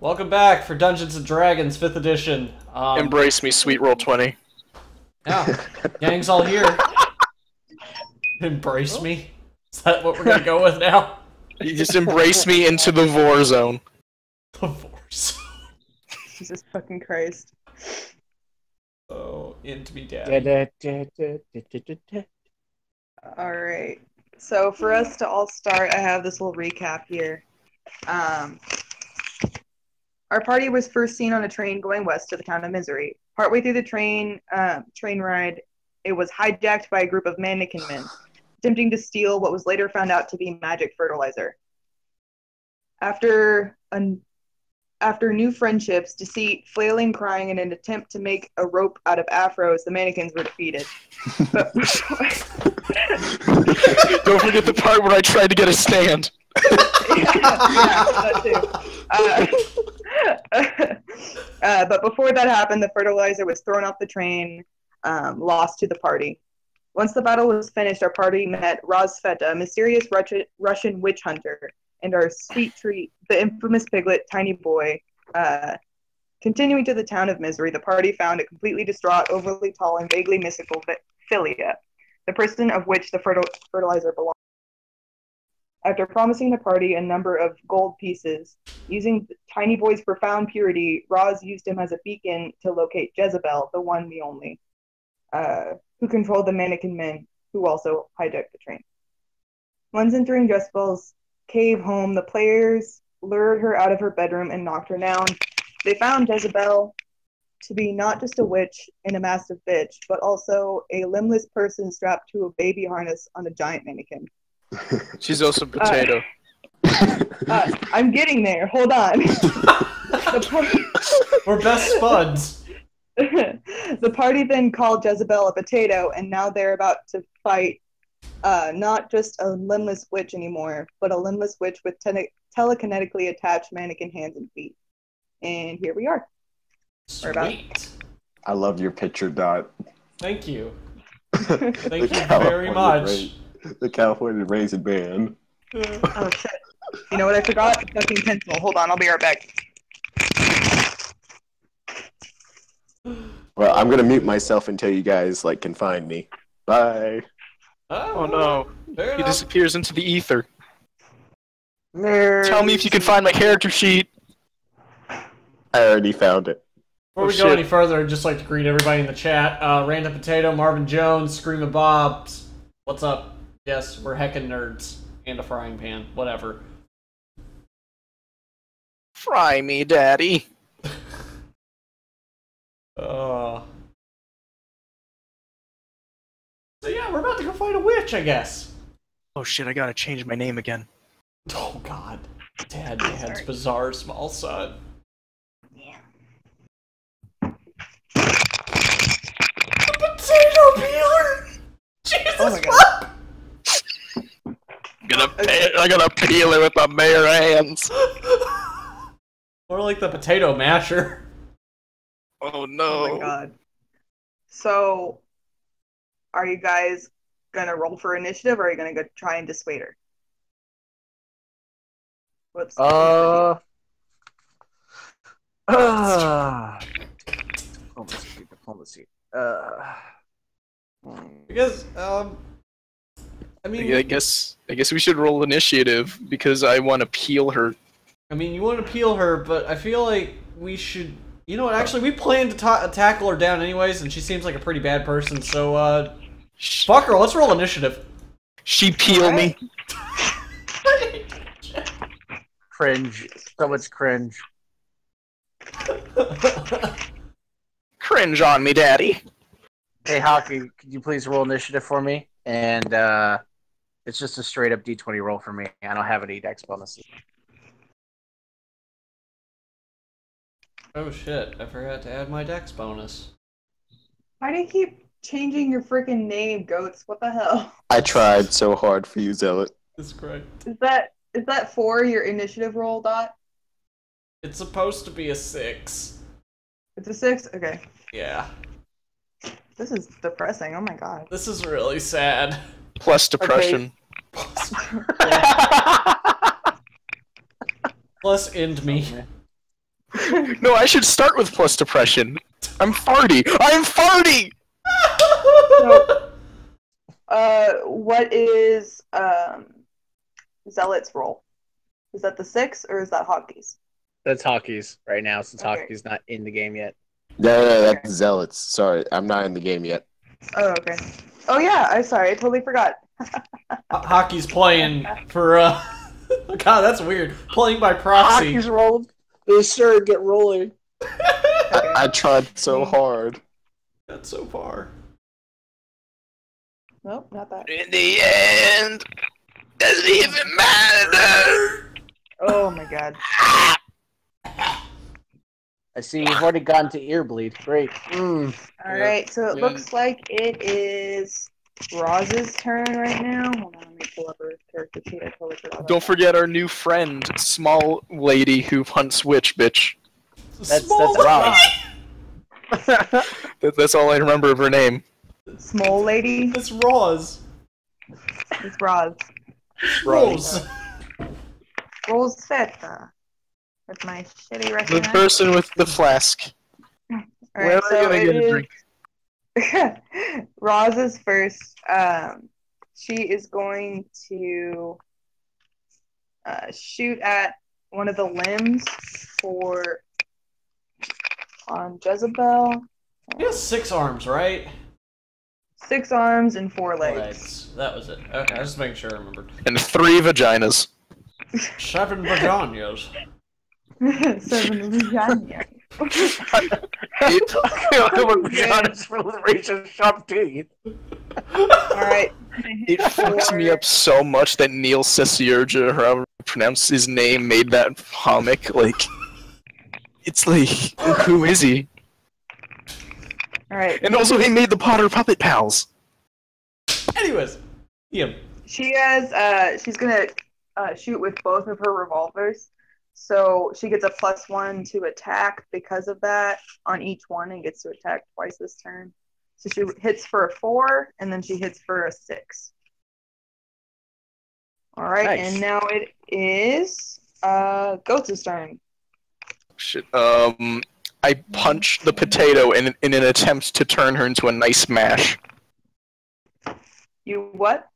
Welcome back for Dungeons & Dragons 5th edition. Embrace me, sweet roll 20. Yeah, gang's all here. Embrace me? Is that what we're gonna go with now? You just embrace me into the vor zone. The Force. Jesus fucking Christ. Oh, into me, daddy. Alright. So for us to all start, I have this little recap here. Our party was first seen on a train going west to the town of Misery. Partway through the train ride, it was hijacked by a group of mannequin men, attempting to steal what was later found out to be magic fertilizer. After new friendships, deceit, flailing, crying, and an attempt to make a rope out of afros, the mannequins were defeated. But Don't forget the part where I tried to get a stand. that too. But before that happened, the fertilizer was thrown off the train, lost to the party. Once the battle was finished, our party met Rozfeta, a mysterious Russian witch hunter, and our sweet treat, the infamous piglet, Tiny Boy. Continuing to the town of Misery, the party found a completely distraught, overly tall, and vaguely mystical Philia, the person of which the fertilizer belonged. After promising the party a number of gold pieces, using Tiny Boy's profound purity, Roz used him as a beacon to locate Jezebel, the one, the only, who controlled the mannequin men, who also hijacked the train. Once entering Jezebel's cave home, the players lured her out of her bedroom and knocked her down. They found Jezebel to be not just a witch and a massive bitch, but also a limbless person strapped to a baby harness on a giant mannequin. She's also potato. I'm getting there. Hold on. We're best buds. The party then called Jezebel a potato, and now they're about to fight not just a limbless witch anymore, but a limbless witch with telekinetically attached mannequin hands and feet. And here we are. Sweet. I love your picture, Dot. Thank you. Thank you very much. The California Raisin Band. Oh shit. You know what I forgot? A fucking pencil. Hold on, I'll be right back. Well, I'm gonna mute myself until you guys can find me. Bye. Oh no. Fair He enough. disappears into the ether. Tell me if you can find my character sheet. I already found it. Before we go any further, I'd just like to greet everybody in the chat. Random Potato, Marvin Jones, Screaming Bobs. What's up? Yes, we're heckin' nerds. And a frying pan. Whatever. Fry me, daddy. So yeah, we're about to go fight a witch, I guess. Oh shit, I gotta change my name again. Oh god. Dad's bizarre small son. Yeah. The potato peeler! Jesus Oh my god. fuck! I'm gonna peel it with my bare hands. More like the potato masher. Oh no. Oh my god. So, are you guys gonna roll for initiative, or are you gonna go try and dissuade her? Whoops. Hold on, see. Because, I mean... I guess we should roll initiative, because I want to peel her. I mean, you want to peel her, but I feel like we should... You know what, actually, we planned to tackle her down anyways, and she seems like a pretty bad person, so, fuck her, let's roll initiative. She peel me. Cringe. So much cringe. Cringe on me, daddy. Hey, Hockey, could you please roll initiative for me? And, it's just a straight up D20 roll for me. I don't have any dex bonuses. Oh shit, I forgot to add my dex bonus. Why do you keep changing your freaking name, Goats? What the hell? I tried so hard for you, Zealot. That's great. Is that for your initiative roll, Dot? It's supposed to be a 6. It's a 6? Okay. Yeah. This is depressing. Oh my god. This is really sad. Plus depression. Plus end me. No, I should start with plus depression. I'm farty. I'm farty! What is Zealot's role? Is that the 6 or is that Hockey's? That's Hockey's right now since Okay. Hockey's not in the game yet. No, that's Zealots. Sorry, I'm not in the game yet. Oh, okay. Oh yeah, I'm sorry, I totally forgot. Hockey's playing for, God, that's weird. Playing by proxy. Hockey's rolled. Yes, sir, get rolling. I tried so hard. That's so far. Nope, not that. In the end, doesn't even matter. Oh my god. I see you've already gone to ear bleed. Great. Alright, so it Yeah. looks like it is Roz's turn right now. Hold on, let me pull up her character sheet. I totally forgot about Don't that. forget our new friend, small lady who hunts witch, bitch. That's Small- Roz. That's all I remember of her name. Small lady. It's Roz. It's Roz. Rose. Rosetta. That's my shitty The Russian person with the flask. Where Alright, are we so gonna it get a is drink? Roz is first. She is going to shoot at one of the limbs on Jezebel. He has 6 arms, right? 6 arms and 4 legs. Legs. That was it. Okay, I was just making sure I remembered. And 3 vaginas. 7 vaginas. 7 vagina. Honest for liberation, sharp teeth. Alright. It fucks me up so much that Neil Cicierja, or however you pronounce his name, made that comic. Like, it's like, who is he? Alright. And also, he made the Potter Puppet Pals. Anyways, Ian. She has, she's gonna shoot with both of her revolvers. So she gets a +1 to attack because of that on each one and gets to attack twice this turn. So she hits for a 4 and then she hits for a 6. Alright, Nice. and now it is Goats' turn. Shit. I punch the potato in an attempt to turn her into a nice mash. You what?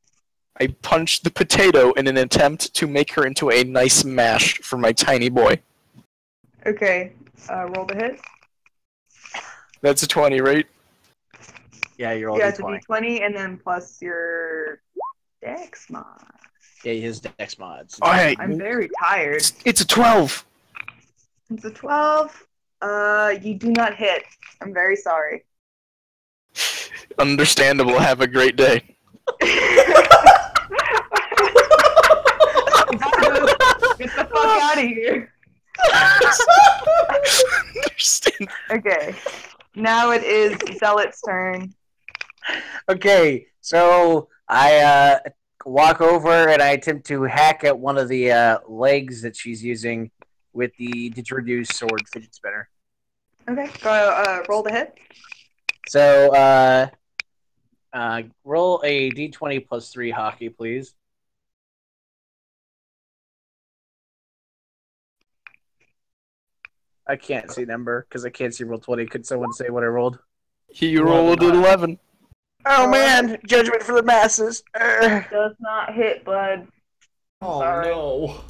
I punch the potato in an attempt to make her into a nice mash for my tiny boy. Okay, roll the hit. That's a 20, right? Yeah, you're all Yeah, it's a D20. D20 and then plus your dex mod. Yeah, his dex mods. Oh, hey, I'm very tired. it's a 12. It's a 12. You do not hit. I'm very sorry. Understandable. Have a great day. Get the fuck out of here. Understand. Okay. Now it is Zealot's turn. Okay, so I walk over and I attempt to hack at one of the legs that she's using with the didgeridoo sword fidget spinner. Okay. Go roll the hit. So roll a d20 plus 3 hockey, please. I can't see number because I can't see roll 20. Could someone say what I rolled? He rolled an 11. Oh man, judgment for the masses. Does not hit, bud. Oh Sorry. no.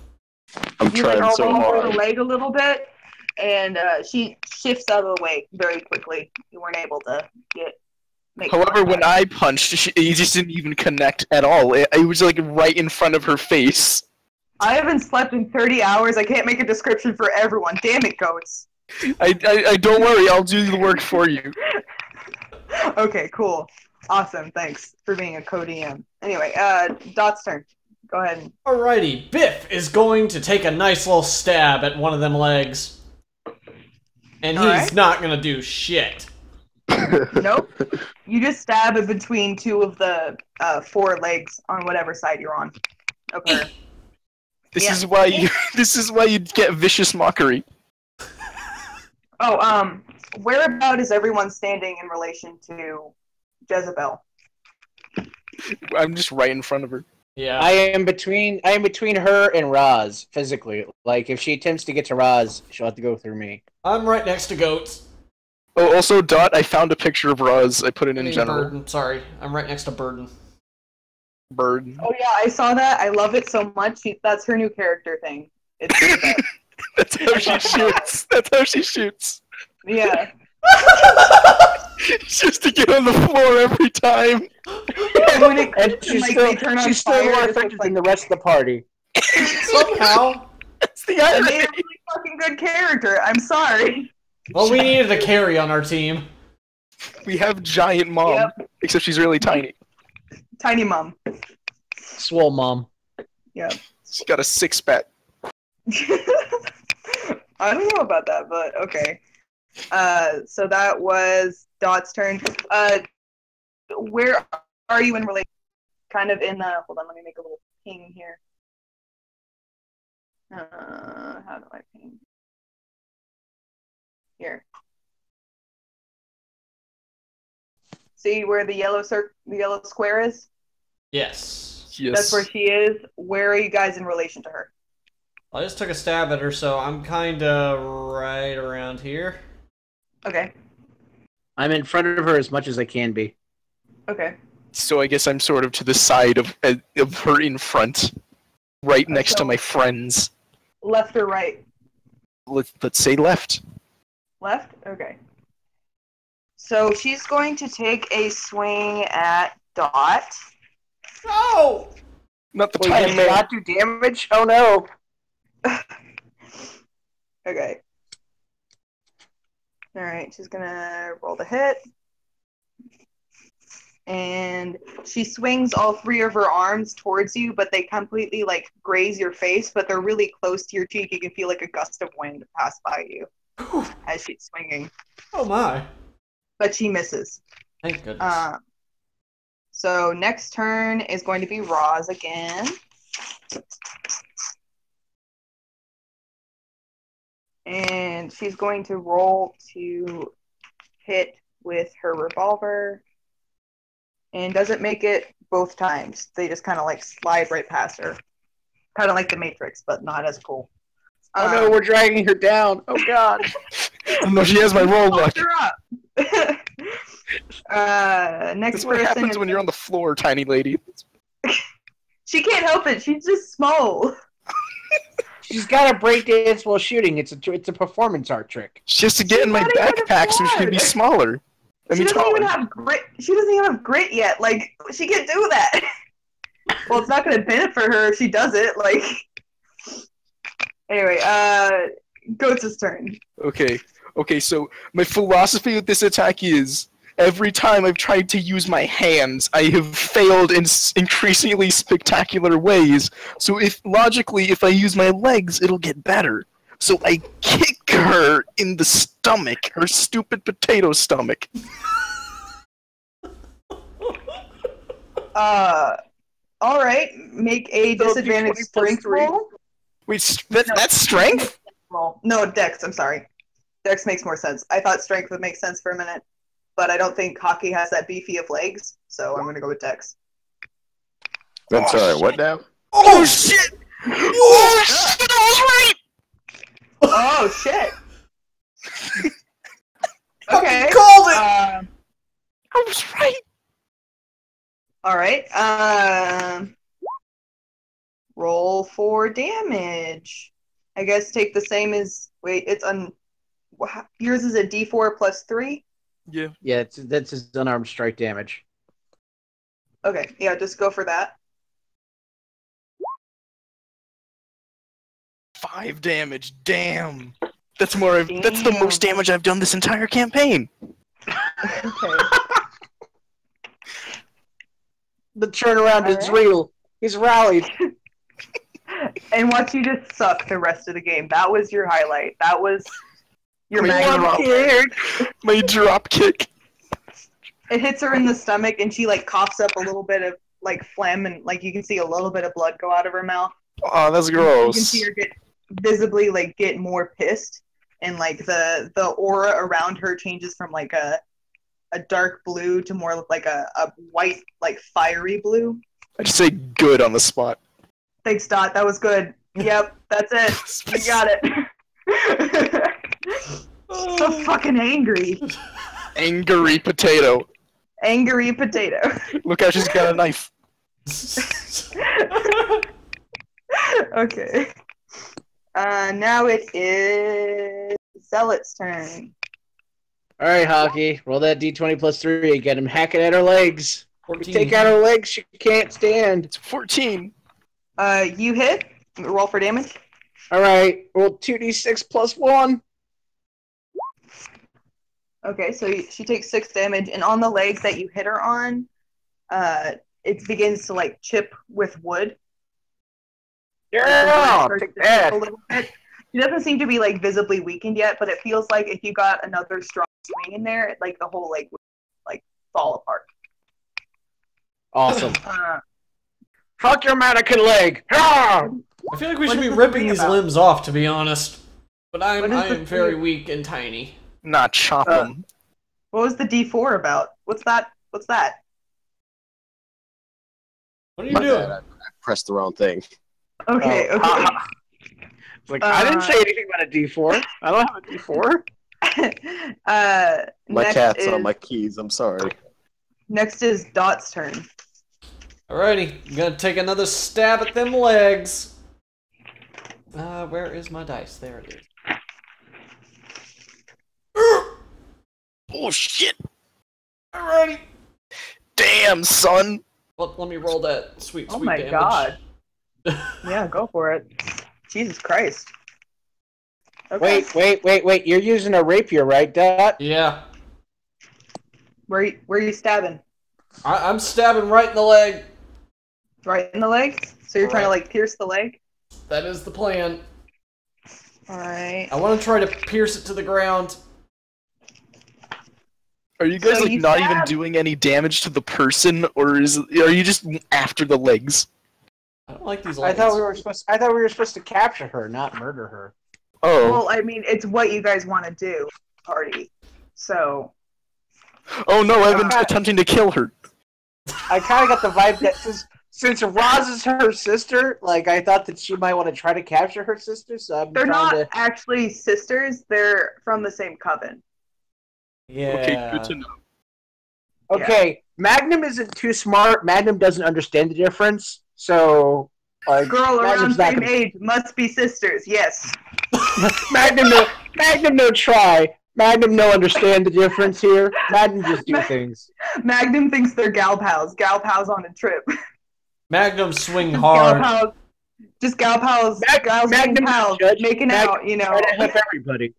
I'm You like trying so over the hard. leg a little bit, and she shifts out of the way very quickly. You weren't able to make However, contact. when I punched, he just didn't even connect at all. It was like right in front of her face. I haven't slept in 30 hours. I can't make a description for everyone. Damn it, Goats. I don't worry, I'll do the work for you. Okay, cool. Awesome. Thanks for being a co-DM. Anyway, Dot's turn. Go ahead. Alrighty, Biff is going to take a nice little stab at one of them legs. And he's Alright. not gonna do shit. Nope. You just stab in between 2 of the 4 legs on whatever side you're on. Okay. This Yeah. is why you. This is why you get vicious mockery. Oh, whereabout is everyone standing in relation to Jezebel? I'm just right in front of her. Yeah. I am between her and Roz physically. Like if she attempts to get to Roz, she'll have to go through me. I'm right next to goats. Oh, also, Dot, I found a picture of Roz. I put it I in mean, general. Burden. Sorry, I'm right next to Burden. Bird. Oh yeah, I saw that. I love it so much. That's her new character thing. It's the best. That's how she shoots. That's how she shoots. Yeah. Just to get on the floor every time. And when it And she's like, still they turn on she's still fire, more it's effective like- than the rest of the party. Somehow. That's the They irony. made a really fucking good character. I'm sorry. Well, we needed a carry on our team. We have Giant Mom, Yep. except she's really tiny. Tiny Mom. Swole mom. Yeah. She's got a six-pack. I don't know about that, but okay. So that was Dot's turn. Where are you in relation? Kind of in the. Hold on, let me make a little ping here. How do I ping? Here. See where the yellow square is? Yes. Yes. That's where she is. Where are you guys in relation to her? I just took a stab at her, so I'm kinda right around here. Okay. I'm in front of her as much as I can be. Okay. So I guess I'm sort of to the side of her in front, right next to my friends. Left or right? Let's say left. Left? Okay. So she's going to take a swing at Dot. No! Not the Wait, tiny did man. not do damage? Oh no! Okay. Alright, she's gonna roll the hit. And she swings all three of her arms towards you, but they completely like graze your face, but they're really close to your cheek. You can feel like a gust of wind pass by you as she's swinging. Oh my. But she misses. Thank goodness. So next turn is going to be Roz again. And she's going to roll to hit with her revolver. And doesn't make it both times. They just kind of like slide right past her. Kind of like the Matrix, but not as cool. Oh no, we're dragging her down. Oh god. Oh, no, she has my roll book. Fucked her up. Next That's what person happens is when you're on the floor, tiny lady. She can't help it. She's just small. She's got to break dance while shooting. It's a performance art trick. She has to get in my not even backpack so she can be blood. smaller. I She mean, doesn't even taller. have grit. She doesn't even have grit yet. Like, she can't do that. Well, it's not going to benefit her if she does it. Like, anyway, Goats' turn. Okay, so my philosophy with this attack is, every time I've tried to use my hands, I have failed in increasingly spectacular ways, so if I use my legs, it'll get better. So I kick her in the stomach, her stupid potato stomach. All right, make a So disadvantage D20 plus strength 3. roll. Wait, that's strength? Roll. No, Dex. I'm sorry. Dex makes more sense. I thought strength would make sense for a minute, but I don't think hockey has that beefy of legs, so I'm gonna go with Dex. I'm sorry, what now? Oh shit! Oh shit, I Oh shit. Okay. Called it! I was right! All right. Roll for damage. I guess take the same as. Wait, it's on. Yours is a D4 plus 3. Yeah. Yeah, that's his unarmed strike damage. Okay, yeah, just go for that. 5 damage, damn! That's the most Damn. damage I've done this entire campaign! Okay. The turnaround is Alright. real. He's rallied. And watch you just suck the rest of the game. That was your highlight. That was your My magnum drop opus. kick! My drop kick! It hits her in the stomach, and she like coughs up a little bit of like phlegm, and like you can see a little bit of blood go out of her mouth. Oh, that's You can gross. see her get visibly like get more pissed, and like the aura around her changes from like a dark blue to more like a white, like fiery blue. I just say good on the spot. Thanks, Dot. That was good. Yep, that's it. You got it. So fucking angry. Angry potato. Angry potato. Look how she's got a knife. Okay. Now it is Zealot's turn. All right, Hockey, roll that d20 plus 3. Get him hacking at her legs. 14. Take out her legs, she can't stand. It's 14. You hit. Roll for damage. All right, roll 2d6 plus 1. Okay, so she takes 6 damage, and on the legs that you hit her on, it begins to like chip with wood. Yeah, Like, take that. a little bit. She doesn't seem to be like visibly weakened yet, but it feels like if you got another strong swing in there, like the whole leg would like fall apart. Awesome. Fuck your mannequin leg. Ah! I feel like we What should is be the ripping thing these about? limbs off, to be honest. But I What is the am very thing? weak and tiny. Not chop them. What was the D4 about? What's that? What's that? What are you My doing? bad, I pressed the wrong thing. Okay, Oh, okay. Like, I didn't say anything about a d4. I don't have a d4. My next cat's is, on my keys. I'm sorry. Next is Dot's turn. Alrighty, I'm gonna take another stab at them legs. Where is my dice? There it is. Oh shit! Alrighty. Damn, son! Let me roll that sweet Oh my damage. god. Yeah, go for it. Jesus Christ. Okay. Wait. You're using a rapier, right, Dot? Yeah. Where are you stabbing? I'm stabbing right in the leg. Right in the leg? So you're trying to Right. like pierce the leg? That is the plan. Alright. I want to try to pierce it to the ground. Are you guys So like you not even stab- doing any damage to the person, or are you just after the legs? I don't like these I legs. thought we were supposed to capture her, not murder her. Oh, Well, I mean, it's what you guys want to do, party. So, oh no! I've been attempting to kill her. I kind of got the vibe that since Roz is her sister, like I thought that she might want to try to capture her sister. So I'm they're trying not to. actually sisters, they're from the same coven. Yeah. Okay, good to know. Okay, Magnum isn't too smart. Magnum doesn't understand the difference. So, like, Girl around Magnum's not same gonna- age must be sisters, yes. Magnum no try. Magnum no understand the difference here. Magnum just do things. Magnum thinks they're gal pals. Gal pals on a trip. Magnum swing Gal hard. pals. Just gal pals. Gals Magnum being pals. judge. Making Magnum out, you know. Try to help everybody.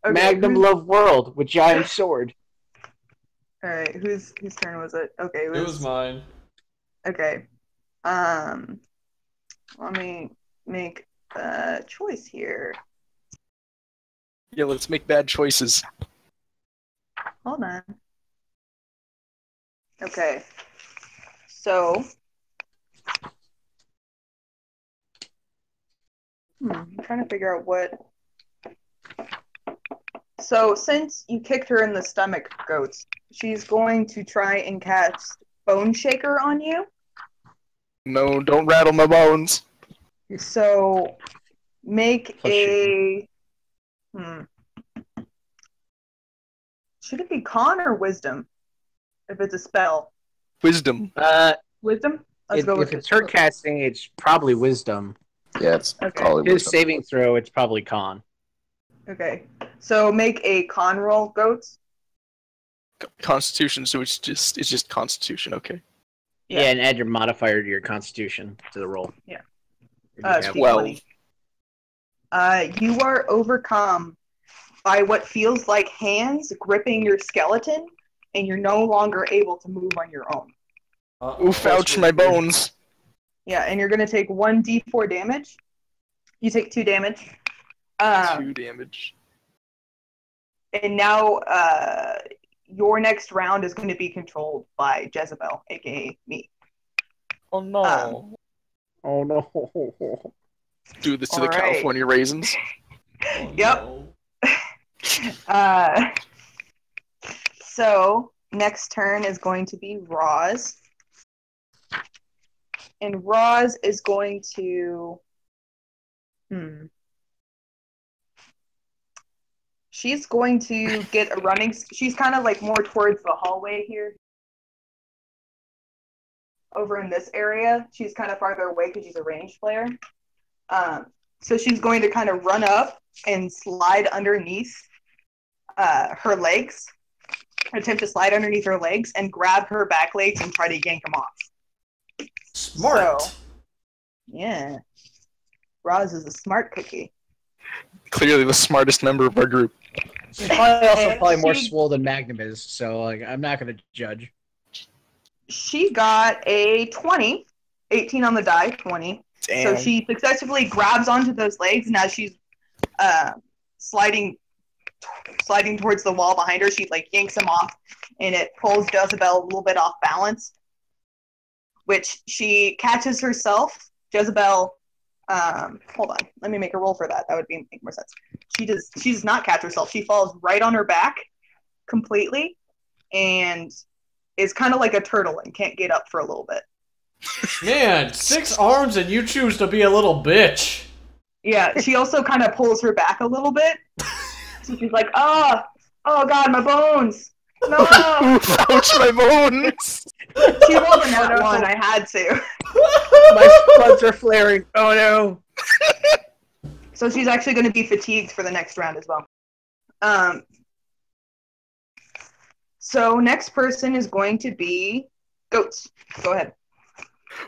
Okay, Magnum love world with giant sword. Alright, whose turn was it? Okay, It was mine. Okay. Let me make a choice here. Yeah, let's make bad choices. Hold on. Okay. So. I'm trying to figure out what. So, since you kicked her in the stomach, Goats, she's going to try and cast Bone Shaker on you. No, don't rattle my bones. So, make Plus a. Should it be con or wisdom? If it's a spell. Wisdom. Wisdom? Let's go with If it's her casting, it's probably wisdom. Yeah, it's Okay. probably His saving throw, it's probably con. Okay. So make a con roll, Goats. Constitution, so it's just Constitution. Okay. Yeah. Yeah, and add your modifier to your Constitution to the roll. Yeah. If you have one. 12. You are overcome by what feels like hands gripping your skeleton, and you're no longer able to move on your own. Oof, ouch, my bones. Yeah, and you're going to take 1d4 damage. You take 2 damage. 2 damage. And now your next round is going to be controlled by Jezebel, aka me. Oh no. Oh no. Do this to the Alright. California raisins. Yep. So next turn is going to be Roz. And Roz is going to... She's going to get a running... She's kind of like more towards the hallway here. Over in this area. She's kind of farther away because she's a ranged player. So she's going to kind of run up and slide underneath her legs. Attempt to slide underneath her legs and grab her back legs and try to yank them off. Smart. So, yeah. Roz is a smart cookie. Clearly the smartest member of our group. She's probably And more she- swole than Magnum is, so like I'm not gonna judge. She got a 20. 18 on the die, 20. Damn. So she successfully grabs onto those legs, and as she's sliding towards the wall behind her, she like yanks them off, and it pulls Jezebel a little bit off balance, which she catches herself. Jezebel, hold on, let me make a roll for that. That would make more sense. She does not catch herself. She falls right on her back completely, and is kind of like a turtle and can't get up for a little bit. Man, 6 arms and you choose to be a little bitch. Yeah, she also kind of pulls her back a little bit. So she's like, oh God, my bones. No. Oof, ouch, my bones! She rolled a nat 1. I had to. My buds are flaring. Oh no. So she's actually going to be fatigued for the next round as well. So next person is going to be Goats. Go ahead.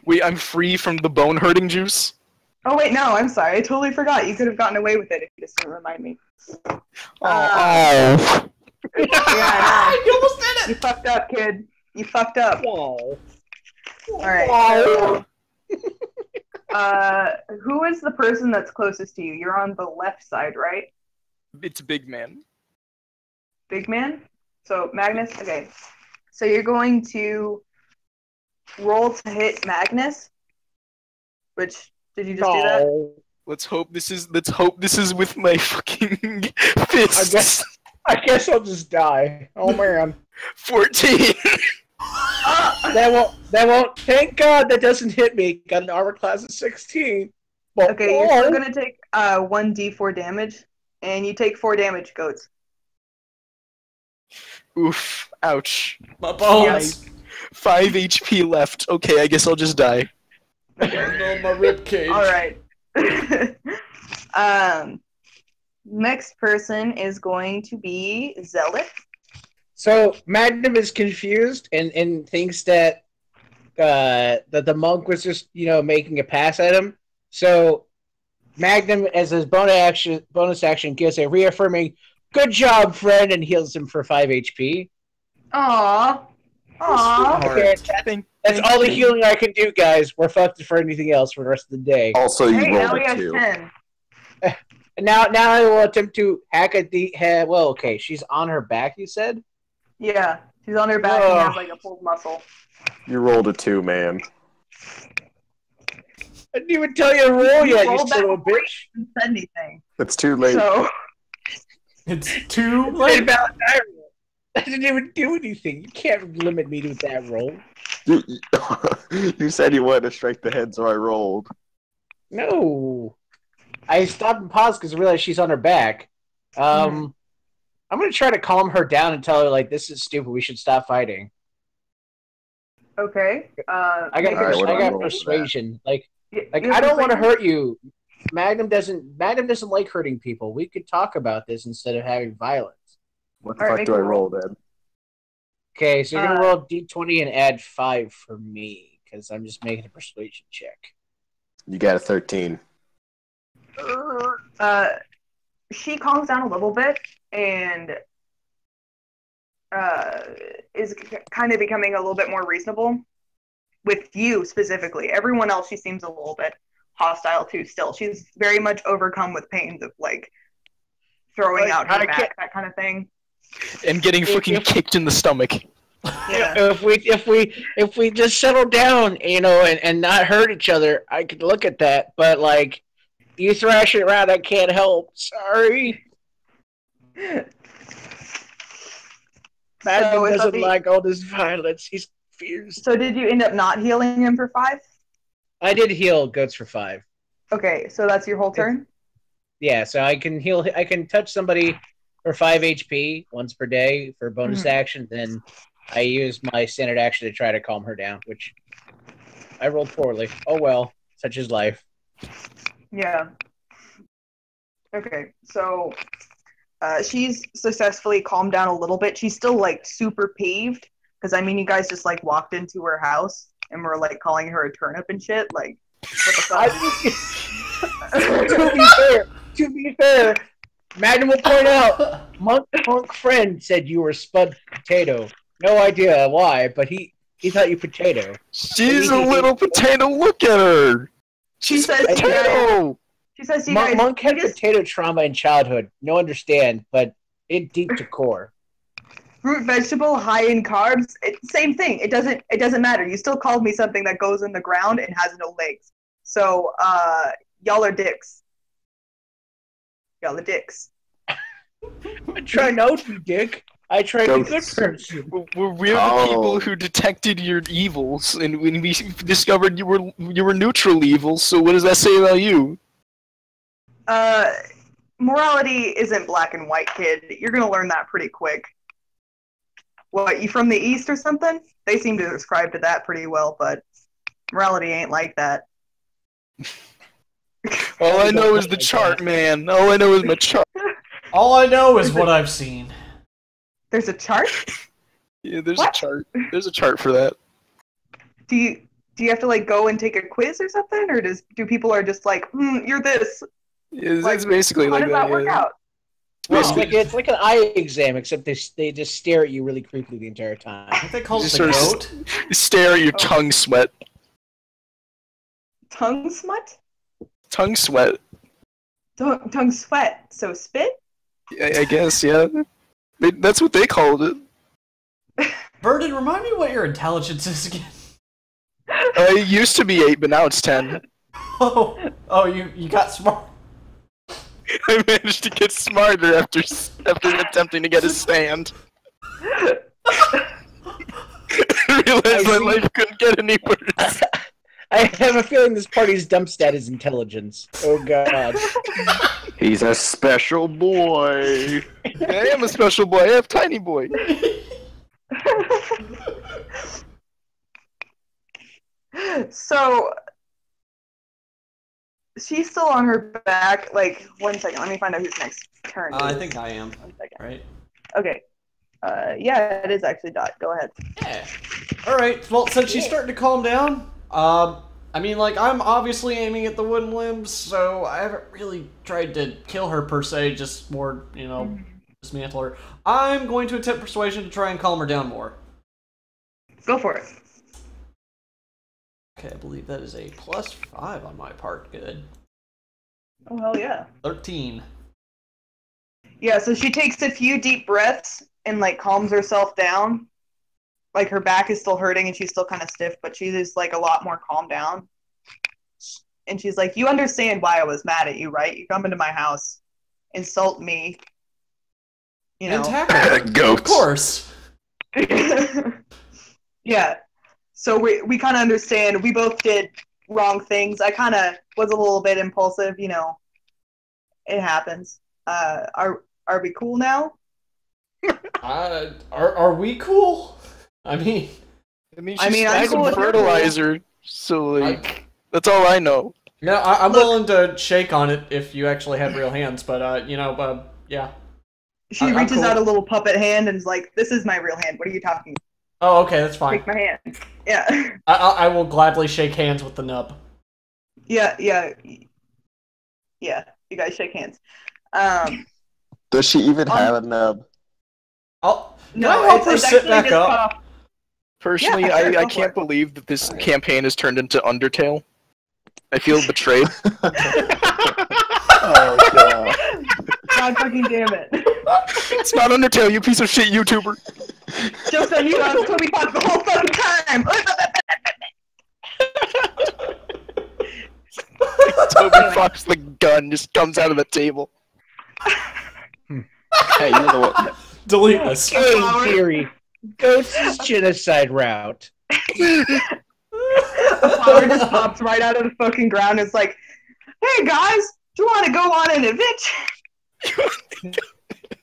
Wait, I'm free from the bone hurting juice? Oh wait, no, I'm sorry. I totally forgot. You could have gotten away with it if you just didn't remind me. Oh. Yeah, I You almost did know. it! You fucked up, kid. You fucked up. Whoa. Alright. Who is the person that's closest to you? You're on the left side, right? It's Big Man. Big man? So, Magnus? Okay. So you're going to roll to hit Magnus? Which, did you just do that? Let's hope this is with my fucking fists. I guess I'll just die. Oh man. 14. That won't thank God that doesn't hit me. Got an armor class of 16. Well, Okay, you're still going to take 1d4 damage, and you take 4 damage, Goats. Oof. Ouch. My bones. 5 HP left. Okay, I guess I'll just die. No, my rib cage. Alright. Next person is going to be Zealot. So Magnum is confused and thinks that that the monk was just making a pass at him. So Magnum, as his bonus action, gives a reaffirming "Good job, friend," and heals him for 5 HP. Aww. Okay, that's all the healing I can do, guys. We're fucked for anything else for the rest of the day. Also, you Hey, now rolled he a has 2. 10. And now I will attempt to hack at the head. Well, okay, she's on her back. You said. Yeah, she's on her back and has like a pulled muscle. You rolled a 2, man. I didn't even tell you to roll yet, you rolled that little before bitch. you said anything. It's too late. So, It's too Wait late. about that roll. I didn't even do anything. You can't limit me to that roll. You said you wanted to strike the head, so I rolled. No. I stopped and paused because I realized she's on her back. I'm going to try to calm her down and tell her, like, this is stupid. We should stop fighting. okay. I got, Alright, what do I roll for that? persuasion. Like I don't want to hurt you. Magnum doesn't like hurting people. We could talk about this instead of having violence. What the Alright, fuck make do a I roll. roll then? Okay, so you're going to roll D20 and add 5 for me because I'm just making a persuasion check. You got a 13. She calms down a little bit and is kind of becoming a little bit more reasonable with you specifically. Everyone else, she seems a little bit hostile to still. She's very much overcome with pains of like throwing out her back, that kind of thing. And getting fucking kicked in the stomach. Yeah. If we just settle down, and not hurt each other, I could look at that. But like, you thrash it around, I can't help. Sorry. Madman if doesn't I- like all this violence. He's confused. So did you end up not healing him for 5? I did heal goats for 5. Okay, so that's your whole turn? Yeah, so I can heal. I can touch somebody for 5 HP once per day for bonus action. Then I use my standard action to try to calm her down, which I rolled poorly. Oh well, such is life. Yeah. Okay, so she's successfully calmed down a little bit. She's still like super peeved because I mean, you guys just like walked into her house and were like calling her a turnip and shit. Like, what the fuck? To be fair, Magnum will point out, Monk friend said you were spud potato. No idea why, but he thought you potato. She's a little potato. Look at her. She She's says a to you guys, potato. she says to you guys, Monk had "You just potato trauma in childhood. No understand, but it deep to core. fruit vegetable high in carbs. Same thing. It doesn't matter. You still called me something that goes in the ground and has no legs. So y'all are dicks. Y'all are dicks. I try not to be dick. I try to be good person. We're the Oh. people who detected your evils, and when we discovered you were neutral evil. So what does that say about you? Morality isn't black and white, kid. You're gonna learn that pretty quick. What, you from the East or something? They seem to describe to that pretty well, but morality ain't like that. All I know is the chart, man. All I know is my chart. All I know is what I've seen. There's a chart? Yeah, there's What? a chart. There's a chart for that. Do you have to like go and take a quiz or something? Or do people are just like, you're this? It's basically How like does that work yeah. out? Well, it's like an eye exam, except they just stare at you really creepily the entire time. I think they call it Just the sort of goat. Stare at your Oh. tongue sweat. Tongue smut? Tongue sweat. Tongue sweat. So spit? I guess, yeah. That's what they called it. Verdon, remind me what your intelligence is again. It used to be 8, but now it's 10. Oh, you got smart. I managed to get smarter after attempting to get a stand. I realized my life couldn't get any worse. I have a feeling this party's dump stat is intelligence. Oh god. He's a special boy. I am a special boy. I have tiny boy. So she's still on her back. Like, 1 second. Let me find out whose next turn. I is. think I am. 1 second. Right? Okay. Yeah, it is actually Dot. Go ahead. Yeah. Alright, well, since she's starting to calm down, I mean, like, I'm obviously aiming at the wooden limbs, so I haven't really tried to kill her per se, just more, you know, dismantle her. I'm going to attempt persuasion to try and calm her down more. Go for it. Okay, I believe that is a +5 on my part. Good. Oh, hell yeah. 13. Yeah, so she takes a few deep breaths and, like, calms herself down. Like, her back is still hurting and she's still kind of stiff, but she's just, like, a lot more calmed down. And she's like, you understand why I was mad at you, right? You come into my house, insult me, you know. And tackle. Goats. Of course. Yeah. So we kind of understand. We both did wrong things. I kind of was a little bit impulsive, you know. It happens. Are we cool now? Are we cool? I mean, She I'm sniped cool with her fertilizer, so like that's all I know. yeah, I'm willing to shake on it if you actually had real hands, but you know, yeah. She I'm reaches cool. out a little puppet hand and is like, "This is my real hand. What are you talking about? Oh, okay, that's fine. Take my hand." Yeah. I will gladly shake hands with the nub. Yeah. You guys shake hands. Does she even have a nub? I'll. Can No, I help her it's sit actually back just up? cut off. Personally, Yeah, sure, I go for can't it. believe that this campaign has turned into Undertale. I feel betrayed. Oh god. God fucking damn it. It's not Undertale, you piece of shit YouTuber. Just so you know, it's Toby Fox the whole fucking time. Toby Fox the gun just comes out of the table. Hey, you know what? Delete this. Game theory. Goats' genocide route. A flower just pops right out of the fucking ground. It's like, hey guys, do you want to go on an adventure?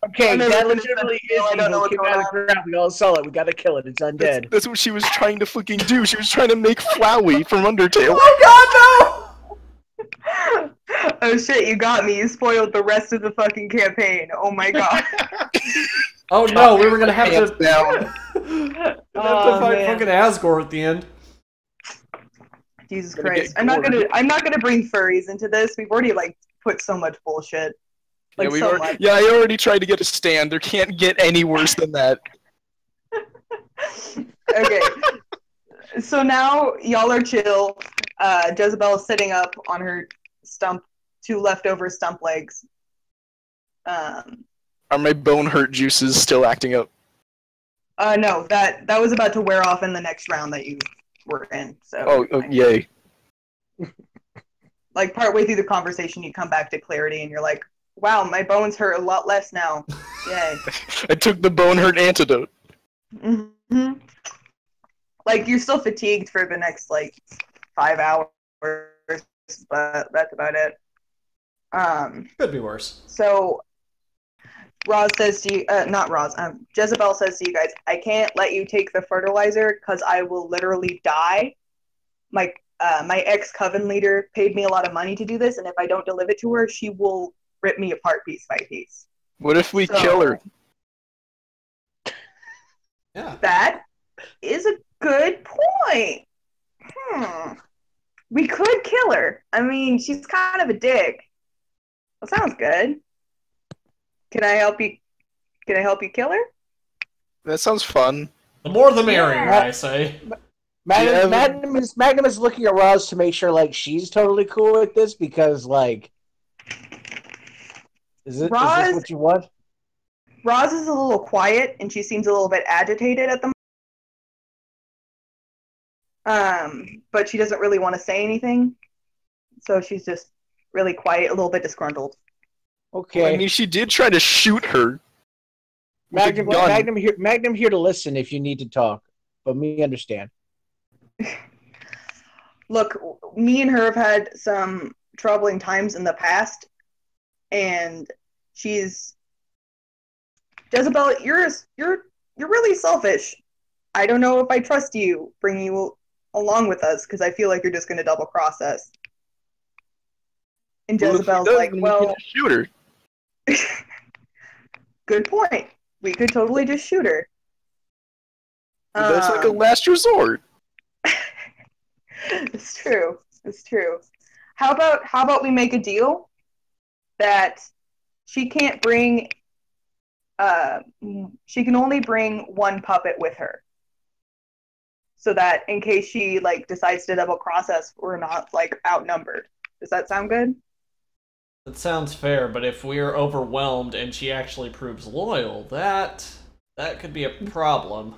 Okay, I never that finished legitimately that is video. I don't know evil. what's Came going out of the ground. We all saw it. We gotta kill it. It's undead. That's what she was trying to fucking do. She was trying to make Flowey from Undertale. Oh god, no! Oh shit, you got me. You spoiled the rest of the fucking campaign. Oh my god. Oh no, we were gonna have to, Down. Oh, fight man. fucking Asgore at the end. Jesus Gonna Christ. get I'm not gonna bring furries into this. We've already like put so much bullshit. Like Yeah, so much. I already tried to get a stand. There can't get any worse than that. Okay. So now y'all are chill. Jezebel's sitting up on her stump, 2 leftover stump legs. Are my bone hurt juices still acting up? No, that was about to wear off in the next round that you were in. So Yay. like partway through the conversation, you come back to clarity, and you're like, "Wow, my bones hurt a lot less now." Yay. I took the bone hurt antidote. Mm-hmm. Like you're still fatigued for the next like 5 hours, but that's about it. Could be worse. So Roz says to you, not Roz, Jezebel says to you guys, I can't let you take the fertilizer because I will literally die. My ex-coven leader paid me a lot of money to do this, and if I don't deliver it to her, she will rip me apart piece by piece. What if we kill her? Yeah. That is a good point. We could kill her. I mean, she's kind of a dick. That sounds good. Can I help you? Can I help you kill her? That sounds fun. The more the merrier, Yeah. I say. Magnum is looking at Roz to make sure like she's totally cool with this because like is this what you want? Roz is a little quiet and she seems a little bit agitated at the moment. But she doesn't really want to say anything. So she's just really quiet, a little bit disgruntled. Okay. I mean, she did try to shoot her. Magnum here to listen if you need to talk, but me understand. Look, me and her have had some troubling times in the past, and she's Jezebel. You're really selfish. I don't know if I trust you, bringing you along with us, because I feel like you're just going to double cross us. And Jezebel's like, well, shoot her. Good point. We could totally just shoot her. That's like a last resort. It's true. It's true. How about we make a deal that she can't bring she can only bring one puppet with her. So that in case she like decides to double cross us, we're not like outnumbered. Does that sound good? That sounds fair, but if we're overwhelmed and she actually proves loyal, that could be a problem.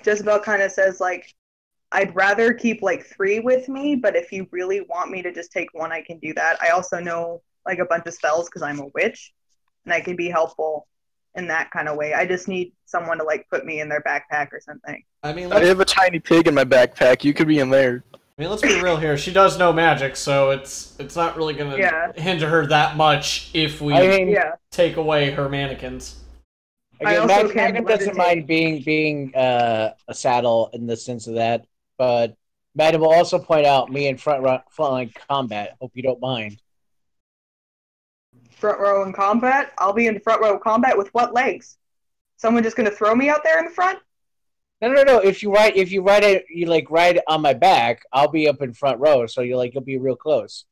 Jezebel kind of says like, I'd rather keep like 3 with me, but if you really want me to just take 1, I can do that. I also know like a bunch of spells because I'm a witch, and I can be helpful in that kind of way. I just need someone to like put me in their backpack or something. I mean, I have a tiny pig in my backpack. You could be in there. let's be real here. She does know magic, so it's not really gonna hinder her that much if we take away her mannequins. Again, Magnum doesn't mind being a saddle in the sense of that, but Magnum will also point out me in frontline combat. Hope you don't mind. Front row in combat? I'll be in front row combat with what legs? Someone just gonna throw me out there in the front? No. If you ride on my back, I'll be up in front row, so you'll be real close.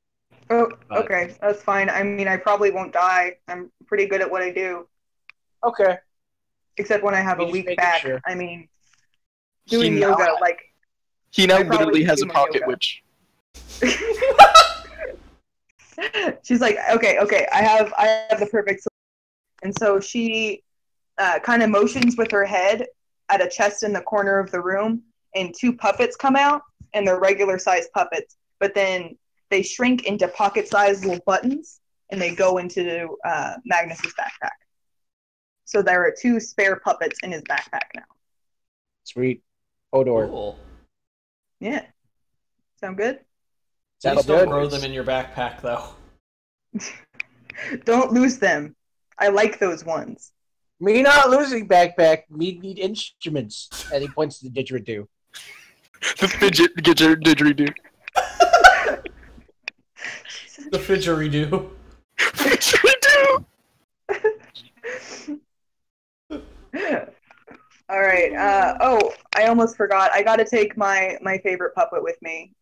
Oh, okay, that's fine. I mean, I probably won't die. I'm pretty good at what I do. Okay. Except when I have a weak back. Sure. I mean, doing yoga, he now literally has a pocket witch. She's like, okay, I have the perfect solution. And so she kind of motions with her head at a chest in the corner of the room, and 2 puppets come out, and they're regular sized puppets, but then they shrink into pocket sized little buttons, and they go into Magnus's backpack. So there are 2 spare puppets in his backpack now. Sweet. Hodor. Cool. Yeah. Sound good? Please Sounds don't good. grow them in your backpack, though. Don't lose them. I like those ones. Me not losing backpack. Me need instruments. And he points to the didgeridoo. The fidget didgeridoo. The fidgeridoo. Didgeridoo! All right. I almost forgot. I got to take my favorite puppet with me.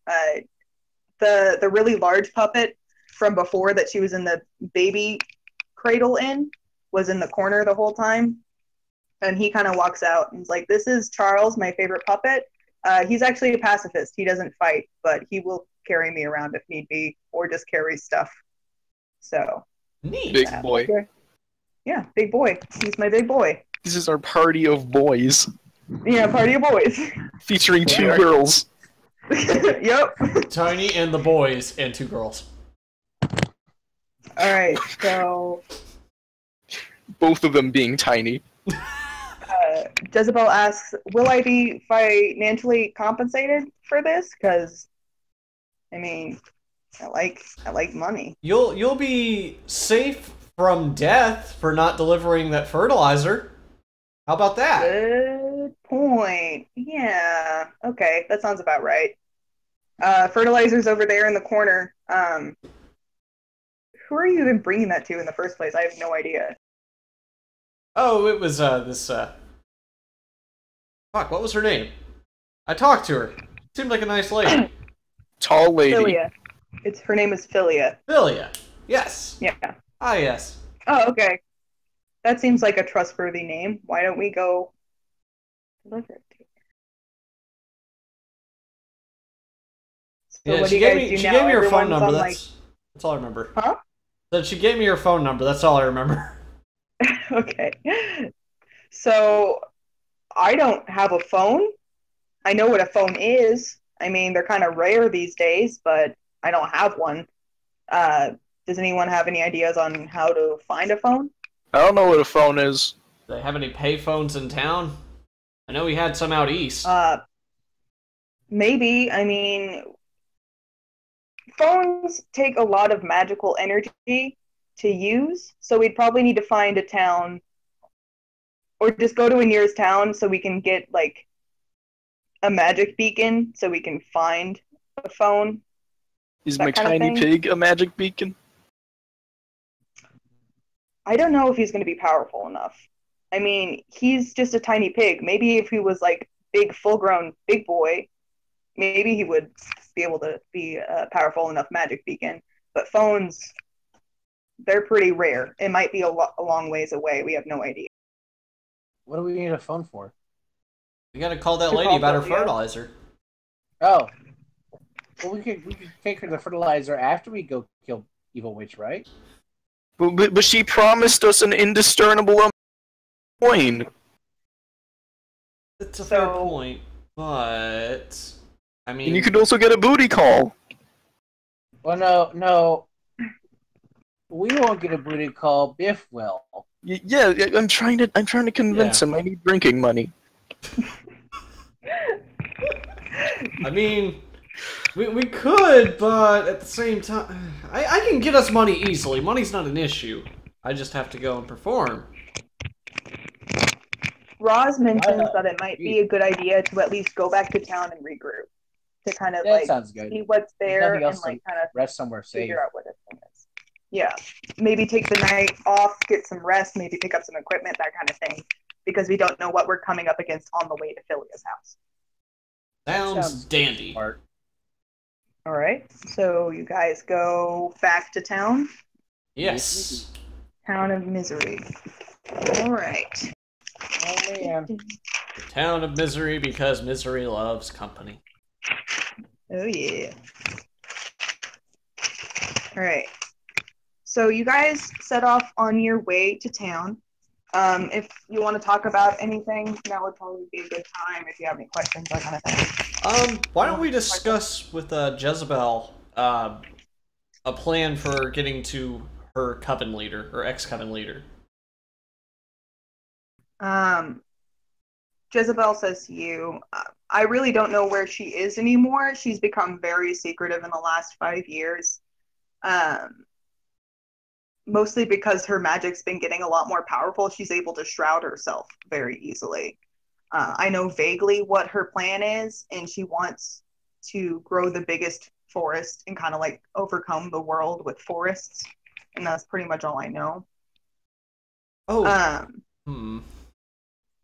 The really large puppet from before that she was in the baby cradle in was in the corner the whole time, and he kind of walks out and is like, "This is Charles, my favorite puppet. He's actually a pacifist. He doesn't fight, but he will carry me around if need be, or just carry stuff." So Neat. Big boy. okay. Yeah, big boy. He's my big boy. This is our party of boys, Yeah, party of boys. featuring 2 girls. Yep. Tiny and the boys and 2 girls. All right. So Both of them being tiny. Jezebel asks, "Will I be financially compensated for this? Because, I mean, I like money." You'll be safe from death for not delivering that fertilizer. How about that? Good point. Yeah. Okay, that sounds about right. Fertilizer's over there in the corner. Who are you even bringing that to in the first place? I have no idea. Oh, it was this fuck, what was her name? I talked to her. Seemed like a nice lady. Tall lady. Philia. Her name is Philia. Philia. Yes. Yeah. Ah, yes. Oh, okay. That seems like a trustworthy name. Why don't we go deliver it to her? So Yeah, what do she you gave guys me do she now? gave me her phone Everyone's number. on, That's all I remember. Huh? That she gave me her phone number. That's all I remember. Okay. So I don't have a phone. I know what a phone is. I mean, they're kind of rare these days, but I don't have one. Does anyone have any ideas on how to find a phone? I don't know what a phone is. Do they have any pay phones in town? I know we had some out east. Maybe. I mean, phones take a lot of magical energy to use, so we'd probably need to find a town or just go to a nearest town so we can get like a magic beacon so we can find a phone. Is That my kind of tiny thing? pig a magic beacon? I don't know if he's going to be powerful enough. I mean, he's just a tiny pig. Maybe if he was like big, full-grown big boy, maybe he would be able to be a powerful enough magic beacon. But phones, they're pretty rare. It might be a long ways away. We have no idea. What do we need a phone for? We gotta call that To lady call about her Philia? fertilizer. Oh. Well, we could take her the fertilizer after we go kill Evil Witch, right? But she promised us an indiscernible coin. It's a fair So- point, but I mean, And you could also get a booty call. Well, no. We won't get a booty call. Biff will. Yeah, I'm trying to convince him I need drinking money. I mean, we could, but at the same time, I can get us money easily. Money's not an issue. I just have to go and perform. Roz mentions that it might be a good idea to at least go back to town and regroup to kind of That like sounds good. see what's there nothing and else like to kind of Rest somewhere safe. figure out what this thing is. Yeah, maybe take the night off, get some rest, maybe pick up some equipment, that kind of thing, because we don't know what we're coming up against on the way to Philia's house. Sounds dandy. Smart. All right, so you guys go back to town. Yes. Town of Misery. All right. Oh man. The town of misery because misery loves company. Oh yeah. All right. So you guys set off on your way to town. If you want to talk about anything, now would probably be a good time. If you have any questions, that kind of thing. Why don't we discuss with Jezebel a plan for getting to her coven leader or ex-coven leader? Jezebel says to you, I really don't know where she is anymore. She's become very secretive in the last 5 years. Mostly because her magic's been getting a lot more powerful. She's able to shroud herself very easily. I know vaguely what her plan is, and she wants to grow the biggest forest and kind of like overcome the world with forests. And that's pretty much all I know. Oh.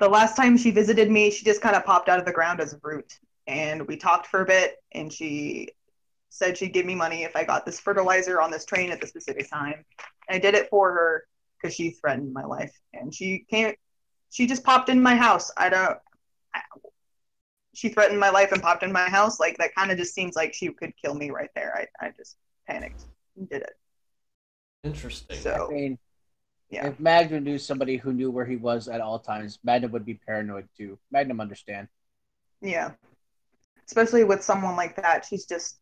The last time she visited me, she just kind of popped out of the ground as a root. And we talked for a bit, and she said she'd give me money if I got this fertilizer on this train at the specific time. And I did it for her because she threatened my life. And she just popped in my house. She threatened my life and popped in my house. Like, that kind of just seems like she could kill me right there. I just panicked and did it. Interesting. So, I mean, yeah. if Magnum knew somebody who knew where he was at all times, Magnum would be paranoid too. Magnum understand. Yeah. Especially with someone like that. She's just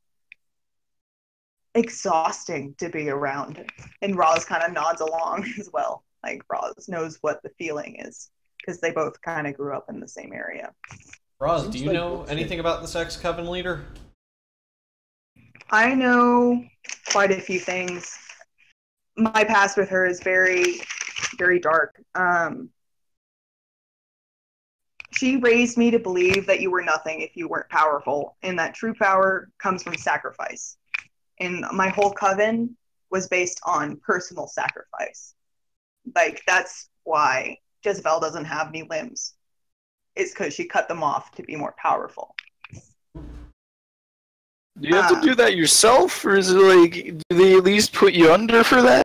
exhausting to be around. And Roz kind of nods along as well. Like, Roz knows what the feeling is because they both kind of grew up in the same area. Roz, do you know anything about this ex-coven leader? I know quite a few things. My past with her is very, very dark. She raised me to believe that you were nothing if you weren't powerful, and that true power comes from sacrifice. And my whole coven was based on personal sacrifice. Like, that's why Jezebel doesn't have any limbs. It's because she cut them off to be more powerful. Do you have to do that yourself, or is it like, do they at least put you under for that?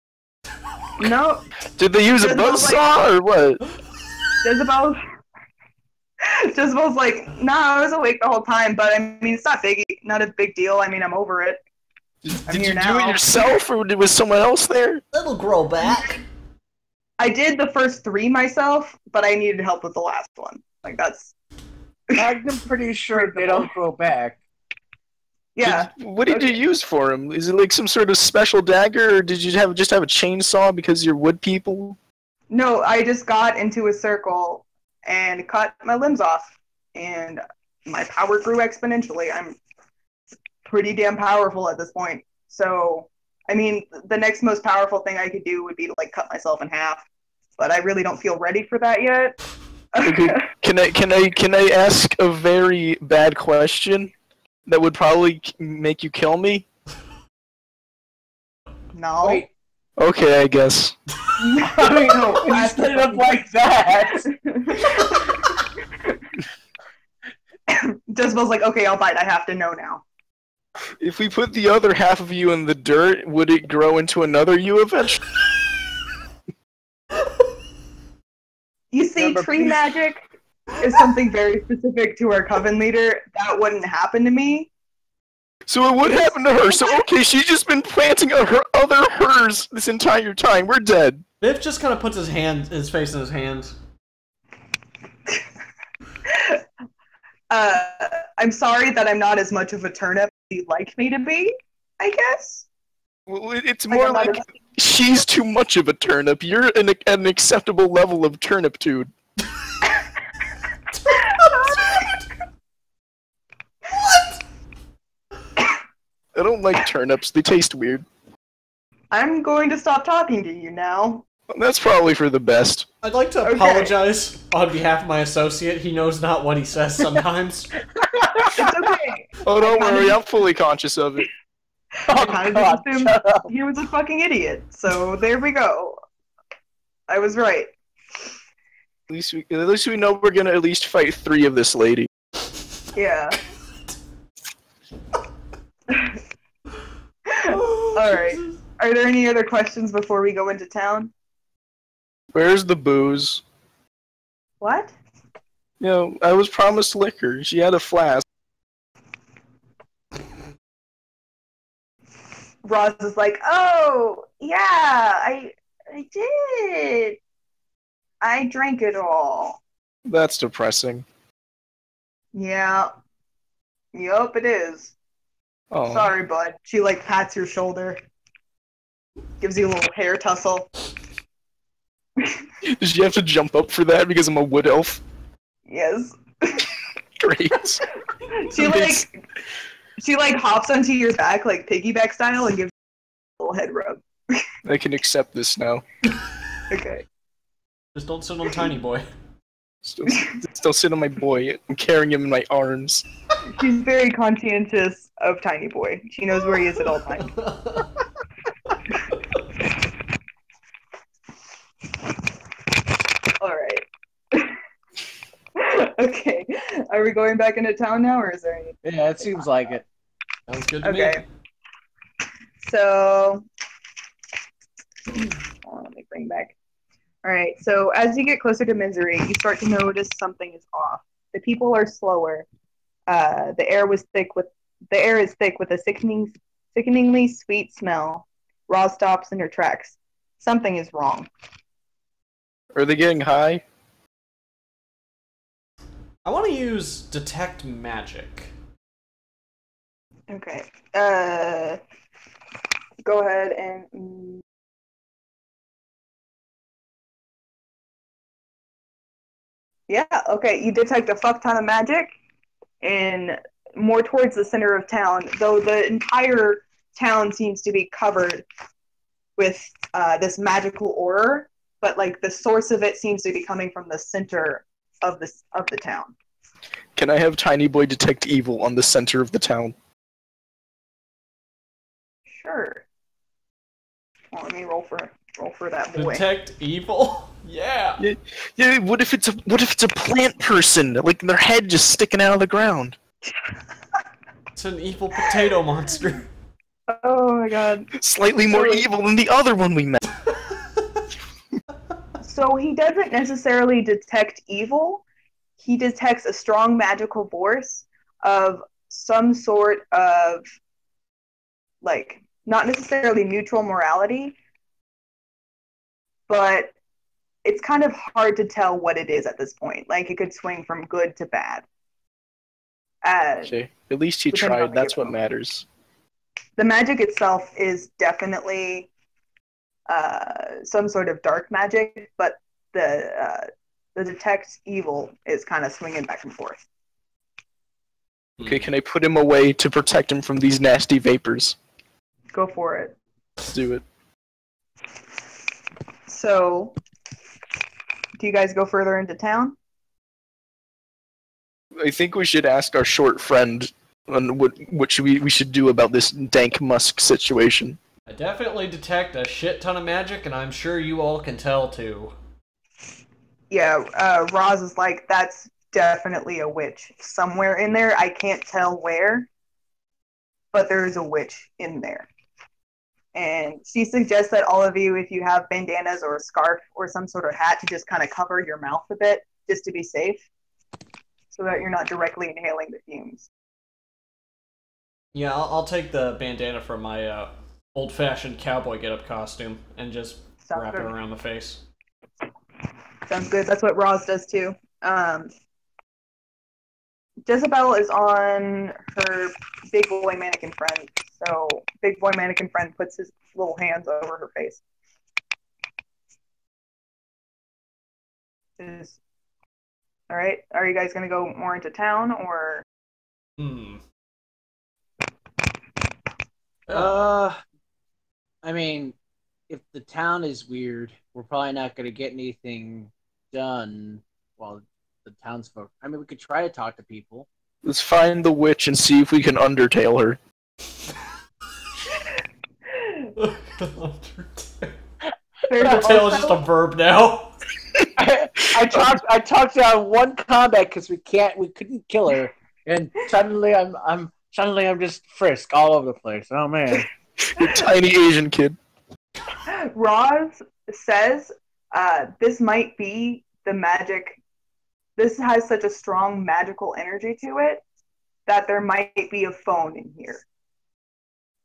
No. Did they use a buzzsaw, or what? Jezebel's like, nah, I was awake the whole time, but I mean, it's not a big deal. I mean, I'm over it. Did you do it yourself, or was someone else there? It'll grow back. I did the first 3 myself, but I needed help with the last one. Like, that's... I'm pretty sure they don't grow back. Yeah. What did you use for him? Is it like some sort of special dagger, or did you just have a chainsaw because you're wood people? No, I just got into a circle and cut my limbs off, and my power grew exponentially. I'm pretty damn powerful at this point. So, I mean, the next most powerful thing I could do would be to, like, cut myself in half, but I really don't feel ready for that yet. Okay. Can I ask a very bad question that would probably make you kill me? No. Wait. Okay, I guess. I mean, no, you set it up like that. Jezebel's like, okay, I'll bite. I have to know now. If we put the other half of you in the dirt, would it grow into another you eventually? You see, tree magic is something very specific to our coven leader. That wouldn't happen to me. So it would happen to her. So okay, she's just been planting her other hers this entire time. We're dead. Biff just kind of puts his face in his hands. I'm sorry that I'm not as much of a turnip as you'd like me to be, I guess. Well, it's more like she's too much of a turnip. You're an acceptable level of turniptude. I don't like turnips. They taste weird. I'm going to stop talking to you now. That's probably for the best. I'd like to apologize on behalf of my associate. He knows not what he says sometimes. It's okay. Oh, don't worry. I'm fully conscious of it. I kind of just assumed he was a fucking idiot. So there we go. I was right. At least we know we're gonna at least fight 3 of this lady. Yeah. Alright. Are there any other questions before we go into town? Where's the booze? What? You know, I was promised liquor. She had a flask. Roz is like, oh, yeah, I did. I drank it all. That's depressing. Yeah. Yup, it is. Oh. Sorry, bud. She, like, pats your shoulder. gives you a little hair tussle. Does she have to jump up for that because I'm a wood elf? Yes. Great. She hops onto your back like piggyback style and gives you a little head rub. I can accept this now. Okay. Just don't sit on Tiny Boy. Still sit on my boy. I'm carrying him in my arms. She's very conscientious of Tiny Boy. She knows where he is at all times. Alright. Okay. Are we going back into town now, or is there any? Yeah, it seems like it. Sounds good to me. Okay. So, let me bring back. Alright, so as you get closer to Misery, you start to notice something is off. The people are slower. The air is thick with a sickeningly sweet smell. Roz stops in her tracks. Something is wrong. Are they getting high? I want to use Detect Magic. Okay. Go ahead and. Yeah, okay. You detect a fuck ton of magic and more towards the center of town, though the entire town seems to be covered with this magical aura, but like the source of it seems to be coming from the center of the town. Can I have Tiny Boy detect evil on the center of the town? Sure. Well, let me roll for that boy. Detect evil? Yeah. Yeah. What if it's a plant person? Like their head just sticking out of the ground. It's an evil potato monster. Oh my god. Slightly more evil than the other one we met. So he doesn't necessarily detect evil. He detects a strong magical force of some sort of, like, not necessarily neutral morality, but it's kind of hard to tell what it is at this point. Like, it could swing from good to bad. Okay. At least he tried. That's what matters. The magic itself is definitely some sort of dark magic, but the detect evil is kind of swinging back and forth. Okay, can I put him away to protect him from these nasty vapors? Go for it. Let's do it. So, do you guys go further into town? I think we should ask our short friend on what we should do about this dank musk situation. I definitely detect a shit ton of magic, and I'm sure you all can tell too. Yeah, Roz is like, that's definitely a witch somewhere in there. I can't tell where, but there is a witch in there. And she suggests that all of you, if you have bandanas or a scarf or some sort of hat, to just kind of cover your mouth a bit, just to be safe, so that you're not directly inhaling the fumes. Yeah, I'll take the bandana from my old-fashioned cowboy get-up costume and just wrap it around the face. Sounds good. That's what Roz does too. Jezebel is on her big boy mannequin friend. So big boy mannequin friend puts his little hands over her face. All right. Are you guys going to go more into town or? I mean, if the town is weird, we're probably not going to get anything done while the townsfolk. I mean, we could try to talk to people. Let's find the witch and see if we can undertale her. Undertale is just a verb now. I talked down one combat because we couldn't kill her, and suddenly I'm just frisk all over the place. Oh man, you tiny Asian kid. Roz says this might be the magic. This has such a strong magical energy to it that there might be a phone in here.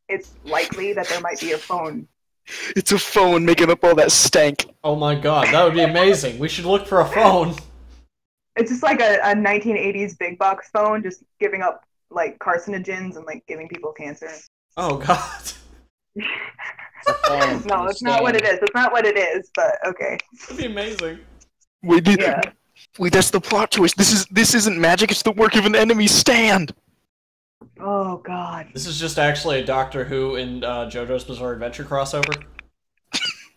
It's likely that there might be a phone. It's a phone making up all that stank. Oh my god, that would be amazing. We should look for a phone. It's just like a 1980s big box phone, just giving up like carcinogens and like giving people cancer. Oh god. It's a No, it's not what it is. It's not what it is, but okay. That'd be amazing. Wait, Yeah. wait, that's the plot twist. This isn't magic. It's the work of an enemy stand. Oh god. This is just actually a Doctor Who and JoJo's Bizarre Adventure crossover.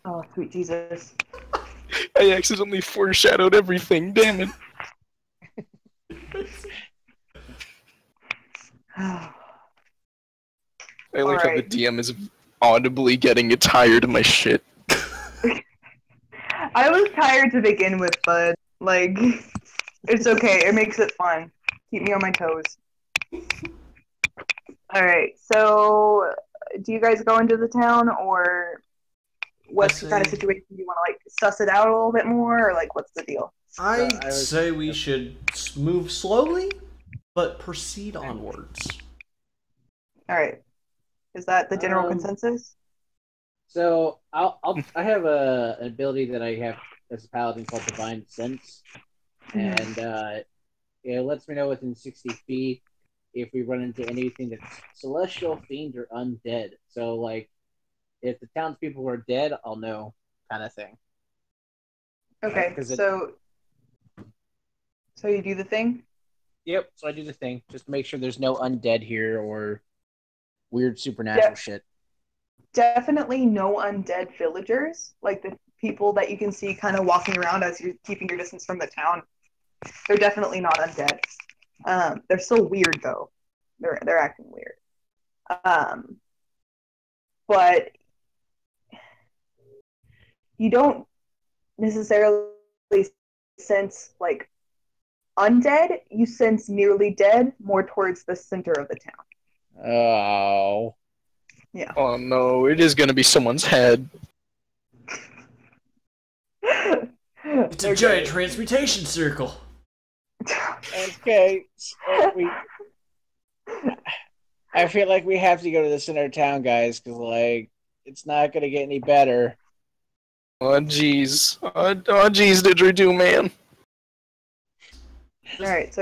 Oh, sweet Jesus. I accidentally foreshadowed everything. Damn it. I like how the DM is audibly getting tired of my shit. I was tired to begin with, but, like, it's okay. It makes it fun. Keep me on my toes. Alright, so, do you guys go into the town, or what's the kind of situation? Do you want to, like, suss it out a little bit more, or, like, what's the deal? I'd say we should move slowly, but proceed onwards. Alright. Is that the general consensus? So I have an ability that I have as a paladin called Divine Sense, and it lets me know within 60 feet if we run into anything that's celestial, fiend, or undead. So like, if the townspeople are dead, I'll know, kind of thing. Okay, so you do the thing? Yep. So I do the thing, just to make sure there's no undead here or weird supernatural shit. Definitely no undead villagers, like the people that you can see kind of walking around as you're keeping your distance from the town. They're definitely not undead. They're still weird though. They're acting weird. But you don't necessarily sense like undead. You sense nearly dead more towards the center of the town. Oh. Yeah. Oh no, it is gonna be someone's head. It's a giant transmutation circle. Okay. So I feel like we have to go to the center of town, guys, because like it's not gonna get any better. Oh jeez. Oh jeez, didgeridoo man. All right, so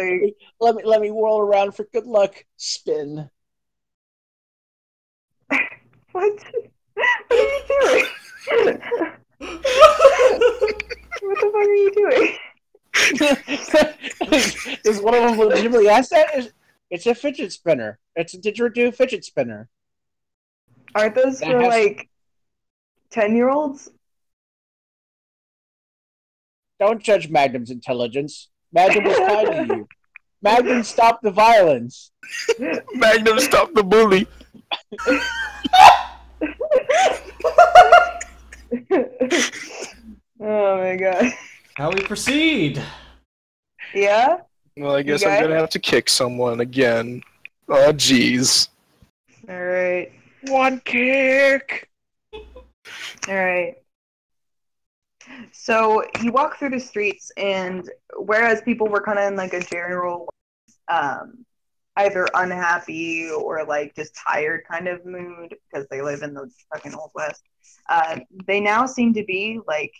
let me whirl around for good luck. Spin. What? What are you doing? What the fuck are you doing? Is one of them legitimately asked that? It's a fidget spinner. It's a didgeridoo fidget spinner. Aren't those for like 10-year-olds? Don't judge Magnum's intelligence. Magnum was kind to you. Magnum stopped the violence. Magnum stopped the bully. Oh my god. How we proceed? Yeah? Well, I guess I'm gonna have to kick someone again. Oh jeez. Alright. One kick! Alright. So you walk through the streets, and whereas people were kind of in like a general either unhappy or like just tired kind of mood because they live in the fucking Old West, they now seem to be like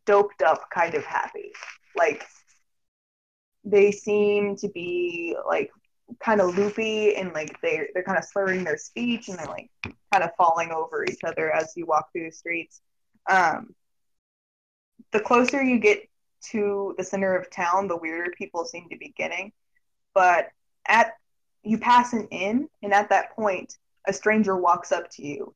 doped up kind of happy. Like they seem to be like kind of loopy, and like they're kind of slurring their speech, and they're like kind of falling over each other as you walk through the streets. The closer you get to the center of town, the weirder people seem to be getting. But you pass an inn, and at that point, a stranger walks up to you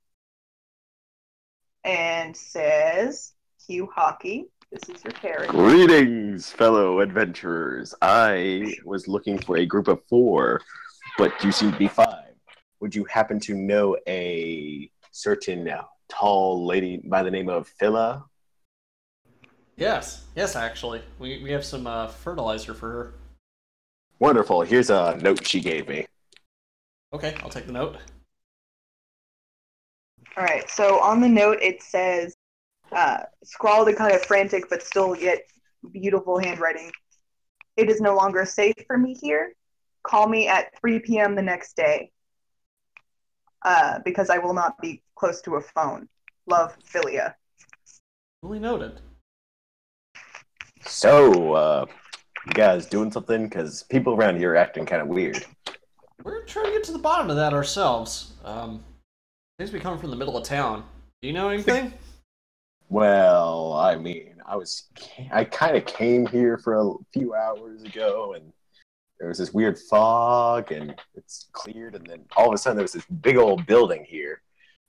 and says, "Hugh Hockey, this is your character." Greetings, fellow adventurers. I was looking for a group of 4, but you seem to be 5. Would you happen to know a certain tall lady by the name of Phila? Yes, actually. We have some fertilizer for her. Wonderful. Here's a note she gave me. Okay, I'll take the note. Alright, so on the note it says, scrawled in kind of frantic but still yet beautiful handwriting, "It is no longer safe for me here. Call me at 3 p.m. the next day, because I will not be close to a phone. Love, Philia." Duly noted. So, you guys doing something? Because people around here are acting kind of weird. We're trying to get to the bottom of that ourselves. Seems to be coming from the middle of town. Do you know anything? Well, I mean, I kind of came here for a few hours ago, and there was this weird fog, and it's cleared, and then all of a sudden there was this big old building here,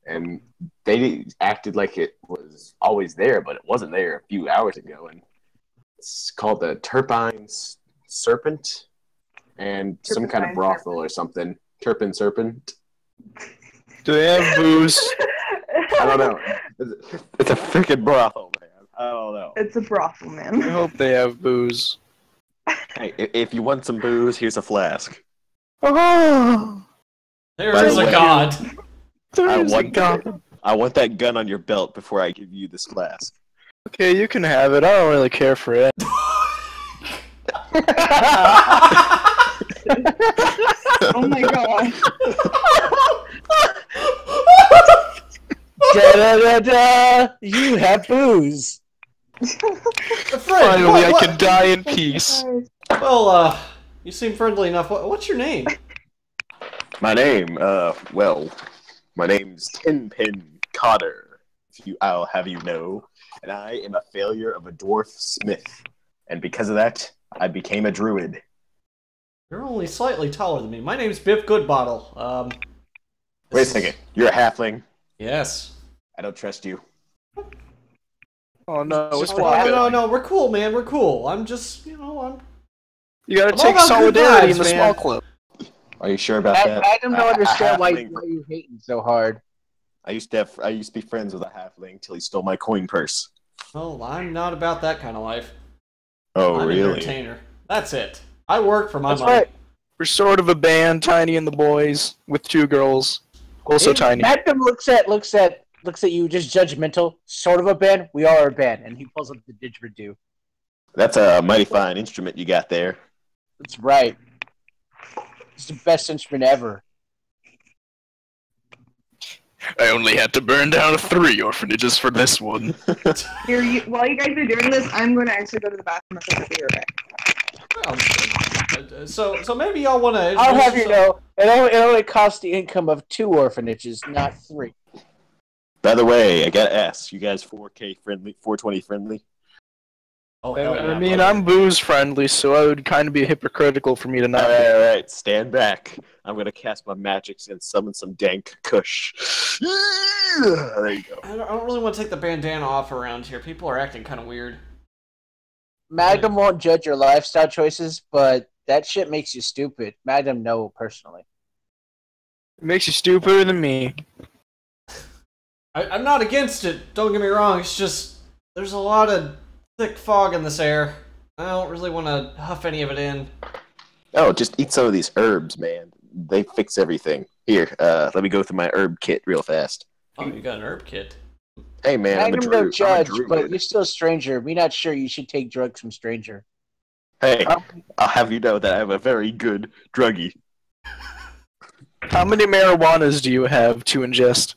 and they acted like it was always there, but it wasn't there a few hours ago, and it's called the Turpine Serpent, and some kind of brothel or something. Turpin Serpent. Do they have booze? I don't know. It's a freaking brothel, man. I don't know. It's a brothel, I man. hope they have booze. Hey, if you want some booze, here's a flask. Oh, There By is the a way- god. I want that gun on your belt before I give you this flask. Okay, you can have it. I don't really care for it. Oh my god. Da da da da! You have booze. Fred, Finally, I what- can die in peace. Well, you seem friendly enough. What's your name? My name, my name's Tinpin Cotter, I'll have you know, and I am a failure of a dwarf smith, and because of that, I became a druid. You're only slightly taller than me. My name's Biff Goodbottle. Wait a second, you're a halfling. Yes. I don't trust you. Oh no, it's Oh, what? no, we're cool, man. We're cool. I'm just, you know, You gotta I'm take all about good solidarity vibes, in the man. small club. Are you sure about I that? don't understand why halfling- you're hating so hard. I used to be friends with a halfling till he stole my coin purse. well, I'm not about that kind of life. Oh, I'm an really? entertainer. That's it. I work for my That's money. right. We're sort of a band, Tiny and the Boys, with 2 girls, also Hey, tiny. Magnum looks at you just judgmental. Sort of a band. We are a band, and he pulls up the didgeridoo. That's a mighty fine instrument you got there. That's right. It's the best instrument ever. I only had to burn down 3 orphanages for this one. While you guys are doing this, I'm going to actually go to the bathroom and be right back. So maybe y'all want to. I'll have you know, it only costs the income of 2 orphanages, not 3. By the way, I gotta ask, you guys 4K friendly, 420 friendly? Oh, hell yeah, I mean, buddy. I'm booze friendly, so it would kind of be hypocritical for me to not. Alright, stand back. I'm gonna cast my magics and summon some dank kush. There you go. I don't really want to take the bandana off around here. People are acting kind of weird. Magnum won't judge your lifestyle choices, but that shit makes you stupid. Magnum, no, personally. It makes you stupider than me. I'm not against it. Don't get me wrong. It's just there's a lot of thick fog in this air. I don't really want to huff any of it in. Oh, just eat some of these herbs, man. They fix everything. Here, let me go through my herb kit real fast. Oh, you got an herb kit. Hey, man, I'm a Magnum druid. no judge, I'm a but druid. you're still a stranger. We're not sure you should take drugs from stranger. Hey, I'll have you know that I have a very good druggie. How many marijuanas do you have to ingest?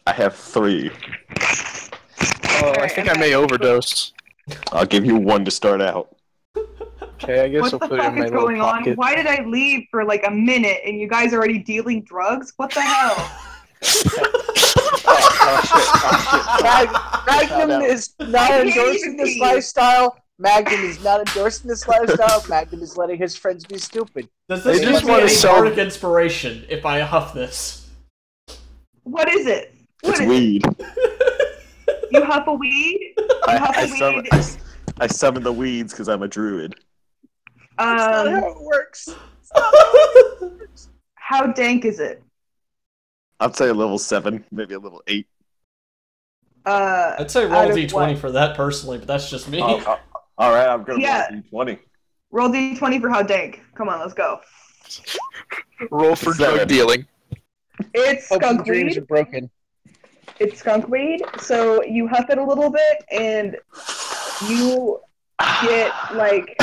I have 3. Oh, I think I may overdose. I'll give you 1 to start out. Okay, I guess What I'll the put it in fuck my is little going on? pocket. Why did I leave for like a minute and you guys are already dealing drugs? What the hell? Magnum is not I can't endorsing even this pee. lifestyle. Magnum is not endorsing this lifestyle. Magnum is letting his friends be stupid. Does this They give just me wanna any sell- bardic inspiration if I huff this? What is it? What It's is weed. it? You huff a weed? I summon the weeds because I'm a druid. it works. How dank is it? I'd say a level 7, maybe a level 8. I'd say Out roll of d20 what? for that personally, but that's just me. Alright, I'm gonna Yeah. roll D20. Roll d20 for how dank. Come on, let's go. Roll for 7. drug dealing. It's Hope skunk dreams weed. are broken. It's skunk weed. So you huff it a little bit and you get like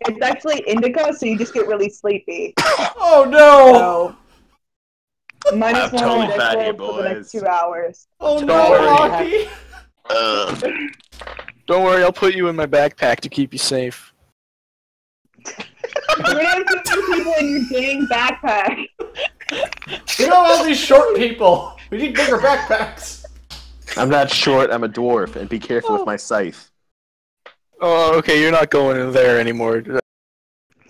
it's actually indica, so you just get really sleepy. Oh no! So minus I'm 1 on totally deck bad roll here, for the next boys. 2 hours. Oh Don't no, worry. Rocky! Don't worry, I'll put you in my backpack to keep you safe. You're gonna have 2 people in your dang backpack. We don't have all these short people. We need bigger backpacks. I'm not short, I'm a dwarf, and be careful with my scythe. Oh, okay, you're not going in there anymore.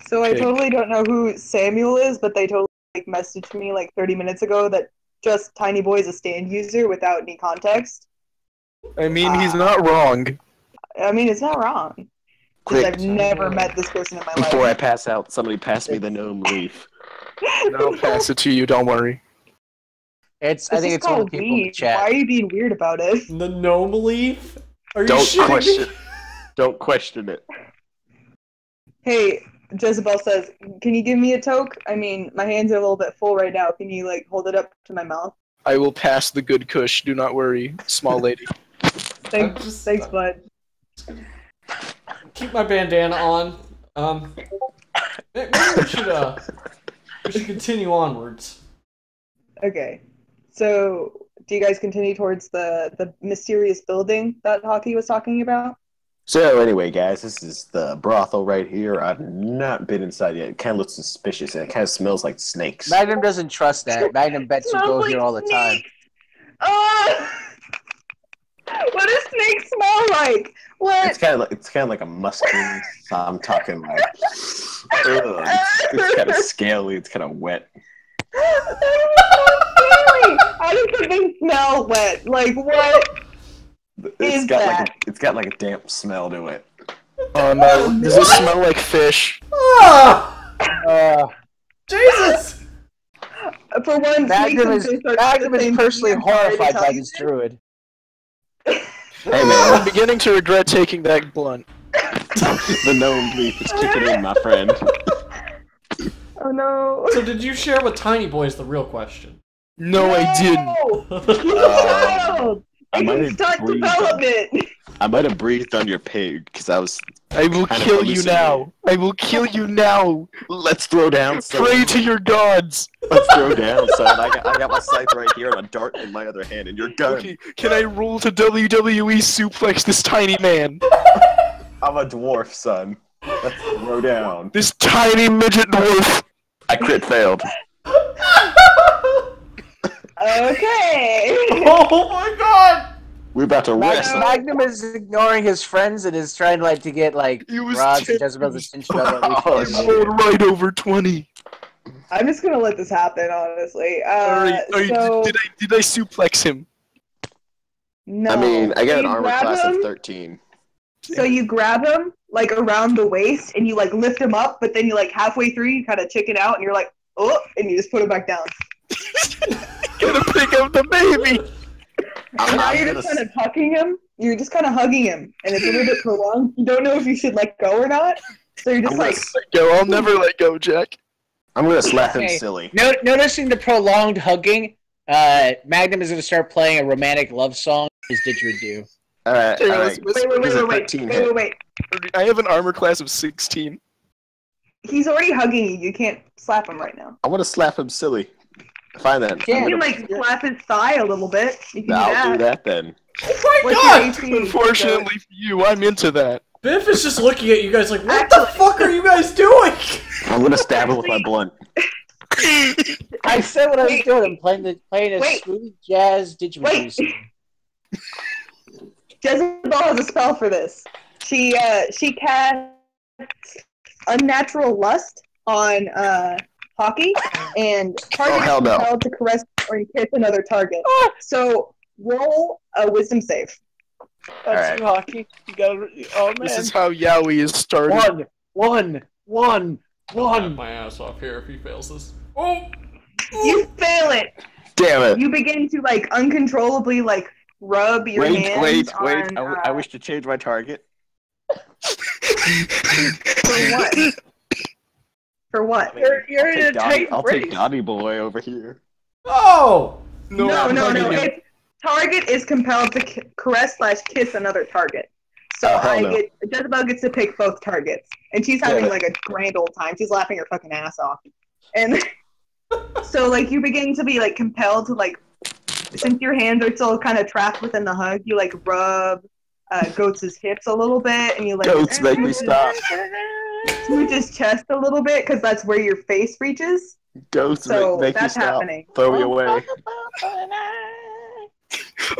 So I Okay. totally don't know who Samuel is, but they totally messaged me 30 minutes ago that just Tiny Boy is a stand user without any context. I mean, he's not wrong. I mean, it's not wrong. Because Quick, I've never met this person in my life. before I pass out, somebody pass me the gnome leaf. I'll pass it to you, don't worry. I think it's one of the people in the weed. chat. Why are you being weird about it? The gnome leaf? Are you Don't shitting question. me? Don't question it. Hey, Jezebel says, can you give me a toke? I mean, my hands are a little bit full right now. Can you, hold it up to my mouth? I will pass the good kush, do not worry, small lady. Thanks, bud. Keep my bandana on. Maybe we should continue onwards. Okay. So, do you guys continue towards the mysterious building that Hockey was talking about? So anyway, guys, this is the brothel right here. I've not been inside yet. It kind of looks suspicious, and it kind of smells like snakes. Magnum doesn't trust that. Magnum bets you go here all the time. What does snake smell like? What? It's kind of like a musky. So I'm talking like, it's kind of scaly. It's kind of wet. How does something smell wet? What? It's got like a damp smell to it. Oh no, does it smell like fish? Ah! Jesus! For one, Magnum is personally horrified by this druid. Hey I'm man, beginning to regret taking that blunt. the gnome leaf is kicking in, my friend. Oh no. So did you share with Tiny Boy is the real question? No, I didn't. No! I might It's have stunt breathed development! I might have breathed on your pig because I was. I will Kind of kill you hallucinating. now. I will kill you now. Let's throw down. Son. Pray to your gods. Let's throw down, son. I got my scythe right here and a dart in my other hand, and you're done. Okay, can I roll to WWE suplex this tiny man? I'm a dwarf, son. Let's throw down. This tiny midget dwarf. I crit failed. Okay! Oh my god! We're about to wrestle. Magnum is ignoring his friends and is trying to get He was Rod's and ten- Jezebel's attention about at Oh, least I rolled right over 20. I'm just gonna let this happen, honestly. Alright, So, did I suplex him? no. I mean, I got an You armor grab class of him, 13. So you grab him, around the waist, and you, lift him up, but then you, halfway through, you kind of chicken out, and you're like, oh, and you just put him back down. Gonna pick up the baby. And now I'm you're gonna just kind of hugging him. You're just kind of hugging him, and it's a little bit prolonged. You don't know if you should let go or not. So you're just I'm like, Yo, I'll never let go, Jack. slap him Okay. silly. Noticing the prolonged hugging, Magnum is going to start playing a romantic love song as didgeridoo. Alright, Okay, alright. wait. I have an armor class of 16. He's already hugging you. You can't slap him right now. I want to slap him silly. Find that. Yeah. You can, slap his thigh a little bit. You can I'll do do that. that then. Oh my What's god! your AC? Unfortunately for you, I'm into that. Biff is just looking at you guys like, what the fuck are you guys doing? I'm gonna stab him with my blunt. I said what I was doing. I'm playing a Wait. smooth jazz didgeridoo Wait. song. Jezebel has a spell for this. She casts Unnatural Lust on Hockey, and target hell is no. compelled to caress or kiss another target. So roll a wisdom save. That's you, Hockey. You gotta. Oh man. This is how Yowie is started. One. Cut my ass off here if he fails this. Oh! You fail it. Damn it. You begin to uncontrollably rub your hands on. I wish to change my target. For what? For what? You're in a tight I'll take race. Dottie Boy over here. Oh! No. It's, target is compelled to caress/kiss another target. So Oh, hell no. Jezebel gets to pick both targets, and she's having a grand old time. She's laughing her fucking ass off, and so you begin to be compelled to since your hands are still kind of trapped within the hug, you rub Goats' hips a little bit, and you Goats make me stop. smooch his chest a little bit because that's where your face reaches. Ghosts So make you that's stop. happening. Throw me away.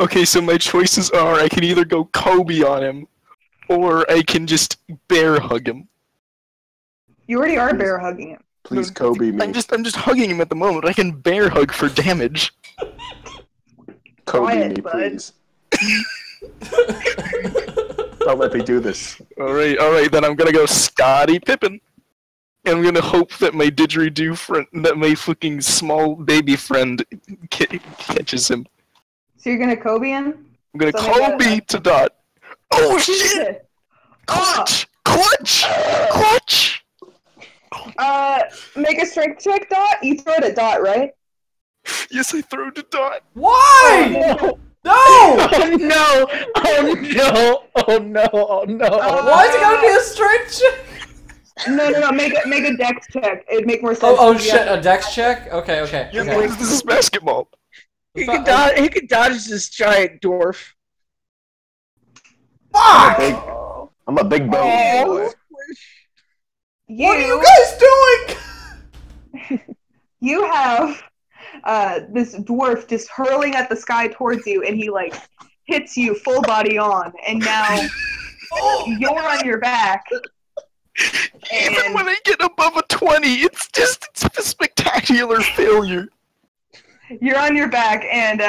Okay, so my choices are I can either go Kobe on him, or I can just bear hug him. You already are bear hugging him. Please Kobe me. I'm just hugging him at the moment. I can bear hug for damage. Kobe Quiet, me, bud. please. Don't let me do this. Alright, then I'm gonna go Scottie Pippen. And I'm gonna hope that my didgeridoo friend, that my fucking small baby friend catches him. So you're gonna Kobe him? I'm gonna So maybe Kobe to Dot. Oh shit! Clutch! Clutch! Clutch! Make a strength check, Dot. You throw it at Dot, right? Yes, I throw to Dot. Why? No! No! Oh no! Oh no! Oh no! Oh no! Why is it gotta be a strength check? No. Make a dex check. It'd make more sense. Oh if you shit, have- a dex check? Okay. Yeah, okay. this is basketball. He can dodge this giant dwarf. Fuck! I'm a big bone boy. What are you guys doing? You have this dwarf just hurling at the sky towards you, and he like hits you full body on, and now you're on your back. Even And when I get above a 20, it's a spectacular failure. you're on your back, and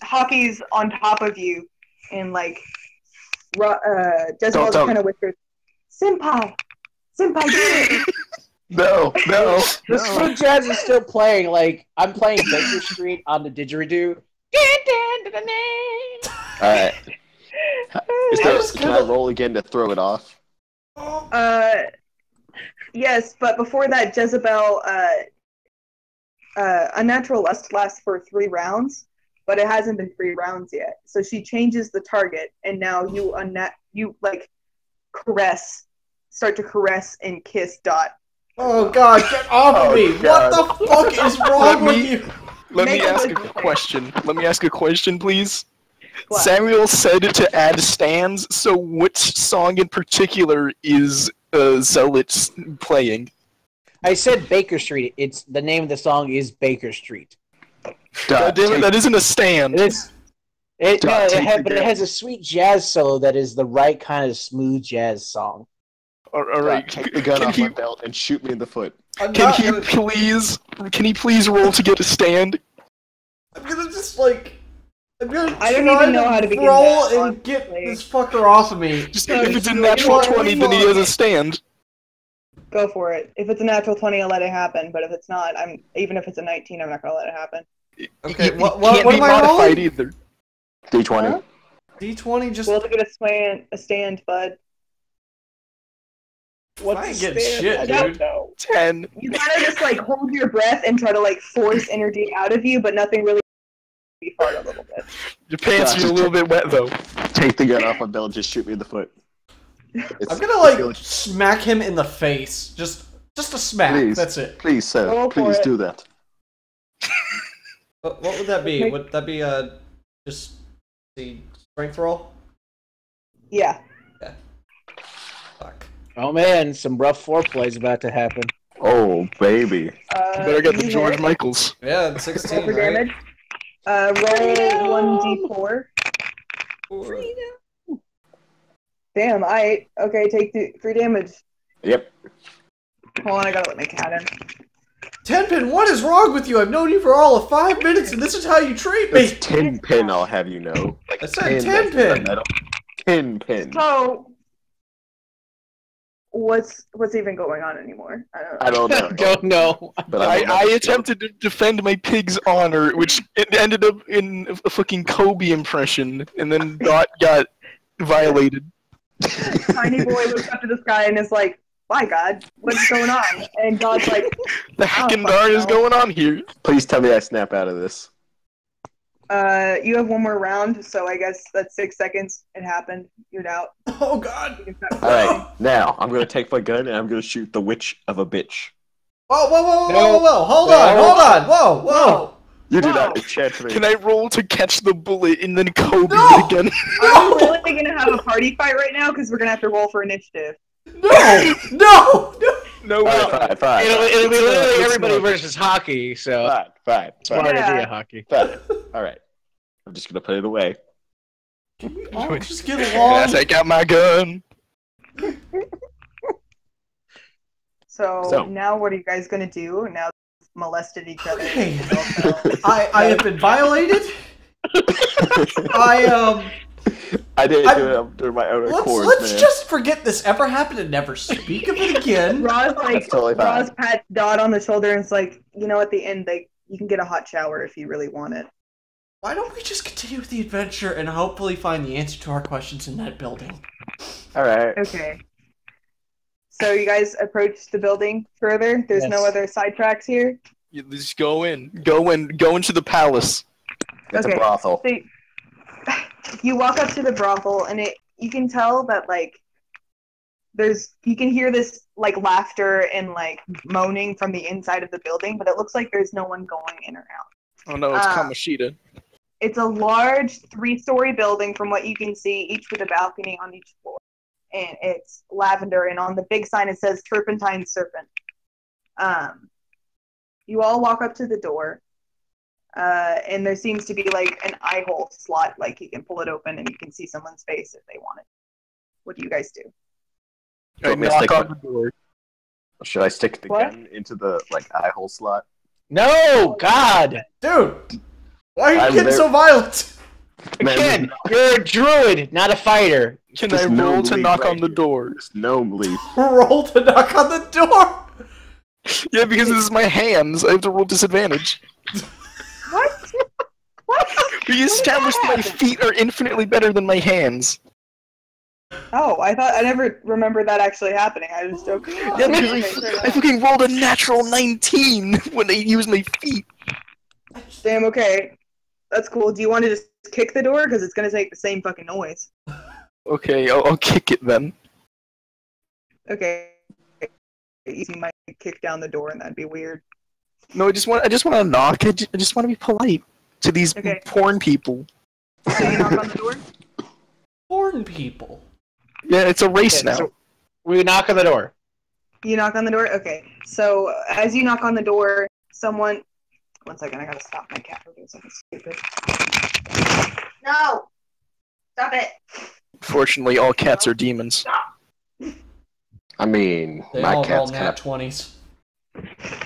Hockey's on top of you, and like Jezebel Don't. kind of whispers, "Senpai, get it." No. The smooth jazz is still playing. Like I'm playing Baker Street on the didgeridoo. Alright. Can I roll again to throw it off? Yes, but before that, Jezebel, Unnatural Lust lasts for 3 rounds, but it hasn't been 3 rounds yet. So she changes the target, and now you start to caress and kiss Dot. Oh god, get off of me! God. What the fuck is wrong with you? Let me Make a ask a wisdom save. question. Let me ask a question, please. What? Samuel said to add stands, so which song in particular is Zealots playing? I said Baker Street. It's the name of the song is Baker Street. God damn it, that isn't a stand. It is. But Take it has a sweet jazz solo that is the right kind of smooth jazz song. Alright, Take the gun off my belt and shoot me in the foot. I'm can not he gonna- please roll to get a stand? I'm gonna just like... I'm gonna I don't try even know how to begin roll that, and get honestly. this fucker off of me. Just No, if it's a you natural want- 20, then he has a stand. Go for it. If it's a natural 20, I'll let it happen. But if it's not, even if it's a 19, I'm not gonna let it happen. Okay, It what can't be am I modified rolling? either. D20. Huh? D20 just... We'll get a stand, bud. I ain't getting shit, I don't dude. know. 10. You gotta just like hold your breath and try to like force energy out of you, but nothing really. Be hard a little bit. Your pants Gosh. are a little bit wet though. Take the gun off my belt and just shoot me in the foot. I'm gonna like smack him in the face. Just a smack. Please. That's it. Please, sir. Go for Please it. do that. What would that be? Okay. Would that be just the strength roll? Yeah. Fuck. Oh man, some rough foreplay is about to happen. Oh, baby. Better get the You George hit. Michaels. Yeah, Roll 16, for right? damage. Roll 1d4. Damn. Okay. Take 3 damage. Yep. Hold on, I gotta let my cat in. Tenpin, what is wrong with you? I've known you for all of 5 minutes, and this is how you treat me. It's 10 pin, I'll have you know. Like I said 10 that's pin. the metal. 10 pin. So, what's even going on anymore? I don't know. I don't know. Don't know. But I, don't know. I attempted to defend my pig's honor, which it ended up in a fucking Kobe impression, and then Dot got violated. Tiny boy looks up to the sky and is like, "My God, what's going on?" And God's like, The heckin' darn is going on here. Please tell me I snap out of this. You have one more round, so I guess that's 6 seconds. It happened. You're out. Oh god. You can start Alright, now I'm gonna take my gun and I'm gonna shoot the witch of a bitch. Whoa. Hold on. Whoa. You do Wow. not enchant me. Can I roll to catch the bullet and then Kobe No! it again? Are we really gonna have a party fight right now? Because we're gonna have to roll for initiative. No. No, Well, Fine. It'll be literally It's everybody not. versus hockey, so Fine. smart Yeah. idea, hockey. Fine. All right. I'm just gonna put it away. Can we all just get And I along? take out my gun. So now what are you guys gonna do? Now you've molested each other. Okay. Also, I have been violated. I didn't do it during my own accord, Let's man. just forget this ever happened and never speak of it again. Roz That's totally fine. Roz pats Dot on the shoulder and is like, at the end, you can get a hot shower if you really want it. Why don't we just continue with the adventure and hopefully find the answer to our questions in that building? All right. Okay. So you guys approach the building further. There's no Yes. other sidetracks here. You just go into the palace. It's Okay. a brothel. So you walk up to the brothel, and you can tell that you can hear this laughter and moaning from the inside of the building, but it looks like there's no one going in or out. Oh no, it's Ah. Kamoshida. It's a large 3-story building from what you can see, each with a balcony on each floor. And it's lavender, and on the big sign it says Turpentine Serpent. You all walk up to the door, and there seems to be an eye hole slot, you can pull it open and you can see someone's face if they want it. What do you guys do? I Want me to knock stick on my- the door. Should I stick the What? gun into the eye hole slot? No, God! Dude, why are you I'm getting there- so violent? Man, Again, you're a druid, not a fighter. Can Just I no roll to leave knock right on the here. door? There's no leaf. Roll to knock on the door. Yeah, because this is my hands. I have to roll disadvantage. What? What? We established my feet are infinitely better than my hands. Oh, I never remember that actually happening. I was joking. Yeah, because Okay, fair I enough. fucking rolled a natural 19 when I used my feet. Damn, okay. That's cool. Do you want to just kick the door? Because it's going to make the same fucking noise. Okay, I'll kick it then. Okay. You might kick down the door, and that'd be weird. No, I just want to knock. I just want to be polite to these Okay. porn people. So you knock on the door? Porn people. Yeah, it's a race Okay, now. so we knock on the door. You knock on the door? Okay. So as you knock on the door, someone... One second, I gotta stop my cat from doing something stupid. No! Stop it! Fortunately, all cats are demons. I mean, They my all roll cat's kind nat of 20s.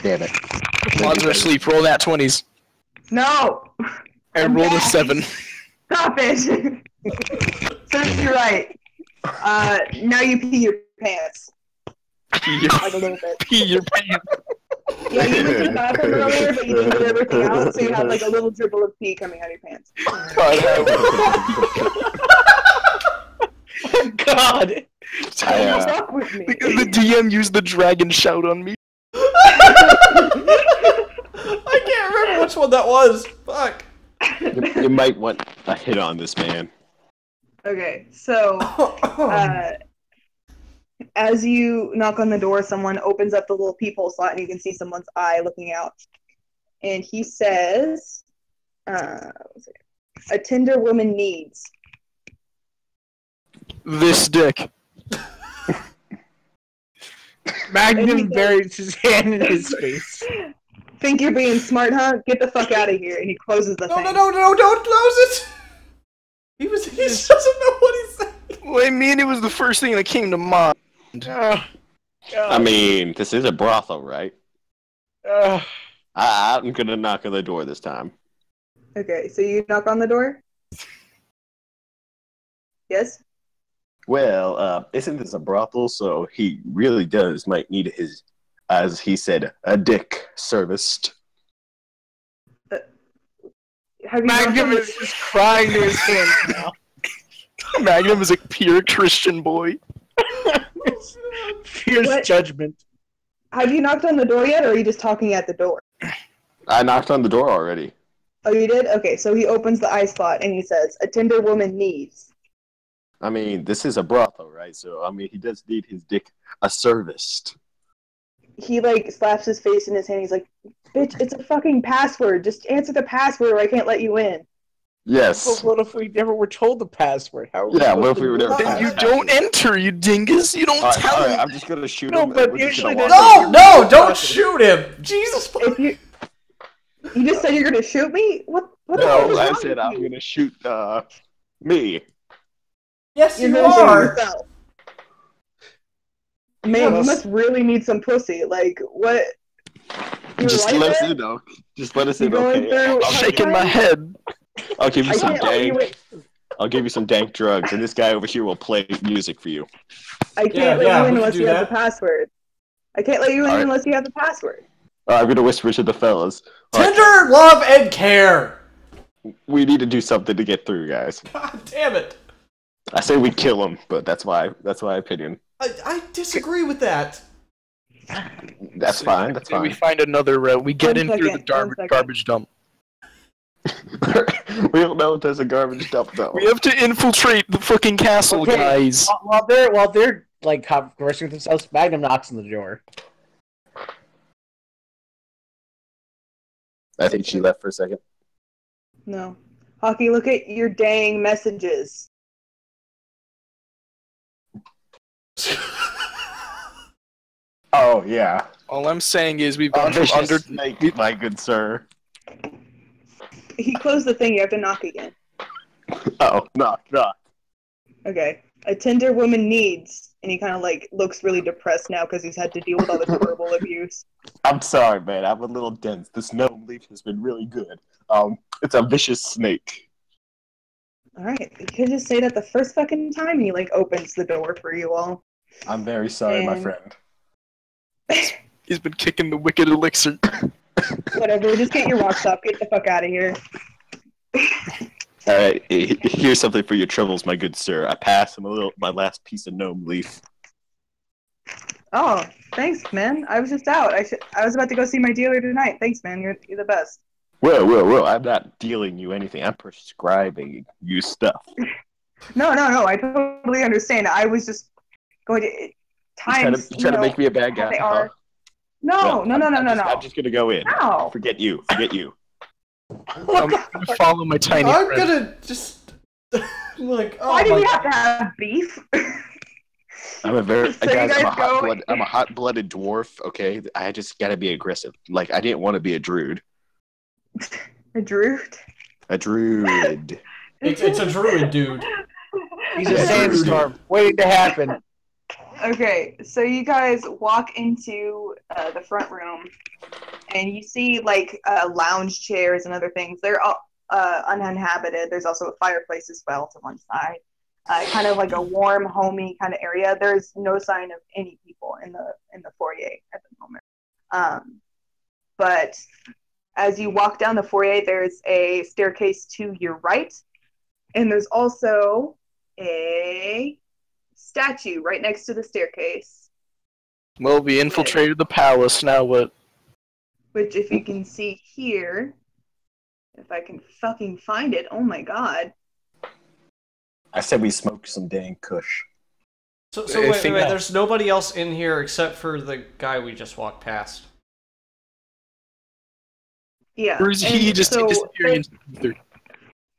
damn it. Mods are asleep. Roll that 20s. No! And I'm roll the back. 7. Stop it! Serves you right. Now you pee your pants. Pee your, Like a little bit. pee your pants. Yeah, you went to the bathroom earlier, but you didn't get everything out, so you have a little dribble of pee coming out of your pants. God! Don't fuck with me. The DM used the dragon shout on me. I can't remember which one that was. Fuck. You might want a hit on this man. Okay, so as you knock on the door, someone opens up the little peephole slot, and you can see someone's eye looking out. And he says, "A tender woman needs." This dick. Magnum buries his hand in his face. Think you're being smart, huh? Get the fuck out of here! And he closes the thing. No, don't close it! He just doesn't know what he's saying. Well, I mean, it was the first thing that came to mind. I mean, this is a brothel, right? Uh, I'm gonna knock on the door this time. Okay, so you knock on the door? Yes? Well, isn't this a brothel? So he really might need his, as he said, a dick serviced. Have you knocked on Magnum the is just crying to his hands now. Magnum is a pure Christian boy. Fierce What? judgment. Have you knocked on the door yet, or are you just talking at the door? I knocked on the door already. Oh, you did? Okay, so he opens the eye slot and he says, "A tender woman needs." I mean, this is a brothel, right? So, I mean, he does need his dick serviced. He, slaps his face in his hand. He's like, "Bitch, it's a fucking password. Just answer the password or I can't let you in." Yes. But what if we never were told the password? How are we Yeah, supposed what if to we were know never the Then you password? don't enter, you dingus. You don't tell Alright, him. I'm just gonna shoot No, him. but and we're just usually gonna there's walk a- No, no, don't shoot him! Jesus. If you just said you're gonna shoot me? What the No, fuck is I wrong said with I'm you? gonna shoot me. Yes, You're you gonna shoot are. yourself. Man, you must really need some pussy. Like what? You Just like let us it? in, though. Just let us You in, going okay? through? I'm shaking my head. I'll give you I some can't let you dank. in. I'll give you some dank drugs, and this guy over here will play music for you. I can't Yeah, let yeah, you we in can unless do you have that. the password. I can't let you in Alright. unless you have the password. I'm gonna whisper to the fellas. Alright, Tender love and care. we need to do something to get through, guys. God damn it. I say we kill him, but that's my opinion. I disagree with that. That's fine. That's Then we fine. find another route. We get One in through the second, 1 second. garbage dump. We don't know if there's a garbage dump though. We have to infiltrate the fucking castle, Okay. guys. While they're like conversing with themselves, Magnum knocks on the door. I think she left for a second. No. Hockey, look at your dang messages. Oh yeah. All I'm saying is we've Oh, gone from vicious under. snake, my good sir. He closed the thing, you have to knock again. Oh, knock. Okay. A tender woman needs, and he kind of like looks really depressed now because he's had to deal with all this verbal abuse. I'm sorry, man. I'm a little dense. This gnome leaf has been really good. It's a vicious snake. Alright, you could just say that the first fucking time he like opens the door for you all. I'm very sorry, my And- friend. He's been kicking the wicked elixir. Whatever, just get your rocks up, get the fuck out of here. All right, here's something for your troubles, my good sir. I passed him my last piece of gnome leaf. Oh, thanks, man. I was just out. I was about to go see my dealer tonight. Thanks, man. You're the best. Whoa! I'm not dealing you anything. I'm prescribing you stuff. No. I totally understand. I was just going to times. You trying to make me a bad guy? They huh? are. No. I'm just gonna go in. No. Forget you. I'm gonna follow my tiny I'm friend. gonna just like. Oh Why do my we have to have beef? I'm a very So you guys. guys go- I'm a hot-blooded dwarf. Okay, I just gotta be aggressive. Like I didn't want to be a druid. A druid. A druid. It's a druid, dude. He's a sandstorm waiting to happen. Okay, so you guys walk into the front room, and you see like lounge chairs and other things. They're all uninhabited. There's also a fireplace as well to one side. Kind of like a warm, homey kind of area. There's no sign of any people in the foyer at the moment. But as you walk down the foyer, there's a staircase to your right, and there's also a statue right next to the staircase, Well, we infiltrated the palace. Now what? which if you can see here, if I can fucking find it, oh my god. I said we smoked some dang kush. So I wait, think- there's nobody else in here except for the guy we just walked past. Yeah. Or is he and just so disappearing into the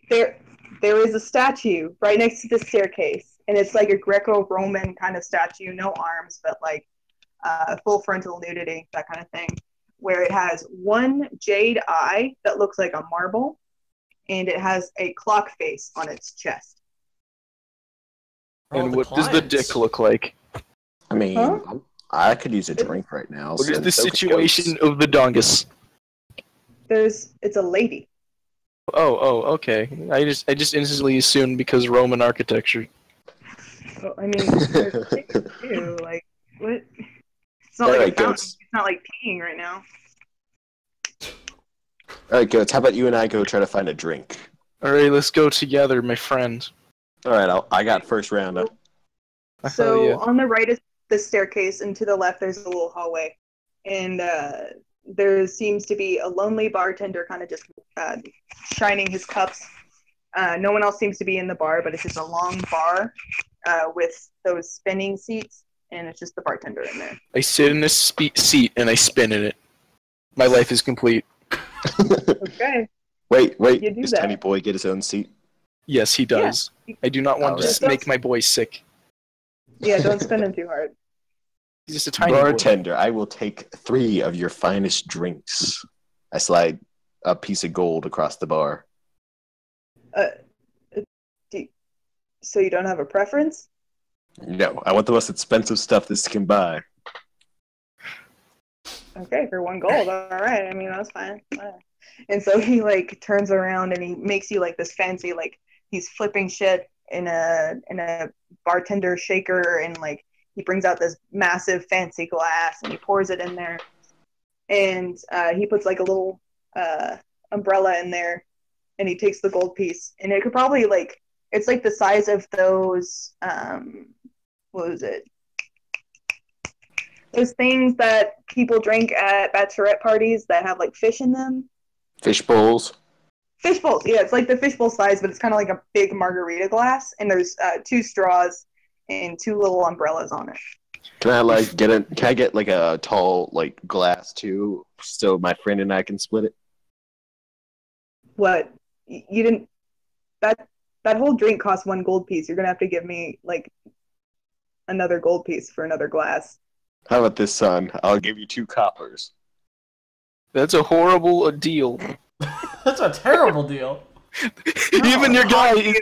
ether? there is a statue right next to the staircase, and it's like a Greco-Roman kind of statue, no arms, but like full frontal nudity, that kind of thing, where it has one jade eye that looks like a marble, and it has a clock face on its chest. Where are all And the what does the clients? dick look like? I mean, Huh? I could use a drink right now. What is so the so could situation goats. of the dongus? It's a lady. Oh, okay. I just instantly assumed because Roman architecture. Well, I mean, there's chicks too. Like, what? It's not like Alright, a fountain. goats. It's not like peeing right now. All right, goats. How about you and I go try to find a drink? Alright, let's go together, my friend. All right, I got first round up. So yeah. on the right is the staircase, and to the left there's a little hallway, and there seems to be a lonely bartender, kind of just shining his cups. No one else seems to be in the bar, but it's just a long bar with those spinning seats, and it's just the bartender in there. I sit in this seat and I spin in it. My life is complete. Okay. Wait. You do Does that. Tiny Boy get his own seat? Yes, he does. I do not want to Alright. make my boy sick. Yeah, don't spin him too hard. He's just a tiny boy. Bartender, I will take 3 of your finest drinks. I slide a piece of gold across the bar. So you don't have a preference? No, I want the most expensive stuff this can buy. Okay, for 1 gold, all right. I mean, that's fine. And so he like turns around and he makes you like this fancy, like he's flipping shit in a bartender shaker, and like he brings out this massive fancy glass and he pours it in there, and he puts like a little umbrella in there, and he takes the gold piece, and it could probably like, it's like the size of those what was it? Those things that people drink at bachelorette parties that have like fish in them. Fish bowls. Fish bowls, yeah, it's like the fish bowl size, but it's kind of like a big margarita glass, and there's 2 straws and 2 little umbrellas on it. Can I get like a tall like glass too, so my friend and I can split it? What? You didn't? That whole drink costs 1 gold piece. You're gonna have to give me like another gold piece for another glass. How about this, son? I'll give you 2 coppers. That's a horrible deal. That's a terrible deal. Even your guy, you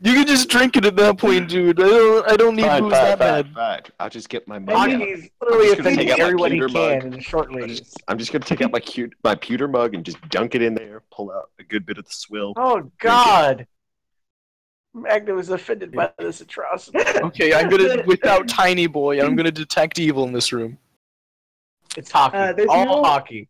can just drink it at that point, dude. I don't need booze that bad. Fine. I'll just get my money. He's literally I'm just gonna take offending out my everyone he pewter can mug. in the short ladies. I'm just gonna take out my pewter mug and just dunk it in there, pull out a good bit of the swill. Oh God! Magnum is offended by this atrocity. Okay, I'm gonna, without Tiny Boy, I'm gonna detect evil in this room. It's hockey. There's All no- hockey.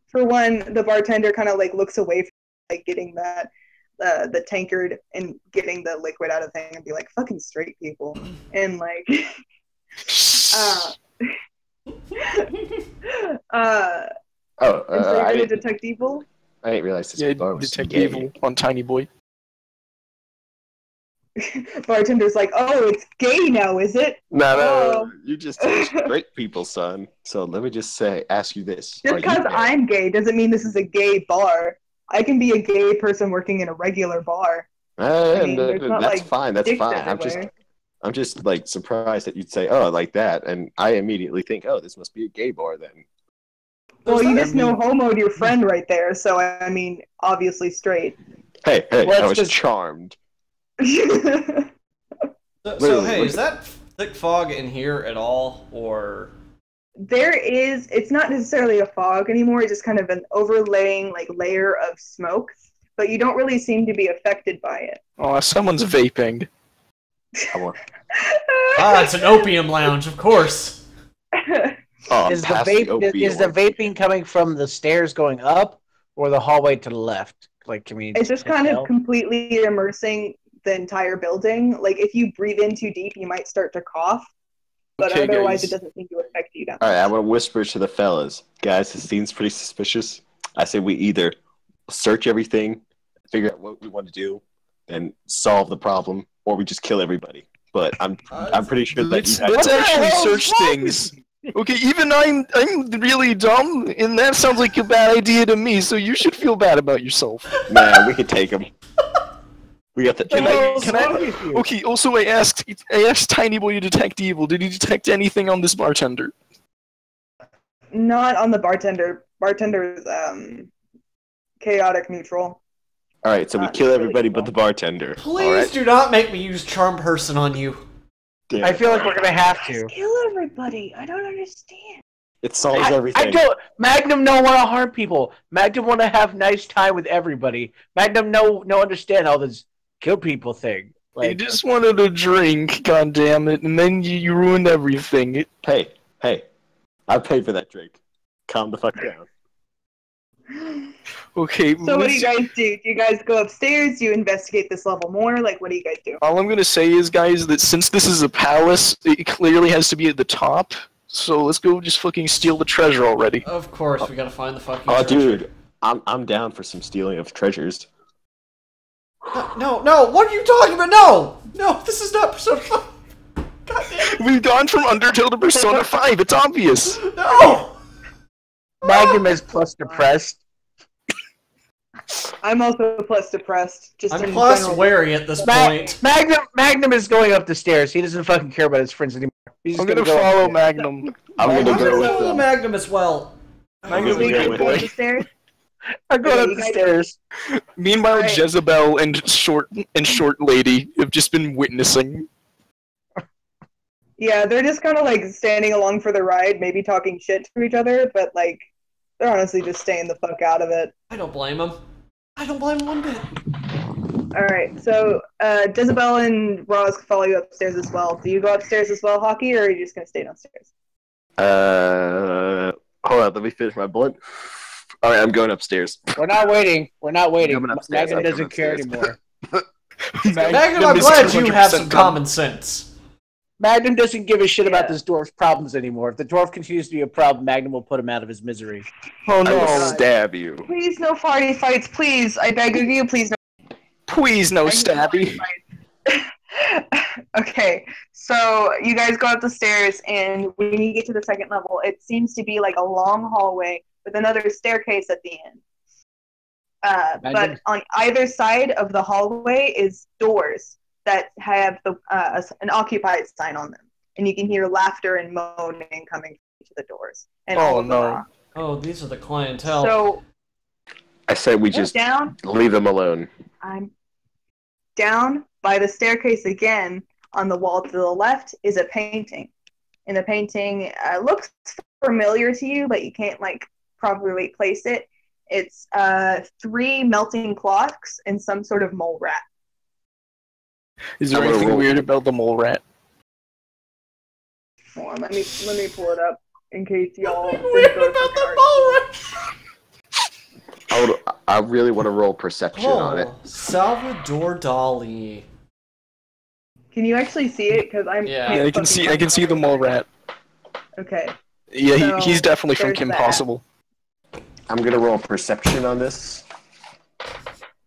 For one, the bartender kind of like looks away from like getting that the tankard and getting the liquid out of the thing and be like, fucking straight people, and like and so you're I gonna didn't detect evil. realize this Yeah, bar was detect gay. evil on Tiny Boy. Bartender's like, oh, it's gay now, is it? No, Oh. you just take straight people, son. So let me just ask you this: Just Are you because gay? I'm gay doesn't mean this is a gay bar. I can be a gay person working in a regular bar. mean, there's not, That's like, fine. That's dicks fine. everywhere. I'm just like surprised that you'd say, "Oh, like that," and I immediately think, "Oh, this must be a gay bar then." Well, you that just know homoed your friend right there, so I mean, obviously straight. Hey, Well, I it's was just- charmed. So hey, is that thick fog in here at all, or? It's not necessarily a fog anymore, it's just kind of an overlaying like layer of smoke, but you don't really seem to be affected by it. Oh, someone's vaping. I want. It's an opium lounge, of course. Oh, Is the past opioids. vaping coming from the stairs going up or the hallway to the left? Like, can we? It's just kind of tell? completely immersing the entire building. Like, if you breathe in too deep, you might start to cough, but Okay, otherwise guys. it doesn't seem to affect you that All much. right, I'm gonna whisper to the fellas, guys. This seems pretty suspicious. I say we either search everything, figure out what we want to do, and solve the problem, or we just kill everybody. But I'm pretty sure that you Let's guys. actually search things. Okay, even I'm really dumb, and that sounds like a bad idea to me. So you should feel bad about yourself. Man, we could take them. We got the. Can I? Okay. Also, I asked Tiny Boy to detect evil. Did he detect anything on this bartender? Not on the bartender. Bartender's chaotic neutral. All right, so we Not kill really everybody cool. but the bartender. Please All right? do not make me use charm person on you. Damn I it. feel like we're gonna have to. Just kill everybody. I don't understand. It solves I everything. don't. Magnum don't want to harm people. Magnum want to have nice time with everybody. Magnum no understand all this kill people thing. I Like, just wanted a drink, god damn it, and then you ruined everything. Hey, I paid for that drink. Calm the fuck down. Okay, So what do you guys do? Do you guys go upstairs? Do you investigate this level more? Like, what do you guys do? all I'm gonna say is, guys, that since this is a palace, it clearly has to be at the top. So let's go just fucking steal the treasure already. Of course, we gotta find the fucking. Oh, treasure. dude, I'm down for some stealing of treasures. No, what are you talking about? No, this is not Persona 5. God damn We've gone from Undertale to Persona 5, it's obvious! it. No! Magnum is plus depressed. I'm also plus depressed. Just I'm in plus general. wary at this point. Magnum is going up the stairs. He doesn't fucking care about his friends anymore. He's I'm just gonna go follow upstairs. Magnum. I'm I'm gonna go gonna with follow them. Magnum as well. Magnum So you is guys going go with up me. the stairs. I'm going Okay, up you the guys- stairs. Meanwhile, Alright. Jezebel and Short Lady have just been witnessing. Yeah, they're just kind of like standing along for the ride, maybe talking shit to each other, but like they're honestly just staying the fuck out of it. I don't blame him. I don't blame him one bit. All right, so Jezebel and Roz follow you upstairs as well. Do you go upstairs as well, Hockey, or are you just gonna stay downstairs? Hold on, let me finish my blunt. All right, I'm going upstairs. We're not waiting. We're not waiting. Coming upstairs, Magnum I'm doesn't coming care upstairs. anymore. Magnum, I'm is glad you have 200% some done. common sense. Magnum doesn't give a shit about Yeah. this dwarf's problems anymore. If the dwarf continues to be a problem, Magnum will put him out of his misery. Oh I will no! God. stab you. Please, no party fights, please. I beg of you, please. No Please no party stabby. fights. Okay, so you guys go up the stairs, and when you get to the second level, it seems to be like a long hallway with another staircase at the end. But Magnum? on either side of the hallway is doors that have an occupied sign on them, and you can hear laughter and moaning coming to the doors. And all Oh of them are no! on. Oh, these are the clientele. So I said we just down, leave them alone. I'm down by the staircase again. On the wall to the left is a painting, and the painting looks familiar to you, but you can't like properly place it. It's 3 melting clocks and some sort of mole rat. Is there I'm gonna anything roll. weird about the mole rat? Hold on, let me pull it up in case y'all didn't Weird go to about fucking the art. mole rat. I really want to roll perception on it. Oh, Salvador Dali. Can you actually see it? Because I'm Yeah. Yeah, I can see the mole rat. Okay. Yeah, So, he's definitely from there's Kim that. Possible. I'm gonna roll perception on this.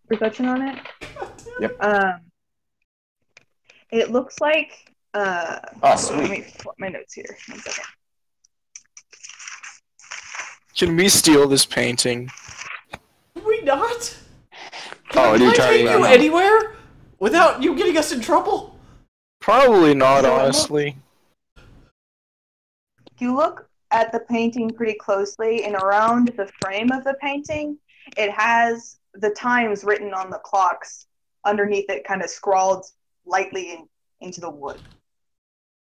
Perception on it. Yep. It looks like. Oh, Let sweet. me pull up my notes here. 1 second. Can we steal this painting? We not? Oh, and Can you're I talking take you about anywhere without you getting us in trouble? Probably not, So, honestly. You look at the painting pretty closely, and around the frame of the painting, it has the times written on the clocks underneath it, kind of scrawled lightly into the wood.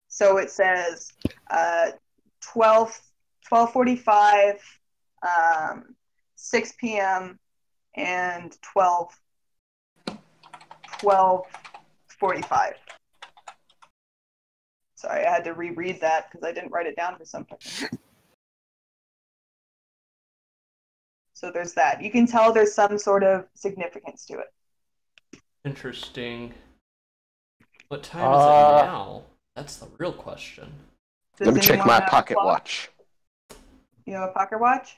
So it says 12:45, 6 p.m., and 12:45. Sorry, I had to reread that because I didn't write it down for some reason. So there's that. You can tell there's some sort of significance to it. Interesting. What time is it now? That's the real question. Does Let me check anyone my have a pocket clock? watch. You have a pocket watch?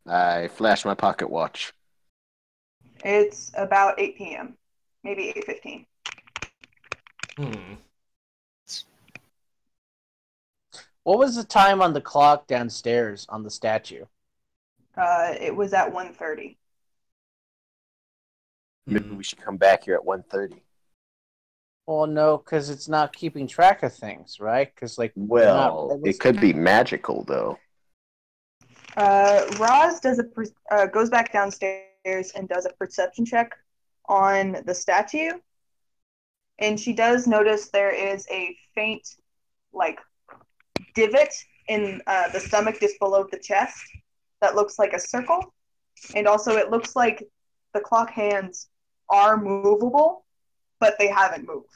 I flash my pocket watch. It's about 8 p.m. Maybe 8:15. Hmm. What was the time on the clock downstairs on the statue? It was at 1:30. Maybe we should come back here at 1:30. Well, no, because it's not keeping track of things, right? Because like, Well, it could be magical though. Roz goes back downstairs and does a perception check on the statue, and she does notice there is a faint, like, divot in the stomach just below the chest that looks like a circle, and also it looks like the clock hands are movable, but they haven't moved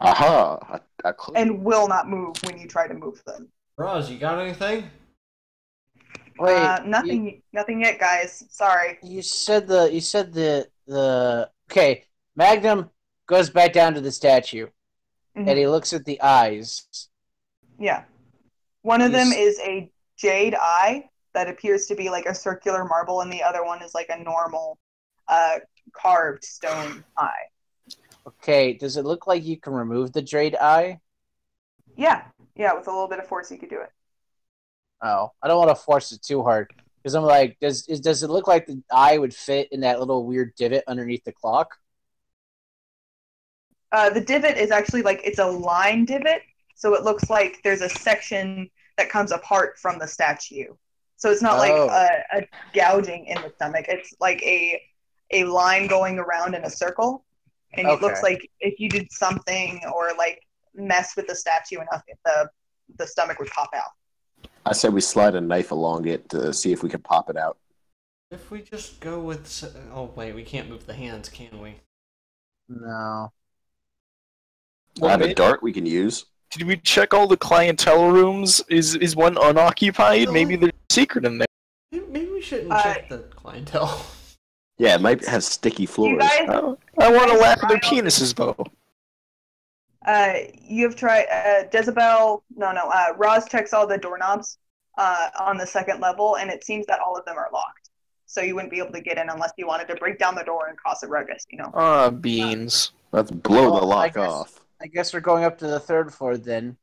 Aha! A clue. and will not move when you try to move them. Roz, you got anything? wait, Nothing yet, guys. Sorry. You said the okay. Magnum goes back down to the statue Mhm. and he looks at the eyes. Yeah. One of them Yes. is a jade eye that appears to be like a circular marble, and the other one is like a normal carved stone eye. Okay, does it look like you can remove the jade eye? Yeah. Yeah, with a little bit of force you could do it. Oh, I don't want to force it too hard. Because I'm like, does it look like the eye would fit in that little weird divot underneath the clock? The divot is actually like it's a line divot, so it looks like there's a section that comes apart from the statue. So it's not like a gouging in the stomach. It's like a line going around in a circle, and it looks like if you did something or like mess with the statue enough, the stomach would pop out. I said we slide a knife along it to see if we can pop it out. If we just go with... Oh, wait, we can't move the hands, can we? No. I have a dart we can use. Did we check all the clientele rooms? Is one unoccupied? Maybe there's a secret in there. Maybe we shouldn't check the clientele. Yeah, it might have sticky floors. You guys, I want to laugh at their penises, though. You have tried Jezebel. Roz checks all the doorknobs on the second level, and it seems that all of them are locked. So you wouldn't be able to get in unless you wanted to break down the door and cause a ruckus, you know. Ah, beans. Let's blow the lock off. I guess we're going up to the third floor then.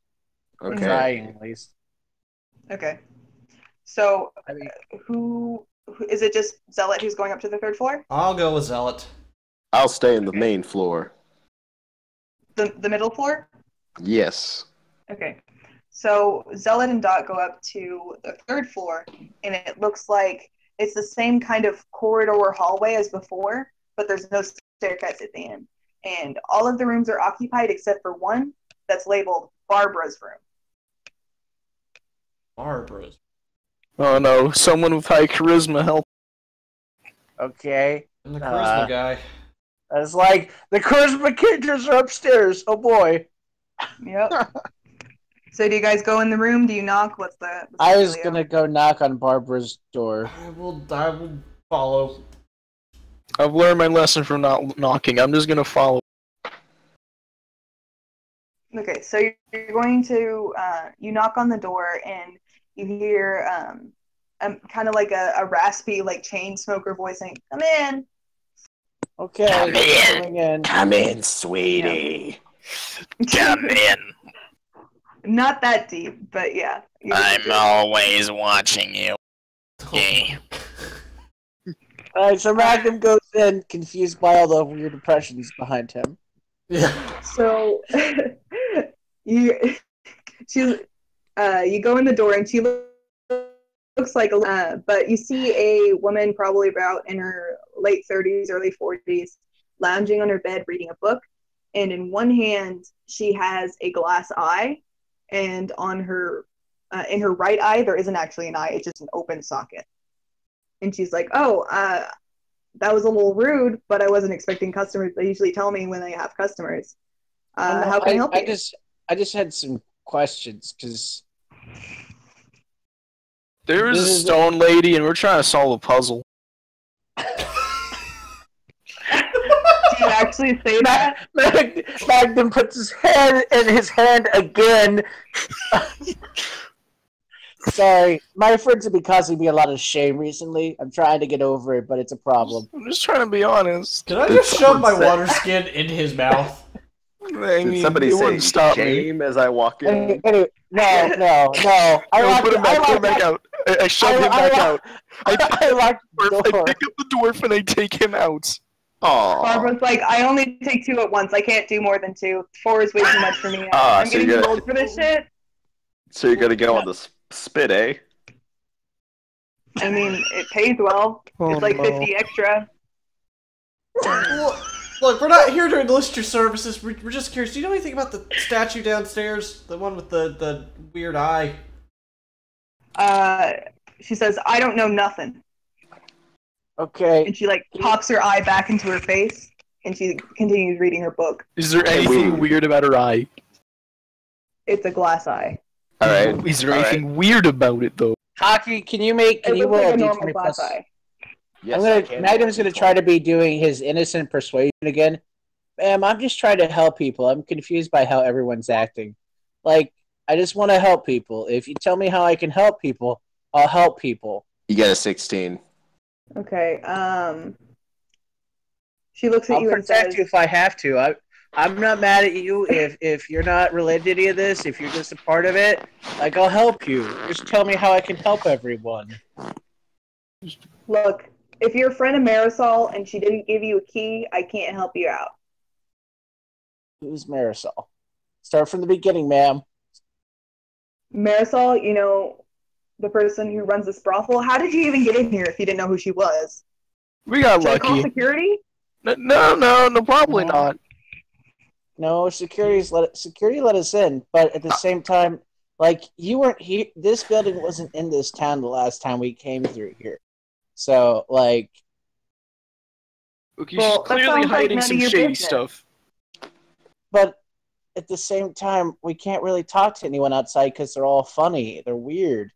Okay. Trying, at least. Okay. So, I mean, who is it? Just Zealot who's going up to the third floor? I'll go with Zealot. I'll stay in the main floor. The middle floor? Yes. Okay. So Zealot and Dot go up to the third floor, and it looks like it's the same kind of corridor or hallway as before, but there's no staircase at the end. And all of the rooms are occupied except for one that's labeled Barbara's room. Barbara's. Oh no, someone with high charisma help. okay. I'm the charisma guy. It's like, the charisma kickers are upstairs. Oh boy. Yep. So do you guys go in the room? Do you knock? What's the I was dealio? gonna go knock on Barbara's door. I will follow. I've learned my lesson from not knocking. I'm just gonna follow. Okay, so you're going to you knock on the door and you hear kind of like a raspy like chain smoker voice saying, "Come in." Okay. Come in. Coming in. Come in, sweetie. Come in. Not that deep, but yeah. always watching you. Yeah. Alright, so Magnum goes in, confused by all the weird impressions behind him. Yeah. So you go in the door and she looks like but you see a woman probably about in her late 30s, early 40s, lounging on her bed reading a book, and in one hand she has a glass eye, and on her in her right eye there isn't actually an eye, it's just an open socket. And she's like, "Oh, that was a little rude, but I wasn't expecting customers. They usually tell me when they have customers. How can I help you?" I just had some questions, because There's a stone lady, and we're trying to solve a puzzle. Do you actually say that? Magnum puts his hand in his hand again. Sorry, my friends have been causing me a lot of shame recently. I'm trying to get over it, but it's a problem. I'm just trying to be honest. Did I just shove my water skin in his mouth? I Did mean, somebody it say wouldn't stop me. shame as I walk in? Anyway, no. No, put him back out. I shove him back out. I locked the I door. pick up the dwarf and I take him out. Aww. Barbara's like, "I only take 2 at once. I can't do more than 2. 4 is way too much for me. I'm So getting you're too gonna- old for this shit." So you're gonna go on the spit, eh? I mean, it pays well. Oh, It's like no. 50 extra. Well, look, we're not here to enlist your services. We're just curious. Do you know anything about the statue downstairs? The one with the weird eye? She says, "I don't know nothing." Okay. And she like pops her eye back into her face, and she continues reading her book. Is there Okay, anything weird about her eye? It's a glass eye. Alright. Is there anything weird about it, though? Hockey, can you It roll looks like a a normal D20 glass plus? eye. Yes, Magnum's gonna try to be doing his innocent persuasion again. Ma'am, I'm just trying to help people. I'm confused by how everyone's acting. Like, I just want to help people. If you tell me how I can help people, I'll help people. You get a 16. Okay. She looks at I'll you and protect says, you if I have to. I'm not mad at you if you're not related to any of this. If you're just a part of it, like, I'll help you. Just tell me how I can help everyone. Look, if you're a friend of Marisol and she didn't give you a key, I can't help you out. Who's Marisol? Start from the beginning, ma'am. Marisol, you know, the person who runs this brothel. How did you even get in here if you didn't know who she was? We got Should I call lucky. security? No, probably not. No, security let us in, but at the same time, like, you weren't here. This building wasn't in this town the last time we came through here. So, like, Okay, Well, she's that clearly sounds like hiding none of some your shady business. stuff. but at the same time, we can't really talk to anyone outside because they're all funny. They're weird.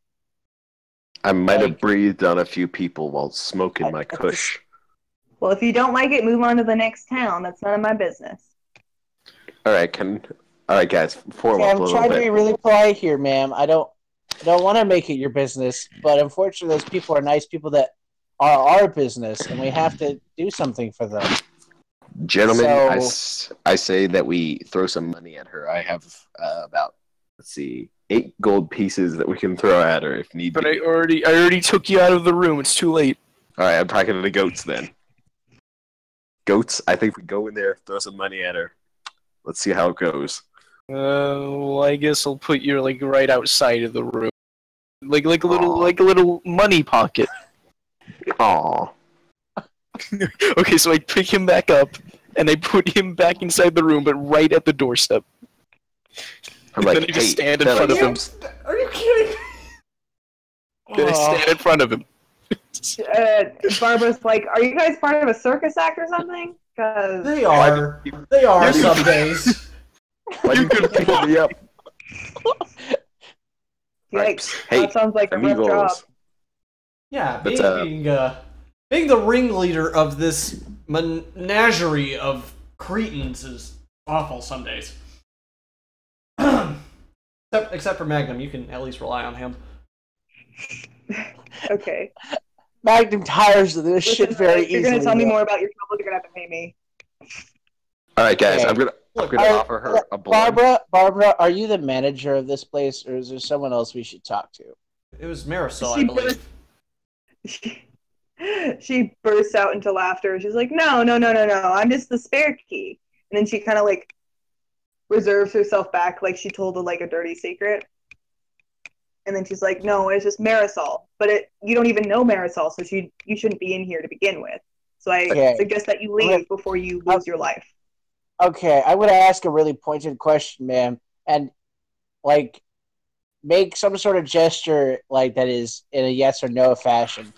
I might have Like- breathed on a few people while smoking my At the kush. Well, if you don't like it, move on to the next town. That's none of my business. All right, guys, form Okay, up I'm a little trying to be bit. really polite here, ma'am. I don't want to make it your business, but unfortunately, those people are nice people that are our business, and we have to do something for them. Gentlemen, So- I say that we throw some money at her. I have about, let's see, 8 gold pieces that we can throw at her if need But be. I already took you out of the room. It's too late. All right, I'm talking to the goats then. Goats, I think we go in there, throw some money at her. Let's see how it goes. Well, I guess I'll put you like right outside of the room, like a Aw. little money pocket. Aw. Okay, so I pick him back up and I put him back inside the room, but right at the doorstep. I'm Then like, I just hey, stand in fella, front of him. Are you kidding? Then I stand in front of him. Barbara's like, are you guys part of a circus act or something? Because They are. They are You- some days. why you couldn't pick me up? yikes, Hey, that sounds like a rough job. amigos. Yeah, But, being the ringleader of this menagerie of cretins is awful some days. except for Magnum, you can at least rely on him. Okay. Magnum tires of this shit Listen, very if you're easily. gonna tell me though. more about your trouble, you're gonna have to pay me. All right, guys, Okay. I'm gonna Alright, offer her a blunt. Barbara, are you the manager of this place, or is there someone else we should talk to? It was Marisol, I She believe. She bursts out into laughter. She's like, no, I'm just the spare key. And then she kind of like reserves herself back like she told a dirty secret. And then she's like, no, it's just Marisol. But you don't even know Marisol, so you shouldn't be in here to begin with. So I Okay. suggest that you leave before you lose your life. Okay, I'm gonna ask a really pointed question, ma'am, and like make some sort of gesture like that is in a yes or no fashion.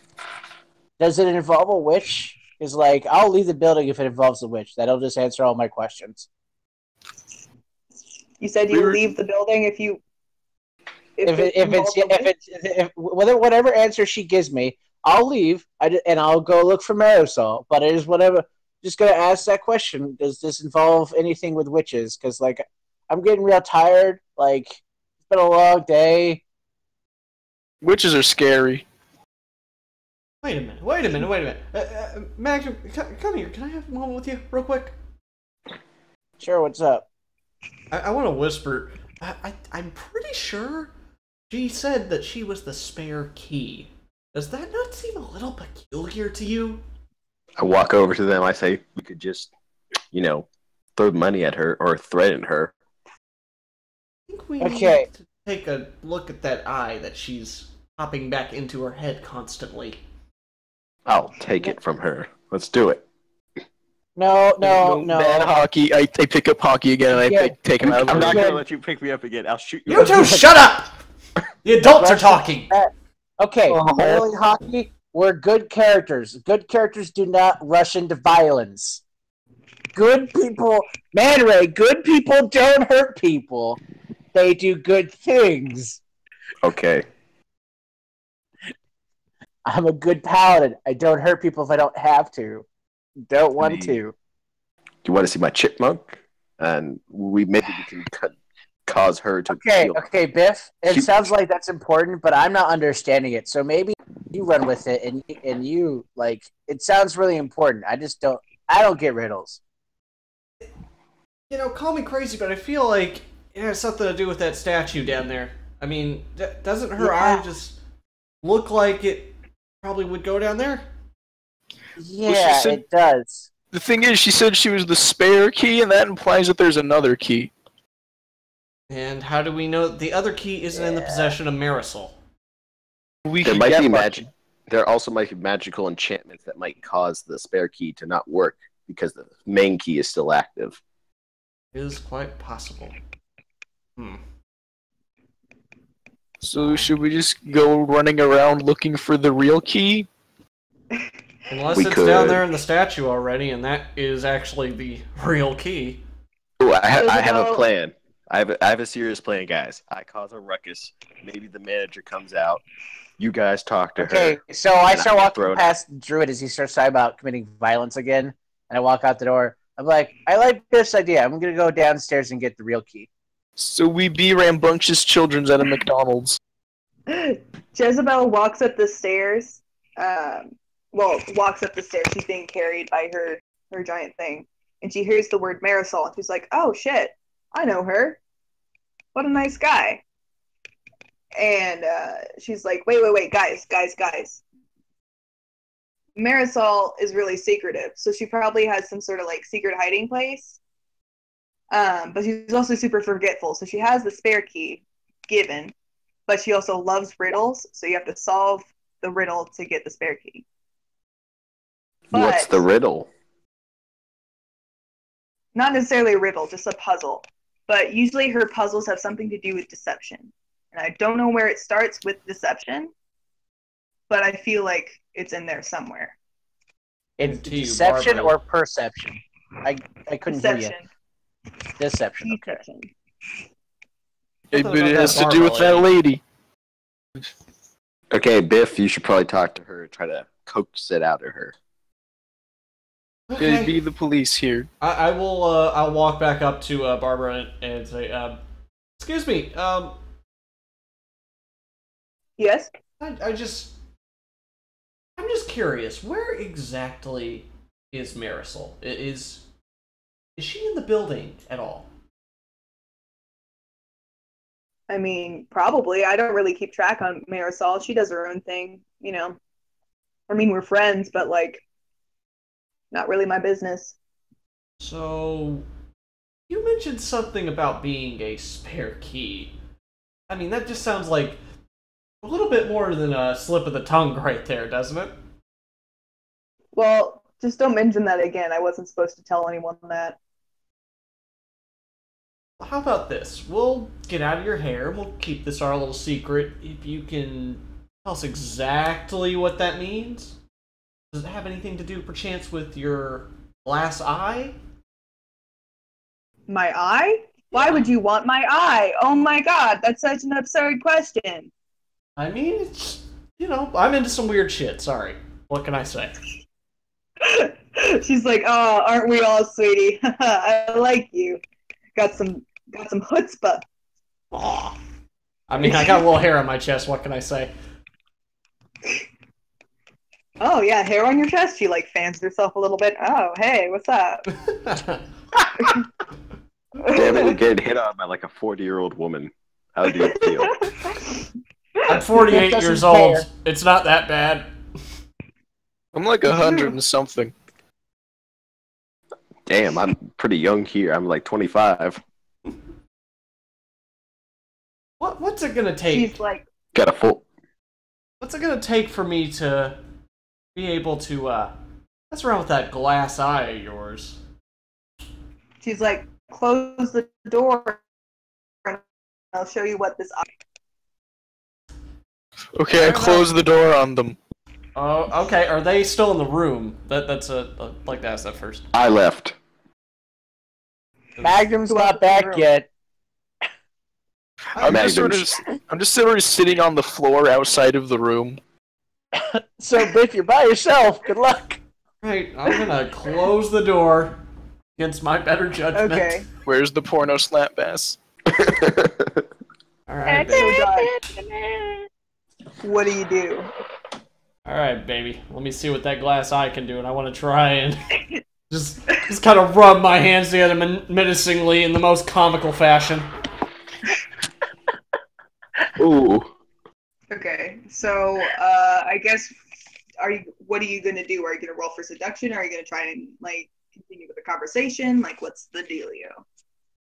Does it involve a witch? Because like I'll leave the building if it involves a witch. That'll just answer all my questions. You said you leave the building if Whatever answer she gives me, I'll leave and I'll go look for Marisol. But it is whatever. Just gonna ask that question. Does this involve anything with witches? Because like I'm getting real tired. Like it's been a long day. Witches are scary. Wait a minute. Magnum, come here. Can I have a moment with you, real quick? Sure, what's up? I want to whisper. I'm pretty sure she said that she was the spare key. Does that not seem a little peculiar to you? I walk over to them. I say, we could just, throw money at her or threaten her. I think we Okay. need to take a look at that eye that she's popping back into her head constantly. I'll take it from her. Let's do it. No. Bad hockey. I pick up hockey again and Yeah. I take him out of the I'm not room. gonna let you pick me up again. I'll shoot you. You two, shut up! The adults are talking. Okay, Oh. Holy Hockey, we're good characters. Good characters do not rush into violence. Good people, Man Ray, good people don't hurt people. They do good things. Okay. I'm a good paladin. I don't hurt people if I don't have to. Don't want to. You want to see my chipmunk? And maybe we can cause her to feel. Okay, Biff. It She- sounds like that's important, but I'm not understanding it. So maybe you run with it, and you like. It sounds really important. I just don't. I don't get riddles. Call me crazy, but I feel like it has something to do with that statue down there. I mean, doesn't her Yeah. eye just look like it probably would go down there. Yeah, said- it does. The thing is, she said she was the spare key, and that implies that there's another key. And how do we know that the other key isn't in the possession of Marisol? We There could might get be lucky. magic. There also might be magical enchantments that might cause the spare key to not work because the main key is still active. Is quite possible. So should we just go running around looking for the real key? Unless We it's could. down there in the statue already, and that is actually the real key. Oh, I have a Isabel- plan. I have a serious plan, guys. I cause a ruckus. Maybe the manager comes out. You guys talk to Okay, her. so I And start I walking throw it- past Druid as he starts talking about committing violence again, and I walk out the door. I'm like, I like this idea. I'm gonna go downstairs and get the real key. So we be rambunctious children at a McDonald's. Jezebel walks up the stairs. Walks up the stairs. She's being carried by her giant thing, and she hears the word Marisol, and she's like, "Oh shit, I know her. What a nice guy." And she's like, "Wait, guys. Marisol is really secretive, so she probably has some sort of like secret hiding place. But she's also super forgetful, so she has the spare key given, but she also loves riddles, so you have to solve the riddle to get the spare key. What's But- the riddle? Not necessarily a riddle, just a puzzle. But usually her puzzles have something to do with deception. And I don't know where it starts with deception, but I feel like it's in there somewhere. It's To you, deception Barbara. or perception? I couldn't hear Deception. you. Deception. Okay. Deception. But Something it about has that to do with that Barbara lady. Okay, Biff, you should probably talk to her. Try to coax it out of her. It'd Okay. be the police here. I will. I'll walk back up to Barbara and say, "Excuse me. Yes? I'm just curious. Where exactly is Marisol? Is she in the building at all?" I mean, probably. I don't really keep track on Marisol. She does her own thing, you know. I mean, we're friends, but like, not really my business. So, you mentioned something about being a spare key. I mean, that just sounds like a little bit more than a slip of the tongue right there, doesn't it? Well, just don't mention that again. I wasn't supposed to tell anyone that. How about this? We'll get out of your hair. We'll keep this our little secret. If you can tell us exactly what that means. Does it have anything to do, perchance, with your glass eye? My eye? Why would you want my eye? Oh my god, that's such an absurd question. I mean, it's, I'm into some weird shit. Sorry. What can I say? She's like, "Oh, aren't we all, sweetie? I like you. Got some chutzpah." Aw. I mean, I got a little hair on my chest. What can I say? Oh yeah, hair on your chest. She like fans herself a little bit. Oh, hey, what's up? Damn it, you're getting hit on by like a 40-year-old woman. How do you feel? I'm 48 Doesn't years old. care. It's not that bad. I'm like 100 and something. Damn, I'm pretty young here. I'm like 25. What's it gonna take? She's like, Got a full. What's it gonna take for me to be able to mess around with that glass eye of yours? she's like, close the door, and I'll show you what this eye. Okay, I close the door on them. Oh, okay. Are they still in the room? That's I'd like to ask that first. I left. Magnum's Who not else is in the back room? yet. I'm just sort of sitting on the floor outside of the room. So, Biff, you're by yourself. Good luck. Right, I'm gonna close the door against my better judgment. Okay. Where's the porno slap bass? All right, So, baby. Doug, what do you do? All right, baby. Let me see what that glass eye can do, and I want to try and just kind of rub my hands together menacingly in the most comical fashion. Ooh. Okay, so I guess what are you gonna do? Are you gonna roll for seduction? Are you gonna try and like continue with the conversation? Like, what's the dealio?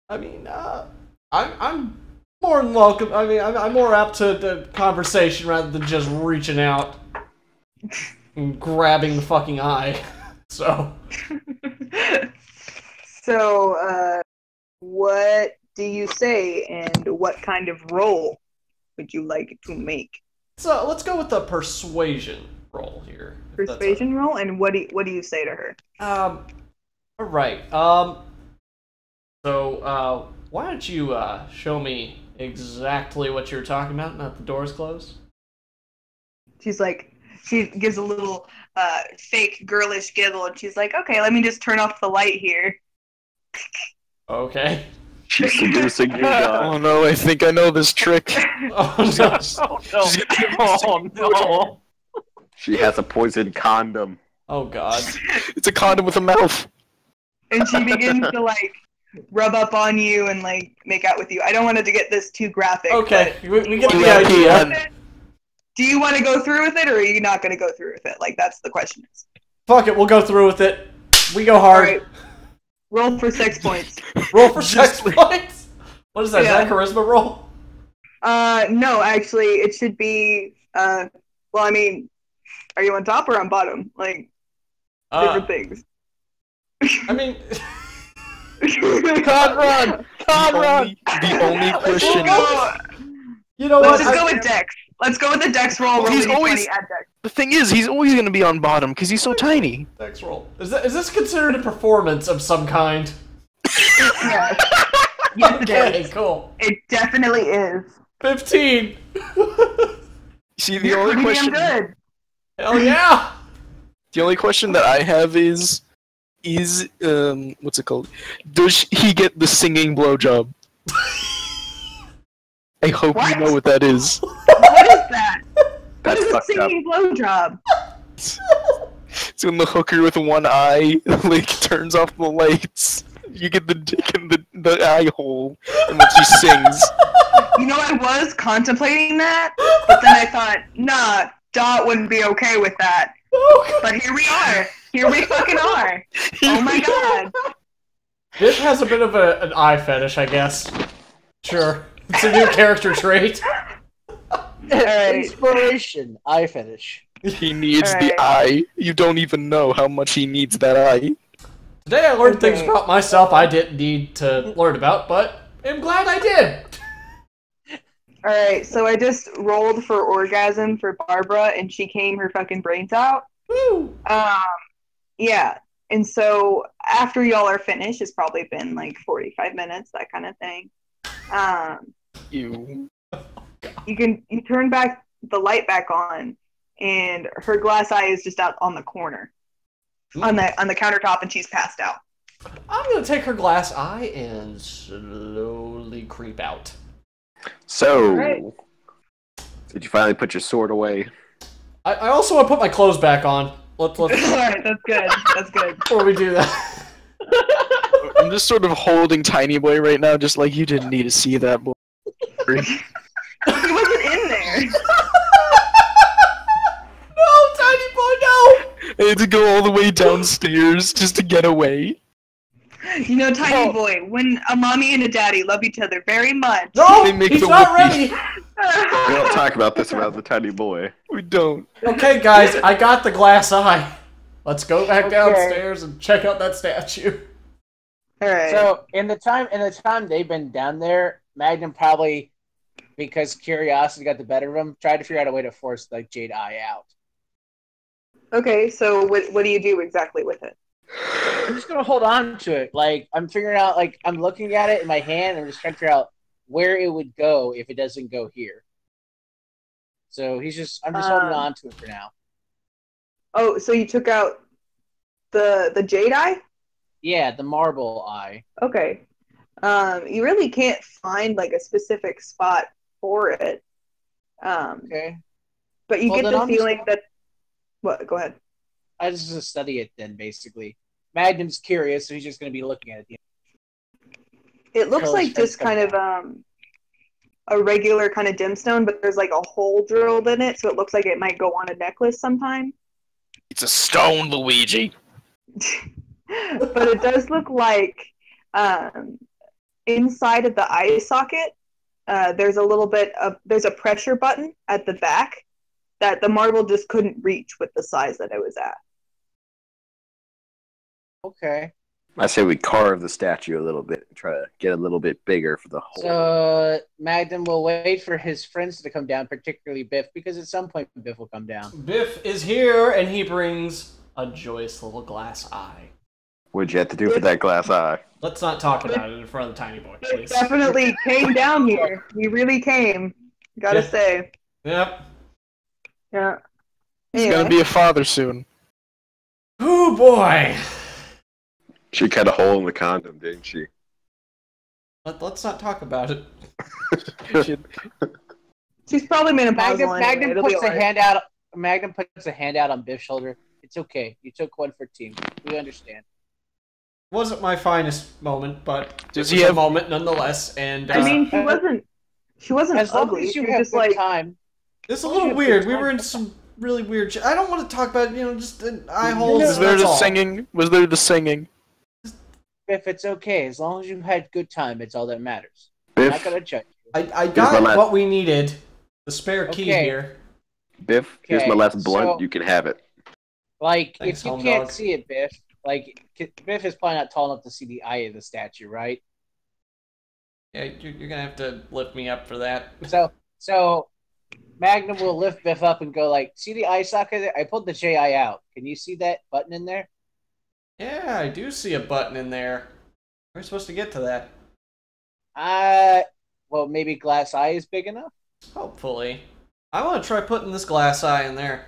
I mean, I'm more than welcome. I mean, I'm more apt to the conversation rather than just reaching out and grabbing the fucking eye. So. So, what do you say, and what kind of roll would you like to make? So let's go with the persuasion roll here. Persuasion roll, and what do you say to her? All right. So why don't you show me exactly what you're talking about now that the door's closed? She's like, she gives a little fake girlish giggle, and she's like, okay, let me just turn off the light here. Okay. She's seducing you, God. Oh no, I think I know this trick. Oh no. Oh no! She has a poisoned condom. Oh god. It's a condom with a mouth. And she begins to like rub up on you and like make out with you. I don't want it to get this too graphic. Okay, we get the Yeah, idea. Do you want to go through with it, or are you not going to go through with it? Like, that's the question. Fuck it, we'll go through with it. We go All hard. right. Roll for 6 points. Roll for 6 points. What is that? Yeah. Is that a charisma roll? No, actually, it should be. Well, I mean, are you on top or on bottom? Like, different things. I mean, Conrad! Conrad! The only question. you know Let's what? just go with Dex. Let's go with the Dex roll. Well, Roll he's a D20 always- at Dex. The thing is, he's always going to be on bottom because he's so tiny. Dex roll. Is this considered a performance of some kind? Yes. Yes, it Okay, is. cool. It definitely is. 15. See, the You're only pretty question. damn good. Hell yeah! The only question that I have is what's it called? Does he get the singing blowjob? I hope What? you know what that is. What is that? What That's is a fucked up. singing blowjob? It's when the hooker with one eye like turns off the lights. You get the dick in the eye hole, and when she sings. You know, I was contemplating that, but then I thought, nah, Dot wouldn't be okay with that. But here we are. Here we fucking are. Oh my god. This has a bit of an eye fetish, I guess. Sure. It's a new character trait. Alright. Inspiration. Eye fetish. He needs Alright. the eye. You don't even know how much he needs that eye. Today I learned things Okay. about myself I didn't need to learn about, but I'm glad I did. Alright, so I just rolled for orgasm for Barbara, and she came her fucking brains out. Woo! Yeah. And so after y'all are finished, it's probably been like 45 minutes, that kind of thing. You. You turn back the light back on, and her glass eye is just out on the corner, on the countertop, and she's passed out. I'm gonna take her glass eye and slowly creep out. So, Alright. did you finally put your sword away? I also want to put my clothes back on. Let's All right, that's good. That's good. before we do that. I'm just sort of holding Tiny Boy right now, just like you didn't need to see that boy. He wasn't in there. No, tiny boy, no! I had to go all the way downstairs just to get away. You know, tiny boy, when a mommy and a daddy love each other very much. No, They make he's the not whoopee. ready. We don't talk about this around the tiny boy. We don't. Okay, guys, I got the glass eye. Let's go back Okay. downstairs and check out that statue. All right. So in the time they've been down there, Magnum probably, because curiosity got the better of him, tried to figure out a way to force like Jade Eye out. Okay, so what do you do exactly with it? I'm just gonna hold on to it. Like I'm figuring out, like I'm looking at it in my hand, and I'm just trying to figure out where it would go if it doesn't go here. So I'm just holding on to it for now. Oh, so you took out the jade eye? Yeah, the marble eye. Okay. You really can't find like a specific spot for it. Okay. But you Well, get then the I'm just- feeling that. What? Go ahead. I just gonna study it then, basically. Magnum's curious, so he's just gonna be looking at it. It looks Till like his friends just come kind of a regular kind of dim stone, but there's like a hole drilled in it, so it looks like it might go on a necklace sometime. It's a stone, Luigi. But it does look like inside of the eye socket, there's a pressure button at the back that the marble just couldn't reach with the size that it was at. Okay. I say we carve the statue a little bit and try to get a little bit bigger for the whole. So Magnum will wait for his friends to come down, particularly Biff, because at some point Biff will come down. Biff is here, and he brings a joyous little glass eye. What'd you have to do for that glass eye? Let's not talk about it in front of the tiny boy, It please. definitely came down here. He really came. Gotta Yeah. say. Yep. Yeah. He's gonna be a father soon. Oh boy. She cut a hole in the condom, didn't she? Let's not talk about it. She's probably menopausal Magnum anyway. It'll be puts a alright. hand out. Magnum puts a hand out on Biff's shoulder. It's okay. You took one for team. We understand. Wasn't my finest moment, but Does it he was a have- moment nonetheless. And I mean, she wasn't As long ugly. as She you was have just good like time. it's a Oh, little yeah, weird. it's We fine. were in some really weird. I don't want to talk about just eye holes. Was there that's the all. singing? Was there the singing? Biff, it's okay. As long as you had good time, it's all that matters. I'm not Biff, gonna judge you. I my got last- what we needed. The spare key Okay. here. Biff, here's my Okay, last blunt. so- You can have it. Like, Thanks, if you home can't dog. see it, Biff, Biff is probably not tall enough to see the eye of the statue, right? Yeah, you're gonna have to lift me up for that. So Magnum will lift Biff up and go like, see the eye socket there? I pulled the JI out. Can you see that button in there? Yeah, I do see a button in there. We're supposed to get to that. Well, maybe glass eye is big enough? Hopefully. I want to try putting this glass eye in there.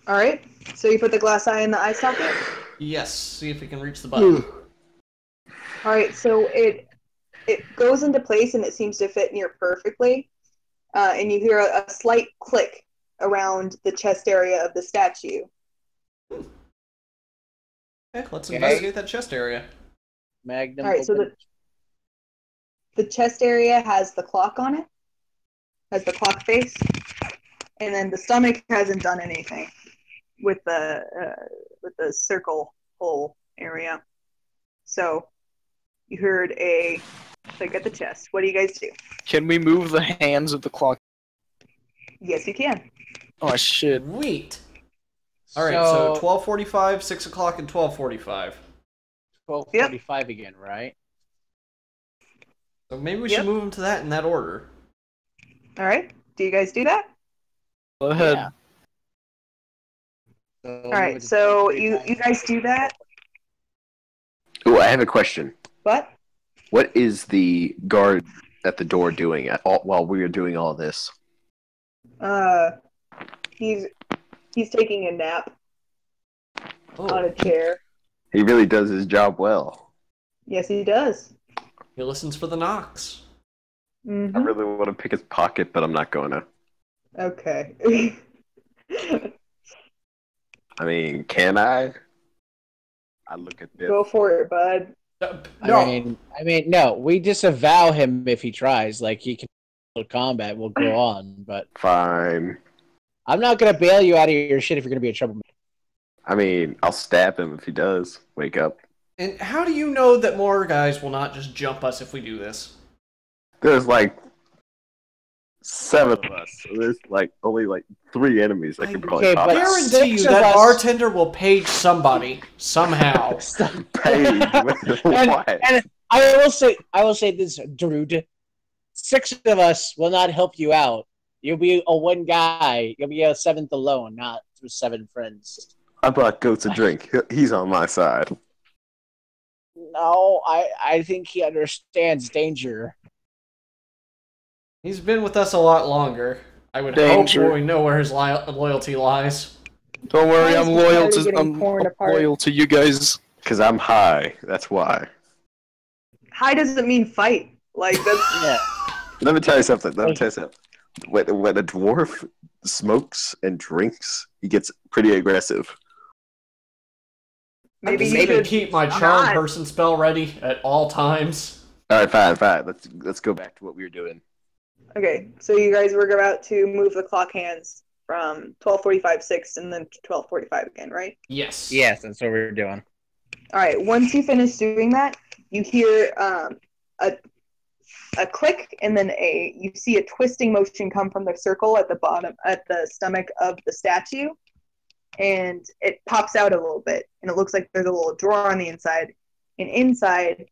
alright. So you put the glass eye in the eye socket? Yes, see if we can reach the button. Alright, so it goes into place and it seems to fit near perfectly. And you hear a slight click around the chest area of the statue. Okay, let's Okay. investigate that chest area. Magnum. Alright, so open- the chest area has the clock on it, has the clock face, and then the stomach hasn't done anything with the circle hole area. So you heard a click at the chest. What do you guys do? Can we move the hands of the clock? Yes, you can. Oh shit! Sweet. All right, so 12:45, 6 o'clock, and 12:45. 12:45 again, right? So maybe we Yep. should move them to that in that order. All right. Do you guys do that? Go ahead. Yeah. So All right. So you guys do that. Ooh, I have a question. What? What is the guard at the door doing while we are doing all this? He's taking a nap on Oh, a chair. He really does his job well. Yes, he does. he listens for the knocks. I Hmm. really want to pick his pocket, but I'm not going to. Okay. I mean, can I? I look at Biff. Go for it, bud. No, I mean, no. We disavow him if he tries. Like he can combat. We'll go on, but Fine. I'm not gonna bail you out of your shit if you're gonna be a troublemaker. I mean, I'll stab him if he does wake up. and how do you know that more guys will not just jump us if we do this? There's like 7 of us. So there's like only like 3 enemies that can probably Okay, pop but out. Guarantee you 6 of that us- bartender will page somebody somehow. Paid. What? And I will say this, Druid. 6 of us will not help you out. You'll be a one guy. You'll be a 7th alone, not through 7 friends. I bought Goats a drink. He's on my side. No, I think he understands danger. He's been with us a lot longer. I would Danger. hope we know where his loyalty lies. Don't worry, Why I'm is loyal society to getting I'm torn apart? loyal to you guys. Because I'm high. That's why. High doesn't mean fight. Like that's Yeah. Let me tell you something. When a dwarf smokes and drinks, he gets pretty aggressive. maybe I'm you just gonna should keep my charm not. person spell ready at all times. All right, fine. Let's go back to what we were doing. Okay, so you guys were about to move the clock hands from 12:45 6 and then 12:45 again, right? Yes. Yes, that's what we're doing. All right. Once you finish doing that, you hear a click, and then you see a twisting motion come from the circle at the bottom, at the stomach of the statue, and it pops out a little bit, and it looks like there's a little drawer on the inside, and inside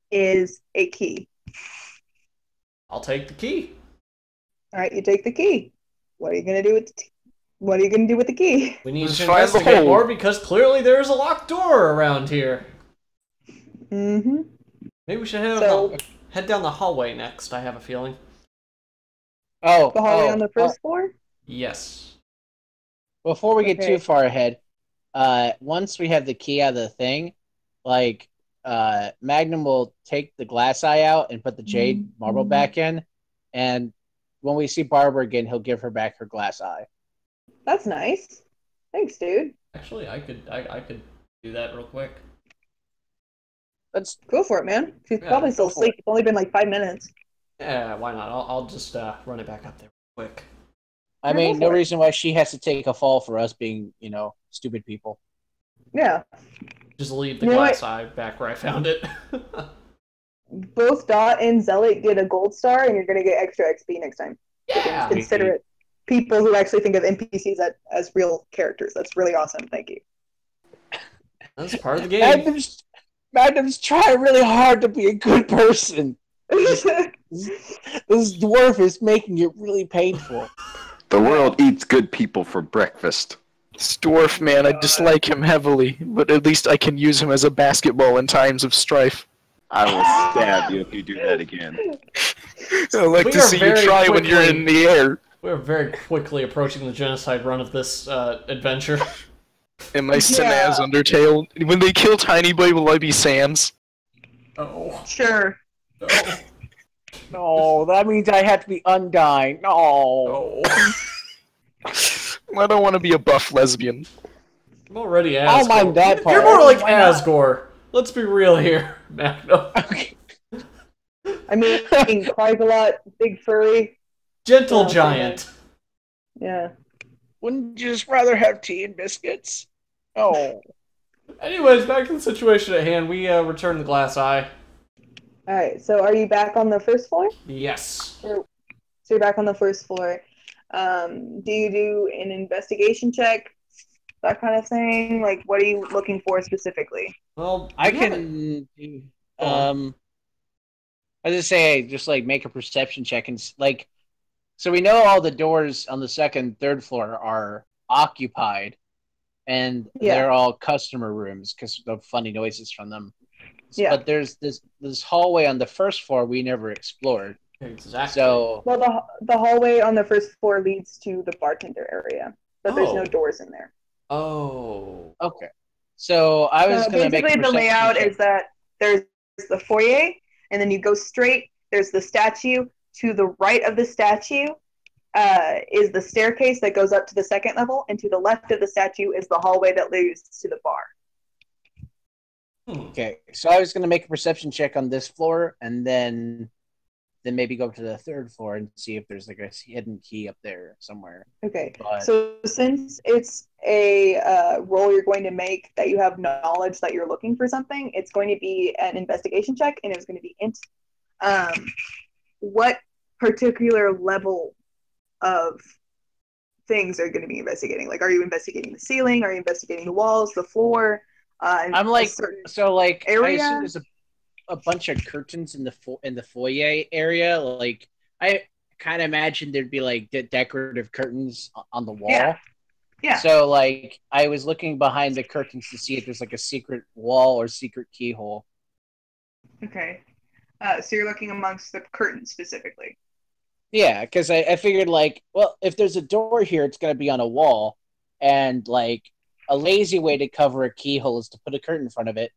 is a key. I'll take the key. All right, you take the key. What are you gonna do with the key? We need Let's to find the investigate hole. more because clearly there's a locked door around here. Mm-hmm. Maybe we should head down the hallway next, I have a feeling. Oh, The hallway on the first floor? Yes. Before we get Okay. too far ahead, once we have the key out of the thing, like, Magnum will take the glass eye out and put the jade marble back in, and when we see Barbara again, he'll give her back her glass eye. That's nice. Thanks, dude. Actually, I could do that real quick. Let's Go for it, man. She's Yeah, probably still go for asleep. It's only been like 5 minutes. Yeah, why not? I'll just run it back up there real quick. I Yeah, mean, go no for it. reason why she has to take a fall for us being, stupid people. Yeah. Just leave the You know glass eye back where I found it. Both Dot and Zealot get a gold star, and you're going to get extra XP next time. Yeah. Considerate people who actually think of NPCs as real characters. That's really awesome. Thank you. That's part of the game. Magnum's trying really hard to be a good person. This dwarf is making it really painful. The world eats good people for breakfast. This dwarf man, I dislike him heavily, but at least I can use him as a basketball in times of strife. I will stab you if you do that again. I like We to are see you very try when you're quickly- in the air. We're very quickly approaching the genocide run of this adventure. In my Sinaz Undertale. When they kill Tiny Boy, will I be Sans? Oh. Sure. Oh. No, that means I have to be undying. No. Oh. I don't want to be a buff lesbian. I'm already Asgore. I'll mind that part. You're more like Why not? Asgore. Let's be real here, Magnum. Okay. I mean, cries a lot, big furry. Gentle Yeah, giant. Yeah. Wouldn't you just rather have tea and biscuits? Oh. Anyways, back to the situation at hand. We return the glass eye. All right. So, are you back on the first floor? Yes. So you're back on the first floor. Do you do an investigation check? That kind of thing? Like, what are you looking for specifically? Well, I we haven't- can do, I just say, just like make a perception check and like, so we know all the doors on the second, third floor are occupied, and Yeah. they're all customer rooms because of funny noises from them. Yeah. But there's this hallway on the first floor we never explored. Exactly. So Well, the hallway on the first floor leads to the bartender area, but there's no Oh. doors in there. Oh. okay, so I was So going to make a basically, the perception layout check. is that there's the foyer, and then you go straight. There's the statue. To the right of the statue is the staircase that goes up to the second level, and to the left of the statue is the hallway that leads to the bar. Okay, so I was going to make a perception check on this floor, and then maybe go up to the third floor and see if there's like a hidden key up there somewhere. Okay. But So since it's a roll you're going to make that you have knowledge that you're looking for something, it's going to be an investigation check, and it's going to be int. What particular level of things are you going to be investigating? Like, are you investigating the ceiling? Are you investigating the walls, the floor? I'm like, a certain so like I area? assume there's a bunch of curtains in the foyer area. Like I kind of imagine there'd be like decorative curtains on the wall. Yeah. Yeah. So like I was looking behind the curtains to see if there's like a secret wall or secret keyhole. Okay. So you're looking amongst the curtains specifically. Yeah, because I figured like, well, if there's a door here, it's gonna be on a wall, and like a lazy way to cover a keyhole is to put a curtain in front of it.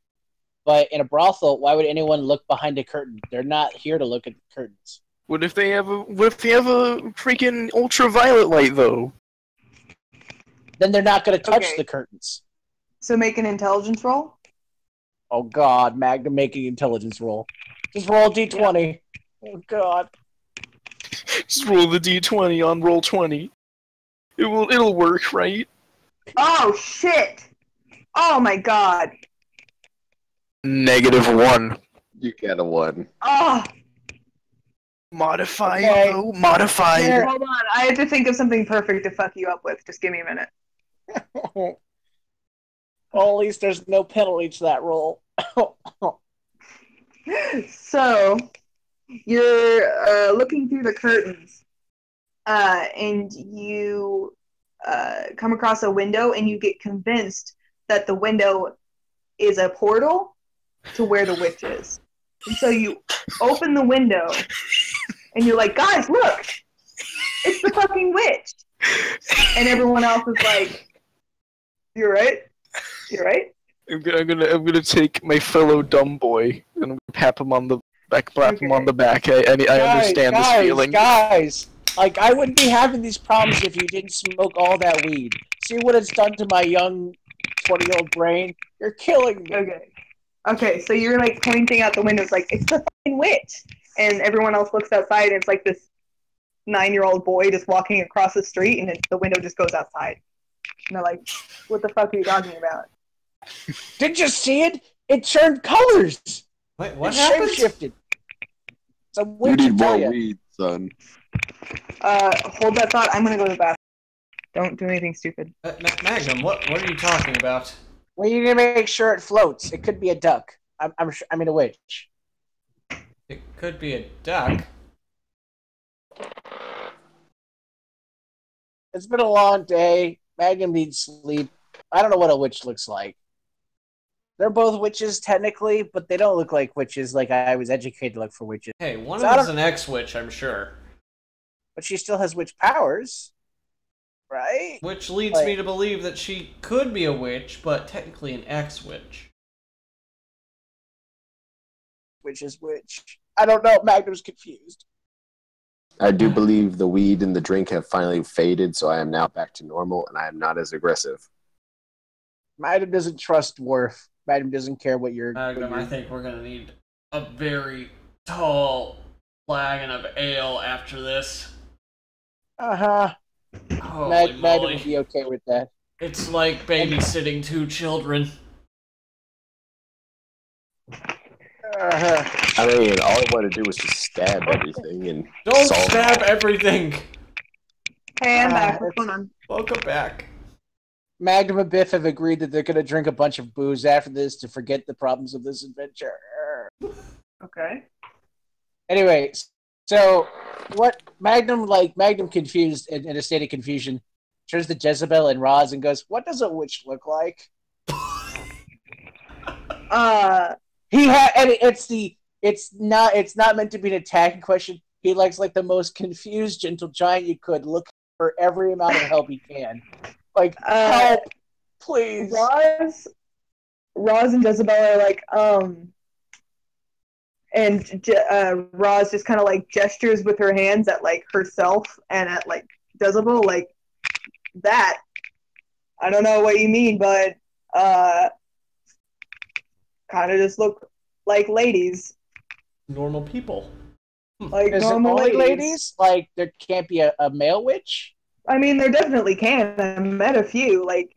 But in a brothel, why would anyone look behind a curtain? They're not here to look at the curtains. What if they have a freaking ultraviolet light though? Then they're not gonna touch Okay. the curtains. So make an intelligence roll. Oh God, Magnum making intelligence roll. Just roll a d20. Oh God. Just roll the d20 on roll 20. It'll work, right? Oh shit! Oh my god! -1. You get a 1. Oh, Modified, Okay. though. Modified. Here. hold on. I have to think of something perfect to fuck you up with. Just give me a minute. Well, at least there's no penalty to that roll. So, you're looking through the curtains, and you come across a window, and you get convinced that the window is a portal to where the witch is. And so you open the window, and you're like, guys, look! It's the fucking witch! And everyone else is like, you're right? You're right? I'm gonna take my fellow dumb boy and I'm gonna pat him on the back. Him on the back. I understand this feeling. Guys, like, I wouldn't be having these problems if you didn't smoke all that weed. See what it's done to my young 20-year-old brain? You're killing me. Okay, so you're like pointing out the window, it's like, it's the fucking witch! And everyone else looks outside, and it's like this 9-year-old boy just walking across the street, and the window just goes outside. And they're like, what the fuck are you talking about? Didn't you see it? It turned colors! Wait, what It happened? shapeshifted. It's a You witch, need I tell more ya. weed, son. Hold that thought, I'm gonna go to the bathroom. Don't do anything stupid. Magnum, what are you talking about? We need to make sure it floats. It could be a duck. I'm sure. I mean, a witch. It could be a duck. It's been a long day. Magnum needs sleep. I don't know what a witch looks like. They're both witches, technically, but they don't look like witches like I was educated to look for witches. Hey, one So of I them's don't- an X-Witch, I'm sure. But she still has witch powers. Right? Which leads Like- me to believe that she could be a witch, but technically an X-Witch. Which is witch. I don't know. Magnum's confused. I do believe the weed and the drink have finally faded, so I am now back to normal, and I am not as aggressive. Magnum doesn't trust Worf. Magnum doesn't care what you're... Magnum, I think we're gonna need a very tall flagon of ale after this. Uh-huh. Holy Magnum moly. would be okay with that. It's like babysitting 2 children. Uh-huh. I mean, all I want to do is just stab everything and Don't solve stab it all. everything! Hey, I'm back. What's going on? Welcome back. Magnum and Biff have agreed that they're going to drink a bunch of booze after this to forget the problems of this adventure. Okay. Anyway, so what Magnum confused in a state of confusion, turns to Jezebel and Roz and goes, "What does a witch look like?" And it's not meant to be an attacking question. He likes like the most confused gentle giant you could, look for every amount of help he can. Like, help, please. Roz and Jezebel are like, and Roz just kind of like gestures with her hands at like herself and at like Jezebel, like that. I don't know what you mean, but kind of just look like ladies, Normal people. like Is it normal only ladies. ladies? Like, there can't be a male witch? I mean, there definitely can. I met a few. Like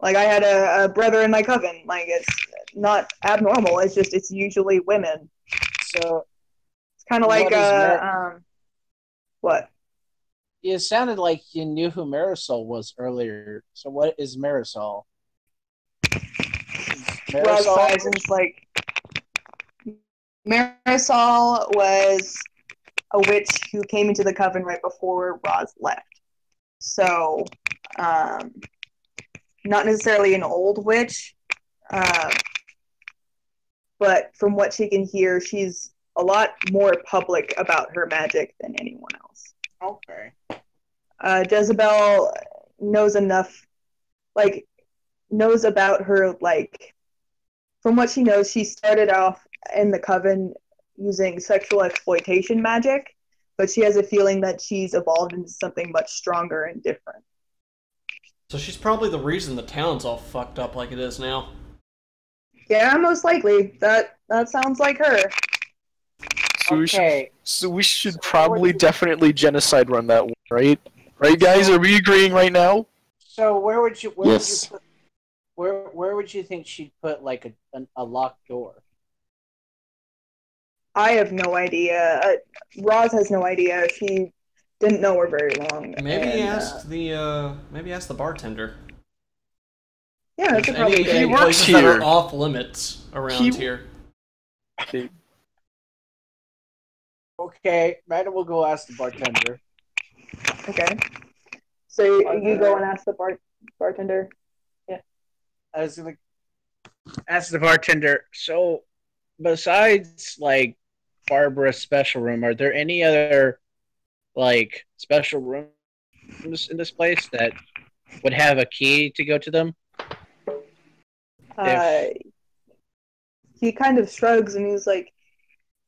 I had a brother in my coven. Like, it's not abnormal. It's just it's usually women. So It's kind of like What is what? it sounded like you knew who Marisol was earlier. So what is Marisol? Roz sighs and is like, Marisol was a witch who came into the coven right before Roz left. So, not necessarily an old witch, but from what she can hear, she's a lot more public about her magic than anyone else. Okay. Jezebel knows enough, like, knows about her, like, from what she knows, she started off in the coven using sexual exploitation magic, but she has a feeling that she's evolved into something much stronger and different. So she's probably the reason the town's all fucked up like it is now. Yeah, most likely. That sounds like her. So Okay. we should probably definitely genocide run that one, right? Right, guys? Are we agreeing right now? So where would you? Yes. Where would you think she'd put like a locked door? I have no idea. Roz has no idea. She didn't know her very long. Maybe and, ask the bartender. Yeah, that's a probably Any, good any idea. works places that are here. off limits around here. Okay, Magnum will go ask the bartender. Okay. So you go and ask the bartender. I was gonna ask the bartender. So, besides like Barbara's special room, are there any other like special rooms in this place that would have a key to go to them? He kind of shrugs and he's like,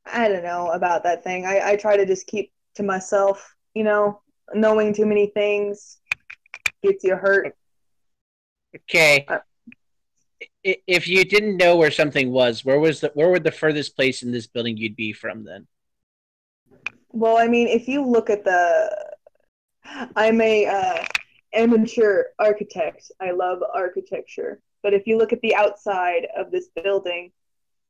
I don't know about that thing. I try to just keep to myself, you know, knowing too many things gets you hurt. Okay. If you didn't know where something was, where would the furthest place in this building you'd be from then? Well, I mean, if you look at I'm a amateur architect. I love architecture. But if you look at the outside of this building,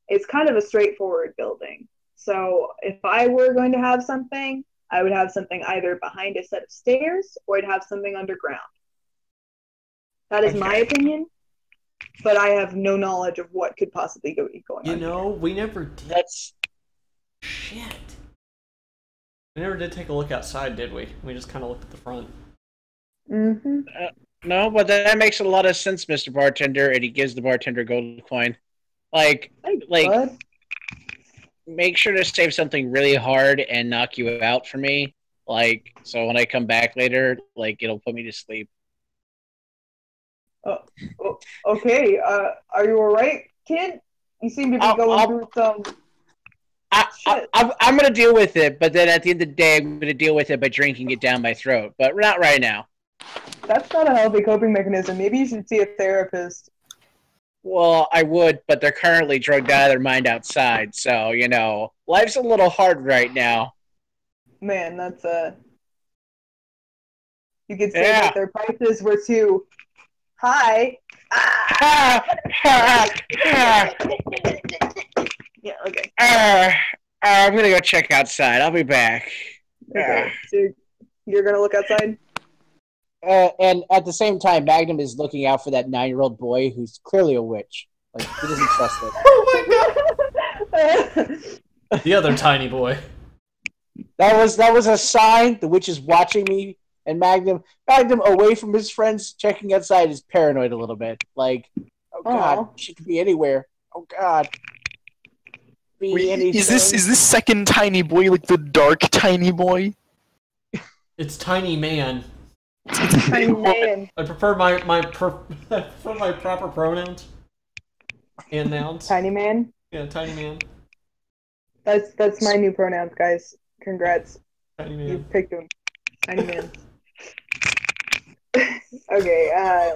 it's kind of a straightforward building. So if I were going to have something, I would have something either behind a set of stairs or I'd have something underground. That is my opinion, but I have no knowledge of what could possibly be going on. You know, we never did. That's Shit. We never did take a look outside, did we? We just kind of looked at the front. Mm-hmm. no, but that makes a lot of sense, Mr. Bartender, and he gives the bartender a gold coin. Like, Bud. make sure to save something really hard and knock you out for me. Like, so when I come back later, like, it'll put me to sleep. Okay, are you alright, kid? You seem to be going through some shit. I'm going to deal with it, but then at the end of the day, I'm going to deal with it by drinking it down my throat. But not right now. That's not a healthy coping mechanism. Maybe you should see a therapist. Well, I would, but they're currently drugged out of their mind outside. So, you know, life's a little hard right now. Man, that's you could say that their prices were too high. Yeah, okay. I'm gonna go check outside. I'll be back. Okay, so you're gonna look outside? And at the same time, Magnum is looking out for that 9-year-old boy who's clearly a witch. Like, he doesn't trust it. Oh my god! The other tiny boy. That was a sign. The witch is watching me, and Magnum away from his friends, checking outside, is paranoid a little bit. Like, oh god, she could be anywhere. Oh god. Wait, is this second tiny boy like the dark tiny boy? It's Tiny Man. Tiny man. I prefer my proper pronouns and nouns. Tiny man? Yeah, Tiny Man. That's my new pronouns, guys. Congrats. Tiny Man. You picked him. Tiny man. Okay,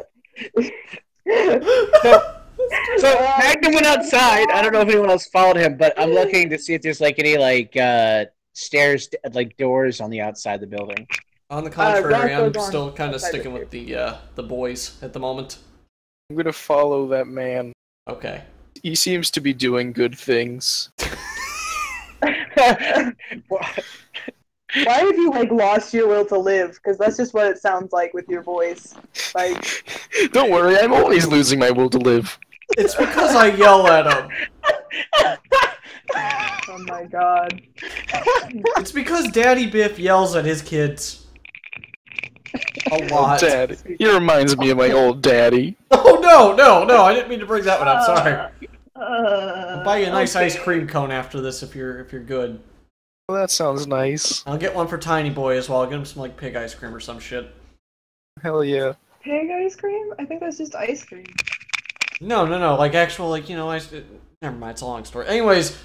So Magnum went outside. I don't know if anyone else followed him, but I'm looking to see if there's like any like stairs, like doors on the outside of the building. On the contrary, I'm Rocco's still kind of outside sticking the with the boys at the moment. I'm gonna follow that man. Okay. He seems to be doing good things. why have you like lost your will to live? Because that's just what it sounds like with your voice. Like, Don't worry, I'm always losing my will to live. It's because I yell at him. oh my god. It's because Daddy Biff yells at his kids. A lot. Daddy. He reminds me of my old daddy. Oh no! I didn't mean to bring that one up. Sorry. I'll buy you a nice ice cream cone after this if you're good. Well, that sounds nice. I'll get one for Tiny Boy as well. I'll get him some like pig ice cream or some shit. Hell yeah. Pig ice cream? I think that's just ice cream. No. Like actual like ice. Never mind. It's a long story. Anyways,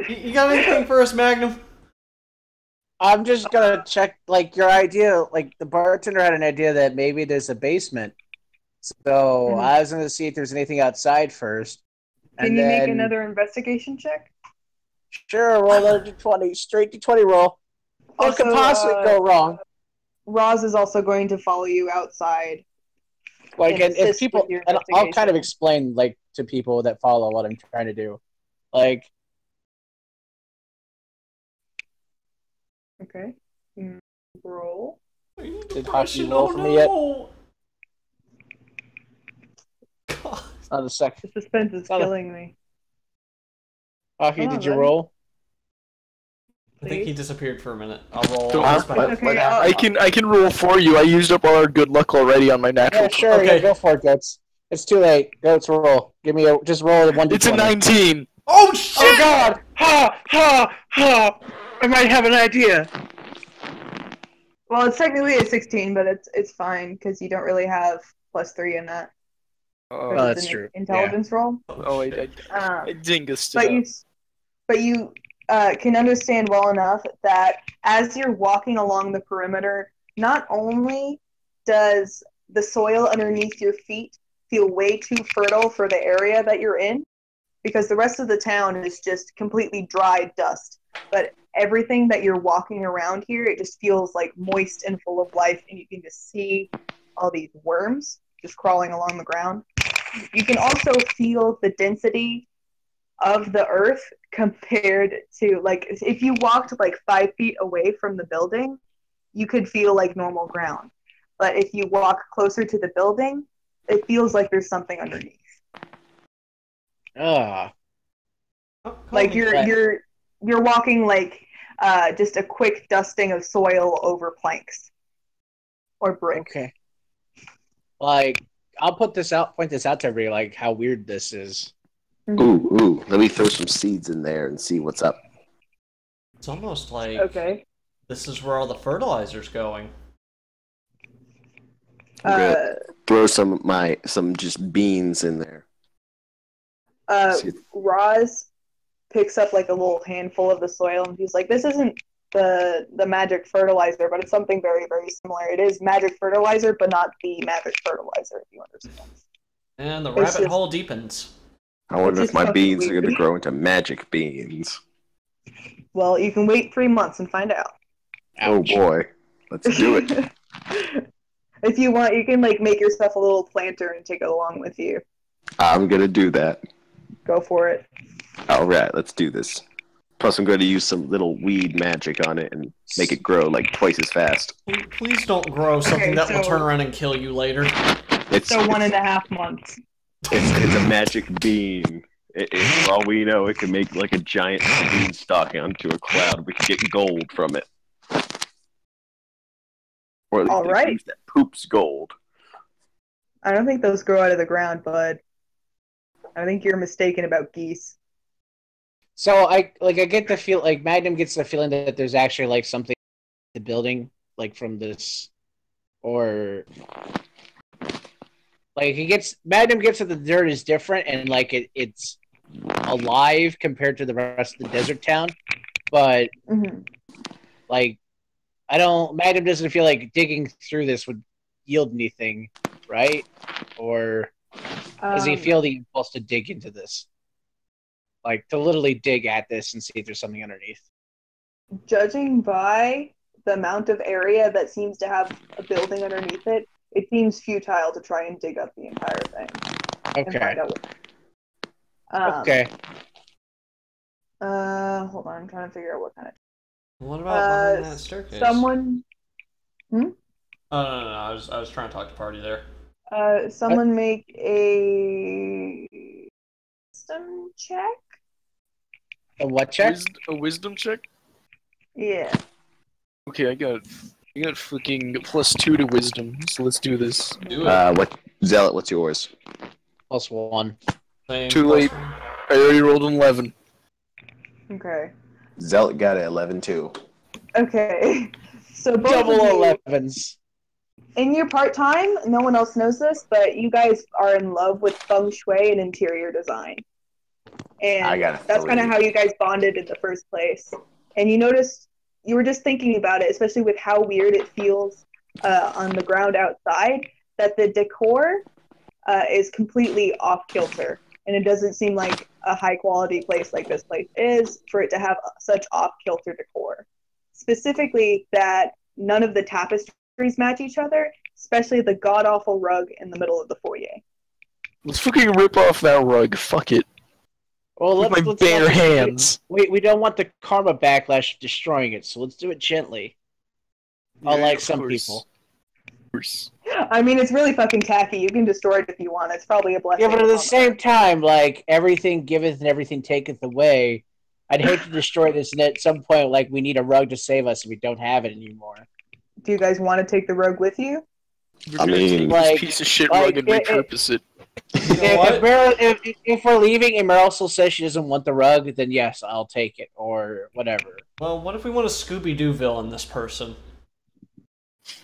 you got anything for us, Magnum? I'm just gonna check, like, your idea, like, the bartender had an idea that maybe there's a basement. So I was gonna see if there's anything outside first. Can you make another investigation check? Sure, roll another d20, straight d20 roll. What could possibly go wrong? Roz is also going to follow you outside. Like, And and if assist people, with your and I'll kind of investigation. explain, like, to people that follow what I'm trying to do. Like, Okay. Roll. did Hashi roll for me yet? God. Not a second. The suspense is Hold on. killing me. Hashi, Hold on, did you bud. roll? I think he disappeared for a minute. I'll roll. Don't- I'll spend- Okay, I can roll for you. I used up all our good luck already on my natural. Yeah, sure. Okay. Yeah, go for it, Goats. It's too late. Goats, roll. Just roll a 1d20. It's a 19. Oh shit! Oh God! Ha ha ha! I might have an idea. Well, it's technically a 16, but it's fine because you don't really have +3 in that. Oh, Because that's it's an true. Intelligence roll. oh, I dingused But it you can understand well enough that as you're walking along the perimeter, not only does the soil underneath your feet feel way too fertile for the area that you're in, because the rest of the town is just completely dry dust, but everything that you're walking around here, it just feels like moist and full of life, and you can just see all these worms just crawling along the ground. You can also feel the density of the earth compared to, like, if you walked like 5 feet away from the building, you could feel like normal ground. But if you walk closer to the building, it feels like there's something underneath. Ah. Like you're walking like just a quick dusting of soil over planks or brick. Okay. Like, I'll point this out to everybody, like, how weird this is. Ooh, let me throw some seeds in there and see what's up. It's almost like Okay. this is where all the fertilizer's going. I'm gonna throw some just beans in there. Roz picks up like a little handful of the soil and he's like, this isn't the magic fertilizer, but it's something very, very similar. It is magic fertilizer, but not the magic fertilizer, if you understand. And the It's rabbit just- hole deepens. I wonder It's if my just beans are fucking gonna weird. grow into magic beans. Well, you can wait 3 months and find out. Ouch. Oh boy, let's do it. If you want, you can like make yourself a little planter and take it along with you. I'm gonna do that. Go for it. All right, let's do this. Plus, I'm going to use some little weed magic on it and make it grow like twice as fast. Please don't grow something Okay, that will so- turn around and kill you later. It's So 1.5 months. it's a magic bean. For all we know, it can make like a giant beanstalk onto a cloud. We can get gold from it, or at least All a right. goose that poops gold. I don't think those grow out of the ground, bud. I think you're mistaken about geese. So I get the feel, like, Magnum gets the feeling that there's actually like something in the building, like, from this, or like Magnum gets that the dirt is different and like it's alive compared to the rest of the desert town, but Mm-hmm. like Magnum doesn't feel like digging through this would yield anything, right? Or does he feel the impulse to dig into this? Like, to literally dig at this and see if there's something underneath. Judging by the amount of area that seems to have a building underneath it, it seems futile to try and dig up the entire thing and Okay. find out what. Okay. Hold on, I'm trying to figure out what kind of. What about behind that staircase? Someone. Oh, no. I was trying to talk to Party there. Someone make a wisdom check. A what check? A wisdom check? Yeah. Okay, I got freaking +2 to wisdom, so let's do this. Do it. What Zealot? What's yours? +1. Same Too plus late. one. I already rolled an 11. Okay. Zealot got an 11 too. Okay. So both Double of you, 11s. in your part time, no one else knows this, but you guys are in love with feng shui and interior design. And I got a that's kind of 3. how you guys bonded in the first place. And you noticed, you were just thinking about it, especially with how weird it feels on the ground outside, that the decor is completely off kilter. And it doesn't seem like a high quality place like this place is for it to have such off kilter decor. Specifically, that none of the tapestry match each other, especially the god-awful rug in the middle of the foyer. Let's fucking rip off that rug. Fuck it. Well, With my let's bare not- hands. We don't want the karma backlash of destroying it, so let's do it gently. Unlike of some course. people. Of course. I mean, it's really fucking tacky. You can destroy it if you want. It's probably a blessing. Yeah, but at the upon same time, like, everything giveth and everything taketh away. I'd hate to destroy this, and at some point, like, we need a rug to save us, and we don't have it anymore. Do you guys want to take the rug with you? We're I gonna mean, take like- this piece of shit like, rug and repurpose it. You know what? If we're leaving and Meryl still says she doesn't want the rug, then yes, I'll take it, or whatever. Well, what if we want to Scooby-Doo villain this person?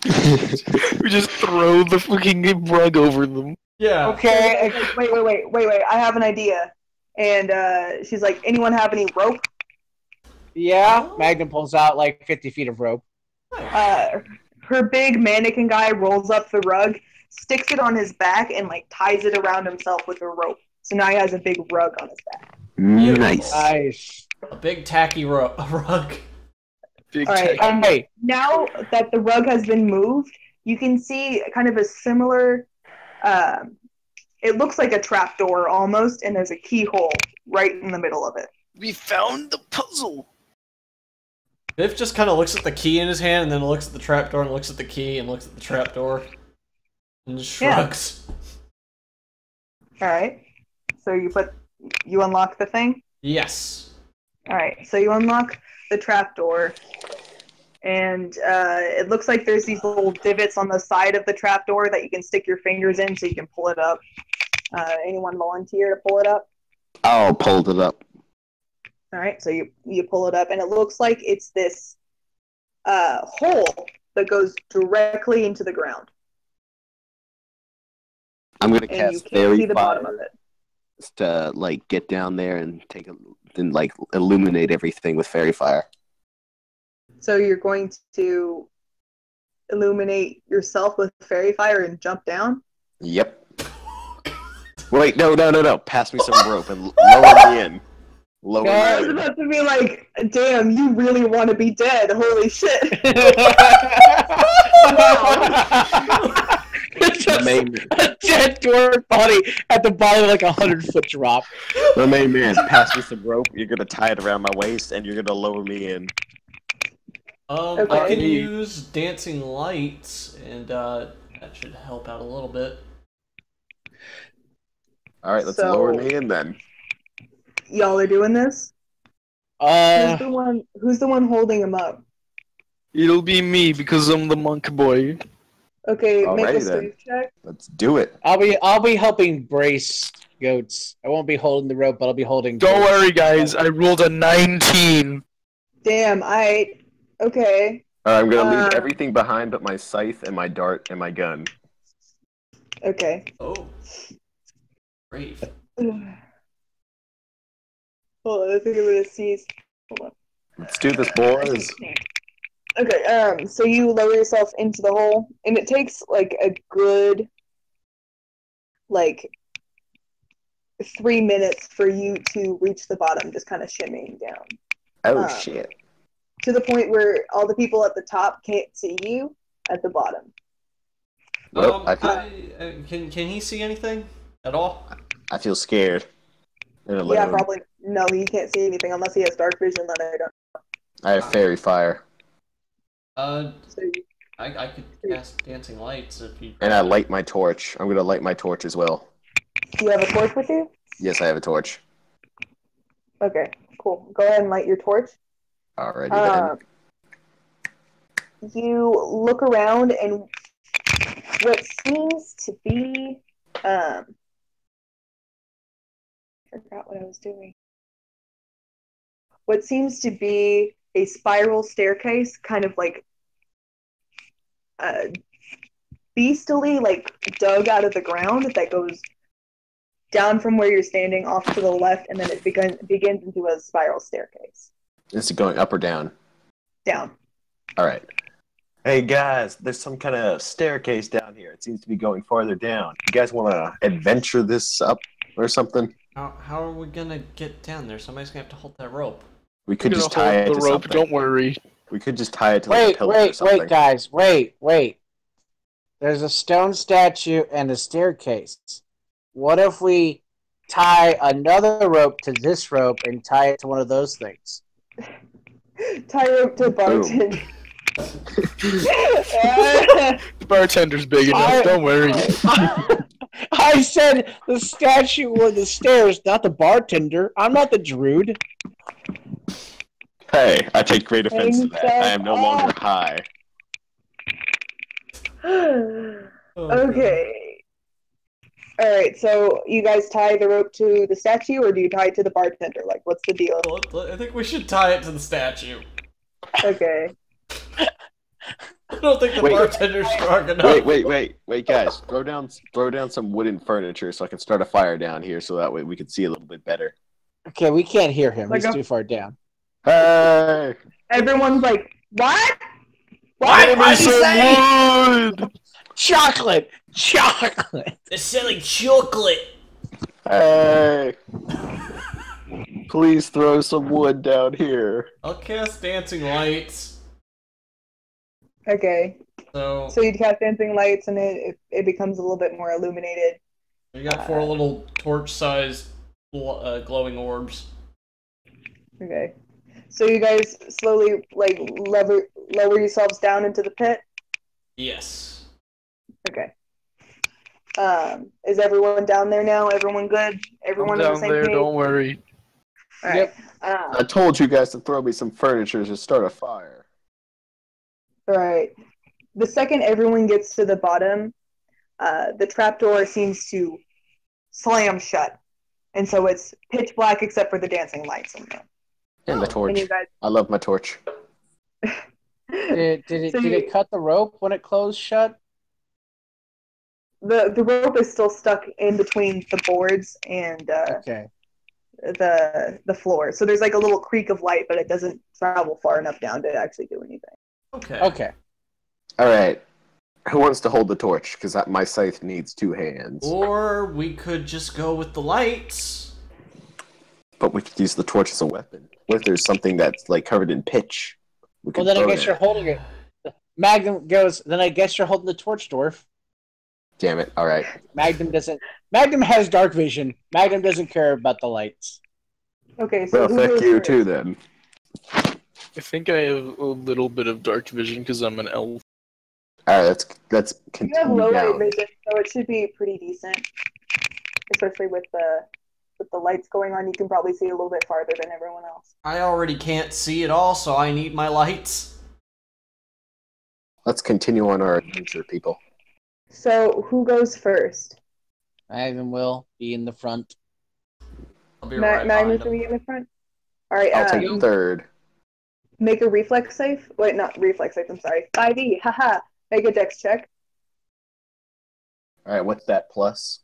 We just throw the fucking rug over them. Yeah. Okay, Wait. I have an idea. And she's like, anyone have any rope? yeah, Magnum pulls out, like, 50 feet of rope. Her big mannequin guy rolls up the rug, sticks it on his back, and like ties it around himself with a rope. So now he has a big rug on his back. Nice. Nice. A big tacky rug. Big All right. tech. Hey, Now that the rug has been moved, you can see kind of a similar. It looks like a trapdoor almost, and there's a keyhole right in the middle of it. We found the puzzle. Biff just kind of looks at the key in his hand, and then looks at the trapdoor, and looks at the key, and looks at the trapdoor, and just shrugs. All right. So you unlock the thing. Yes. All right. So you unlock the trapdoor, and it looks like there's these little divots on the side of the trapdoor that you can stick your fingers in, so you can pull it up. Anyone volunteer to pull it up? I'll pull it up. All right, so you pull it up, and it looks like it's this hole that goes directly into the ground, I'm gonna and you cast can't fairy see the bottom of fire it. to like get down there and like illuminate everything with fairy fire. So you're going to illuminate yourself with fairy fire and jump down? Yep. Wait, no. Pass me some rope and lower me in. Lower I was me in. about to be like, damn, you really want to be dead. Holy shit. It's just Remain, a dead dwarf body at the bottom of like 100-foot drop. remain man, pass me some rope. You're gonna tie it around my waist and you're gonna lower me in. I Okay. can use dancing lights, and that should help out a little bit. Alright, let's So- lower me in then. Y'all are doing this? Who's the one holding him up? It'll be me because I'm the monk boy. Okay, make a Alrighty then. strength check. Let's do it. I'll be helping brace goats. I won't be holding the rope, but I'll be holding. Don't goats. worry, guys. I rolled a 19. Damn, okay. Alright, I'm gonna leave Uh, everything behind but my scythe and my dart and my gun. Okay. Oh. Brave. Hold on, I think I'm gonna seize. Hold on. Let's do this, boys. Okay, so you lower yourself into the hole, and it takes like a good, like, 3 minutes for you to reach the bottom, just kind of shimmying down. Oh shit. To the point where all the people at the top can't see you at the bottom. Well, Can he see anything at all? I feel scared. And Yeah, alone. probably. No, he can't see anything unless he has dark vision that I don't. I have fairy fire. So I could cast dancing lights if you. And I light my torch. I'm gonna light my torch as well. do you have a torch with you? Yes, I have a torch. Okay, cool. Go ahead and light your torch. Alrighty Uh, you look around, and what seems to be I forgot what I was doing. What seems to be a spiral staircase, kind of like beastily, like dug out of the ground, that goes down from where you're standing off to the left, and then it begins into a spiral staircase. then. Is it going up or down? Down. Alright. Hey guys, there's some kind of staircase down here. It seems to be going farther down. You guys want to adventure this up or something? How are we gonna get down there? Somebody's gonna have to hold that rope. We could I'm just gonna tie hold it the to rope. something. Don't worry. We could just tie it to like a pillar or something. Guys, wait. there's a stone statue and a staircase. What if we tie another rope to this rope and tie it to one of those things? Tie rope to bartender. The bartender's big enough. Don't worry. I said the statue or the stairs, not the bartender. I'm not the druid. Hey, I take great offense to that. I am no longer high. Okay. Alright, so you guys tie the rope to the statue, or do you tie it to the bartender? Like, what's the deal? Well, I think we should tie it to the statue. Okay. I don't think the bartender's strong enough. Wait, guys! Throw down some wooden furniture so I can start a fire down here, so that way we can see a little bit better. Okay, we can't hear him. Like He's too far down. Hey! Everyone's like, what? What? What'd you say? Wood! Chocolate! Chocolate! They're selling chocolate. Hey! Please throw some wood down here. I'll cast dancing lights. Okay. So So you cast dancing lights, and it becomes a little bit more illuminated. we got 4 little torch-sized glowing orbs. Okay. So you guys slowly, like, lower yourselves down into the pit? Yes. Okay. Is everyone down there now? Everyone good? Everyone on the Down same there, page? don't worry. Alright. Yep. I told you guys to throw me some furniture to start a fire. Alright. The second everyone gets to the bottom, the trapdoor seems to slam shut. And so it's pitch black except for the dancing lights in there. And the torch. And you guys... I love my torch. Did it cut the rope when it closed shut? The rope is still stuck in between the boards and Okay. the floor. So there's like a little creak of light, but it doesn't travel far enough down to actually do anything. Okay. Okay. Alright. Who wants to hold the torch? Because my scythe needs 2 hands. Or we could just go with the lights. But we could use the torch as a weapon. What if there's something that's like covered in pitch? We Well, could then I burn guess it. you're holding it. Magnum goes, then I guess you're holding the torch, Dwarf. Damn it. Alright. Magnum doesn't. Magnum has dark vision. Magnum doesn't care about the lights. Okay, so Well, who fuck goes you first? too then. I think I have a little bit of dark vision because I'm an elf. Alright, let's You have continue low light down. vision, so it should be pretty decent. Especially with the lights going on, you can probably see a little bit farther than everyone else. I already can't see it all, so I need my lights. Let's continue on our adventure, people. So who goes first? Magnum will be in the front. I'll be right Magnus behind will him. be in the front. All right. I'll take third. Make a reflex save. Wait, not reflex save. I'm sorry. 5e. Haha. Make a dex check. Alright, what's that plus?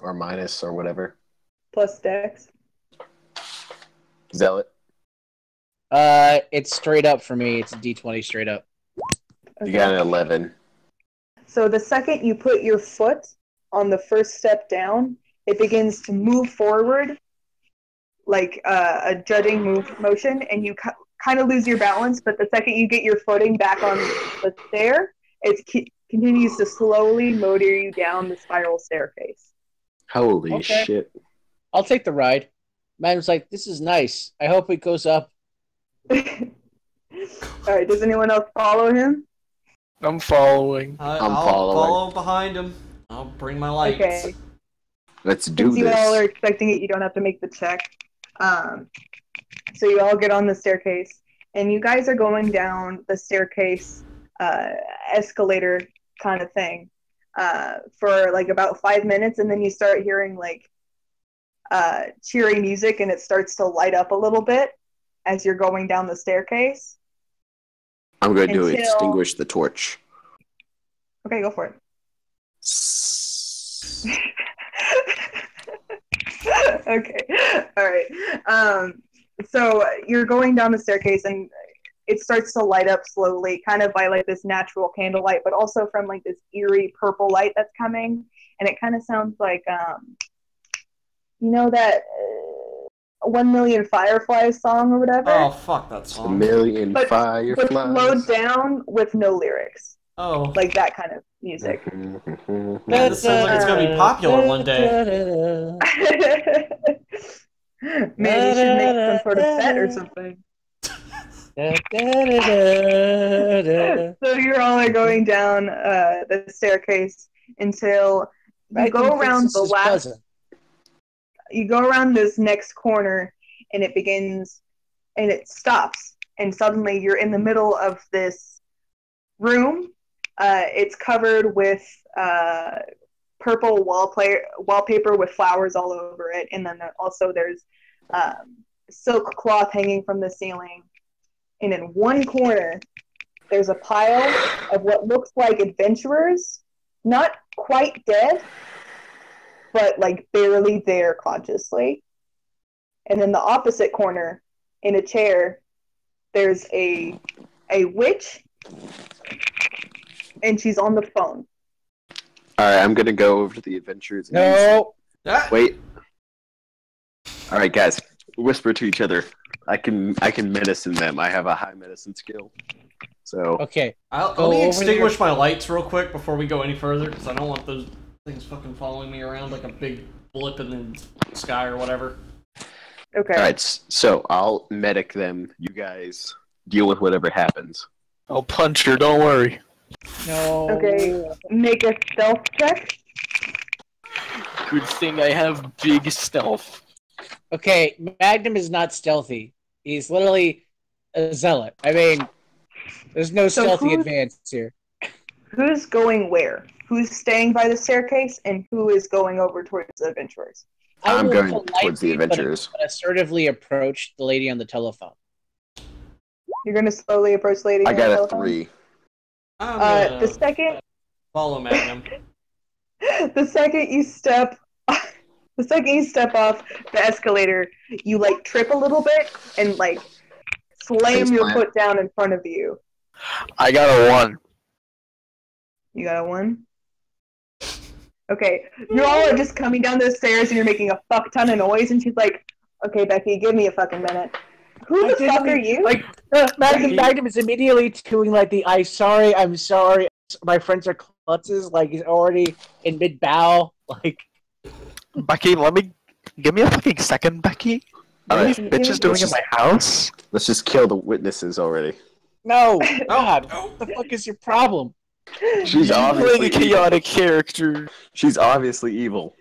Or minus or whatever? Plus dex. Zealot. It's straight up for me. It's a D20 straight up. You got an 11. So the second you put your foot on the first step down, it begins to move forward like a jutting motion, and you kind of lose your balance, but the second you get your footing back on the stair, it continues to slowly motor you down the spiral staircase. Holy Okay. shit. I'll take the ride. Magnum's like, this is nice. I hope it goes up. Alright, does anyone else follow him? I'm following. I'm I'll following. follow behind him. I'll bring my lights. Okay. Let's do Since you all are this. expecting it, you don't have to make the check. So you all get on the staircase, and you guys are going down the staircase escalator kind of thing for like about 5 minutes, and then you start hearing like cheery music, and it starts to light up a little bit as you're going down the staircase. I'm going to do Until- extinguish the torch. Okay, go for it. Okay, all right. So you're going down the staircase, and it starts to light up slowly, kind of by like this natural candlelight, but also from like this eerie purple light that's coming, and it kind of sounds like you know that 1 Million Fireflies song or whatever, Oh, fuck that A song. million but fireflies. slowed down with no lyrics. Oh. like that kind of music. Man, this sounds like it's gonna be popular one day. Man, you should make some sort of set or something. So you're all going down the staircase until you go around the last. You go around this next corner, and it begins, and it stops, and suddenly you're in the middle of this room. It's covered with purple wallpaper with flowers all over it, and then also there's silk cloth hanging from the ceiling. And in one corner, there's a pile of what looks like adventurers, not quite dead, but like barely there consciously. And in the opposite corner, in a chair, there's a witch, and she's on the phone. Alright, I'm gonna go over to the adventurers. No. Wait. Alright, guys, whisper to each other. I can medicine them. I have a high medicine skill. So Okay. Let me extinguish my lights real quick before we go any further, because I don't want those things fucking following me around like a big blip in the sky or whatever. Okay. Alright, so I'll medic them. You guys deal with whatever happens. I'll punch her, don't worry. No. Okay. Make a stealth check. Good thing I have big stealth. Okay, Magnum is not stealthy. He's literally a zealot. I mean, there's no So stealthy who's- advance here. Who's going where? Who's staying by the staircase, and who is going over towards the adventurers? I I'm will going politely towards the adventurers. but assertively approach the lady on the telephone. You're going to slowly approach the lady. I on got the a telephone? 3. I'm The gonna second, follow Magnum. the second you step off the escalator, you like trip a little bit and like slam your Faceplant. foot down in front of you. I got a 1. You got a 1? Okay, you all are just coming down the stairs and you're making a fuck ton of noise, and she's like, "Okay, Becky, give me a fucking minute. Who the fuck are you?" Like, Magnum is immediately doing like the I'm sorry, my friends are klutzes, like he's already in mid bow, like Becky, give me a fucking second, Becky. What are Alright, these bitches doing in my house? let's just kill the witnesses already. no, God, what the fuck is your problem? She's You're obviously playing a chaotic character. She's obviously evil.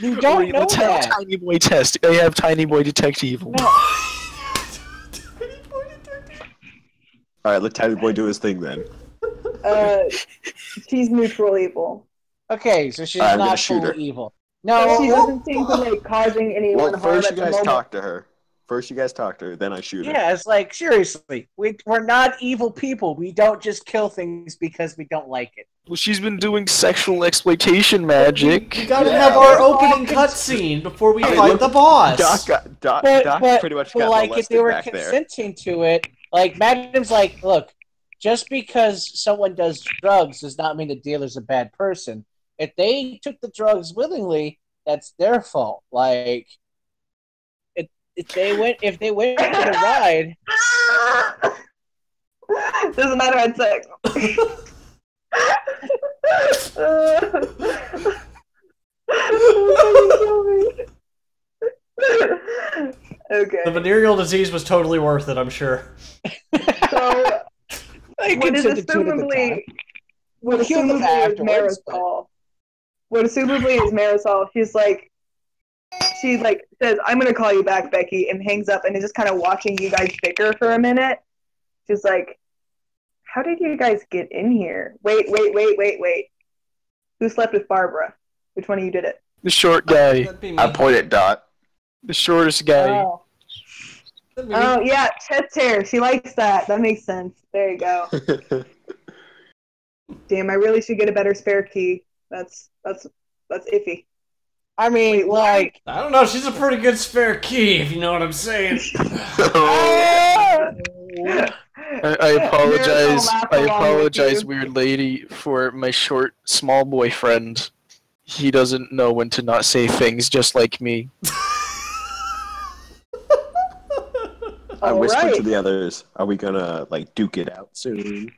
You don't know Let's have that. Tiny Boy test. I have Tiny Boy detect evil. No. Alright, let Tiny Boy do his thing then. She's neutral evil. Okay, so she's I'm gonna not shoot her. fully evil. She No, doesn't seem to like causing anyone Well, harm first at you the guys moment. talk to her. Then I shoot her. yeah, it's like seriously, we're not evil people. We don't just kill things because we don't like it. Well, she's been doing sexual exploitation magic. We gotta Yeah. have our opening cutscene before we Hey, fight look, the boss. Doc But pretty much but got like if molested they were back there. consenting to it, like Magnum's like, look, just because someone does drugs does not mean the dealer's a bad person. If they took the drugs willingly, that's their fault. Like, if they went for the ride, Doesn't matter, had sex. Okay. The venereal disease was totally worth it, I'm sure. So I what is consented to it at the time. assumably what We'll kill them assumably is afterwards, but- Marisol. What assumably is Marisol, she says, "I'm gonna call you back, Becky," and hangs up and is just kind of watching you guys bicker for a minute. She's like, "How did you guys get in here? Wait. Who slept with Barbara? Which one of you did it?" The short guy. That'd be me. I point at Dot. The shortest guy. Oh. That'd be me. Oh yeah, chest hair. She likes that. That makes sense. There you go. Damn, I really should get a better spare key. That's iffy. I mean, Wait, why? like, I don't know, she's a pretty good spare key, if you know what I'm saying. I apologize. laugh I along with apologize, you. weird lady, for my short, small boyfriend. He doesn't know when to not say things just like me. I whispered to Alright. the others, are we gonna like duke it out soon?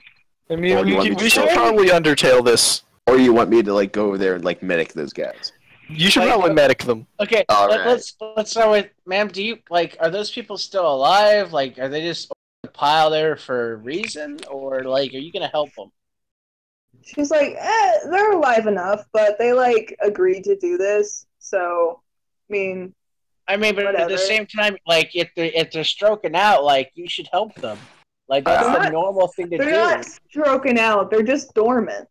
I mean, Or you want me to we should go- probably undertale this. Or you want me to like go over there and like medic those guys? You should Like, probably medic them. Okay, All right. let's start with, ma'am. Do you like? Are those people still alive? Like, are they just a pile there for a reason, or like, are you gonna help them? She's like, they're alive enough, but they like agreed to do this. So, I mean, I mean, but at Whatever. the same time, like, if they're stroking out, like, you should help them. Like, that's They're the not- normal thing to they're do. not stroking out. They're just dormant.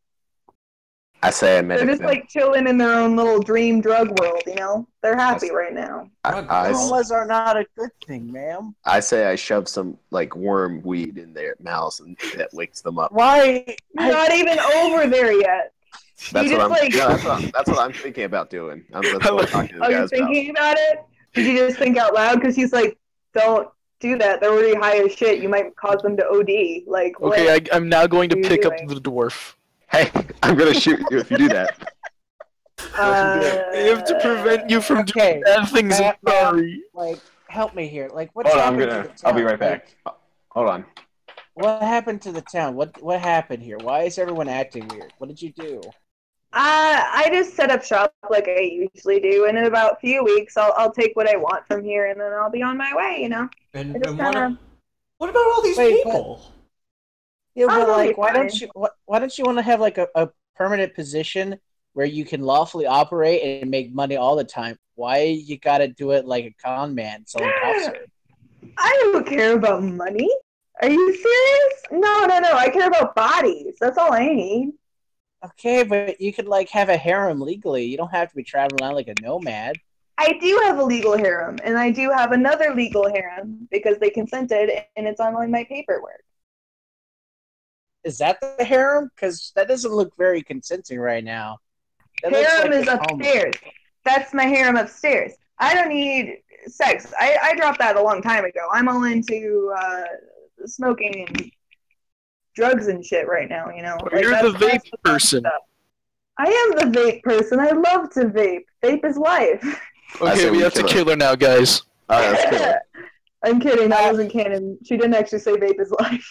I say I medic They're just them. like chilling in their own little dream drug world. You know, they're happy Yes. right now. Comas are not a good thing, ma'am. I say I shove some like worm weed in their mouths and that wakes them up. Why? You're not even over there yet. That's You what I'm. just, like- That's what I'm thinking about doing. That's what I'm talking to the Oh, you're guys about. thinking about it? Did you just think out loud? Because he's like, don't do that. They're already high as shit. You might cause them to OD. Like, what? Okay, I'm now going to What are you pick up doing? the dwarf. Hey, I'm gonna shoot you if you do that. I have to prevent you from Okay, doing bad things. I'm ma'am, sorry. like, help me here. Like, what's Hold on, happened to the town? I'll be right Like, back. Hold on. what happened to the town? What happened here? Why is everyone acting weird? What did you do? I just set up shop like I usually do, and in about a few weeks, I'll take what I want from here, and then I'll be on my way. You know. And, I just and kinda- what about all these Wait, people? Yeah, but I'll like, be why fine. don't you? Why don't you want to have like a permanent position where you can lawfully operate and make money all the time? Why you gotta do it like a con man selling cough syrup? I don't care about money. Are you serious? No. I care about bodies. That's all I need. Okay, but you could like have a harem legally. You don't have to be traveling around like a nomad. I do have a legal harem, and I do have another legal harem because they consented, and it's on my paperwork. Is that the harem? Because that doesn't look very consenting right now. That looks Harem like is a home. upstairs. That's my harem upstairs. I don't need sex. I dropped that a long time ago. I'm all into smoking and drugs and shit right now, you know? You're the that's vape the fun person. stuff. I am the vape person. I love to vape. Vape is life. I Okay, say we we have to kill her. kill her now, guys. Alright, let's kill her. I'm kidding. That wasn't canon. She didn't actually say vape is life.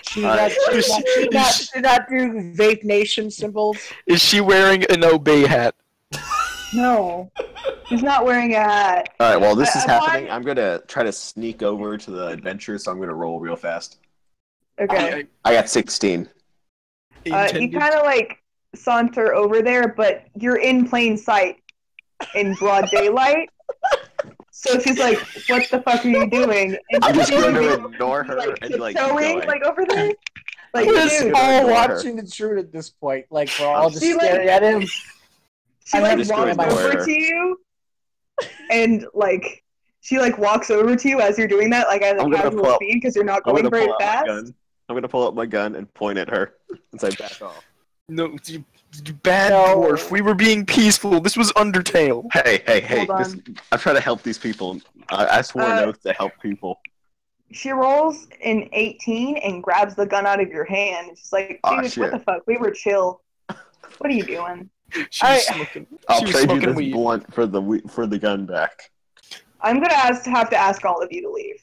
She did not do Vape Nation symbols. Is she wearing an obey hat? No. She's not wearing a hat. Alright, while this is I want- happening, I'm gonna try to sneak over to the adventure, so I'm gonna roll real fast. Okay. I got 16. You Intended- kind of like saunter over there, but you're in plain sight in broad daylight. So she's like, "What the fuck are you doing?" And I'm just she's going like, to ignore her and like keep tiptoeing, going. like over there. Like, We're just dude, gonna all ignore her. watching the truth at this point. Like we're all just She, like- staring at him. she I'm like just walks gonna ignore over her. to you, and like she like walks over to you as you're doing that, like at a I'm gonna casual pull up- speed because you're not I'm going gonna very pull out my fast. gun. I'm gonna pull out my gun and point at her and say, "Back off." No, you bad No. dwarf. We were being peaceful. This was Undertale. Hey! Hold on. I'm trying to help these people. I swore an Uh, oath to help people. She rolls an 18 and grabs the gun out of your hand. And she's like, Aw, dude, shit. what the fuck? We were chill. What are you doing? She was smoking. I'll She was trade you smoking this weed. blunt for the gun back. I'm gonna have to ask all of you to leave.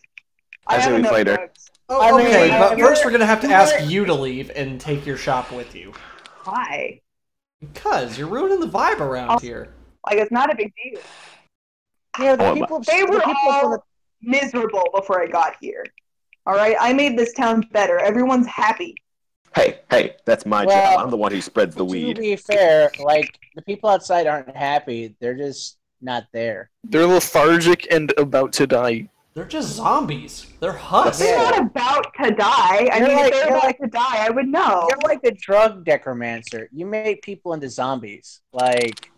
I I'll see have you enough later. drugs. Oh, I mean, okay, but you're- first we're gonna have to you're- ask you to leave and take your shop with you. Why? Because you're ruining the vibe around Also- here. Like, it's not a big deal. Yeah, the Oh, people. They the were people all from the- miserable before I got here. All right, I made this town better. Everyone's happy. Hey! That's my Well, job. I'm the one who spreads the To weed. be fair, like the people outside aren't happy. They're just not there. They're lethargic and about to die. They're just zombies. They're husks. They're Yeah. not about to die. I You're mean, like- if they're you're about like- to die, I would know. You're like the drug necromancer. You make people into zombies. Like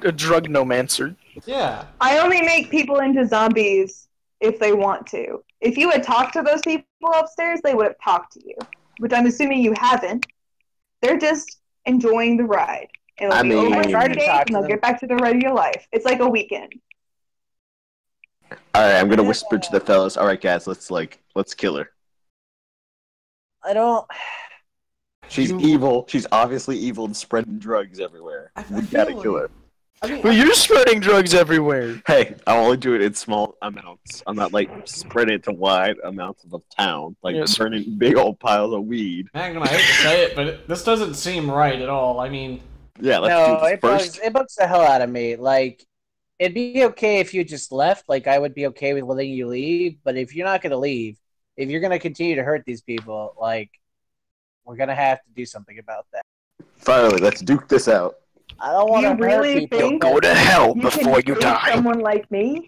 A drug nomancer. Yeah. I only make people into zombies if they want to. If you had talked to those people upstairs, they would have talked to you. Which I'm assuming you haven't. They're just enjoying the ride. It'll I be mean- over I in tried 3 to days, talk to and they'll them. get back to their regular life. It's like a weekend. All right, I'm gonna whisper to the fellas. All right, guys, let's kill her. I don't. She's evil. She's obviously evil and spreading drugs everywhere. I We feel gotta kill her. I mean, Well, you're spreading drugs everywhere. Hey, I'll only do it in small amounts. I'm not like spread it to wide amounts of the town, like Yes. burning big old piles of weed. Magnum, I hate to say it, but this doesn't seem right at all. I mean, Yeah, let's No, do it this first. bugs the hell out of me. Like, it'd be okay if you just left. Like, I would be okay with letting you leave. But if you're not going to leave, if you're going to continue to hurt these people, like, we're going to have to do something about that. Finally, let's duke this out. I don't want You to really hurt people. think Go to hell you before can you date die. someone like me?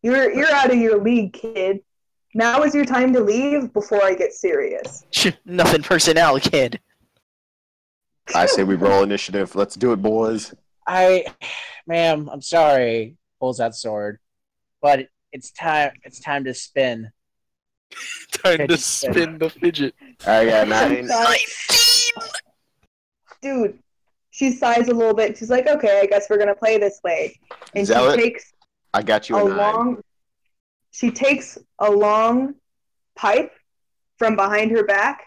You're out of your league, kid. Now is your time to leave before I get serious. Nothing personnel, kid. I say we roll initiative. Let's do it, boys. Ma'am, I'm sorry. Pulls out sword, but it's time. It's time to spin. Time to spin the fidget. I got 9. Dude, she sighs a little bit. She's like, okay, I guess we're gonna play this way. And Zealot, she takes I got you a 9. She takes a long pipe from behind her back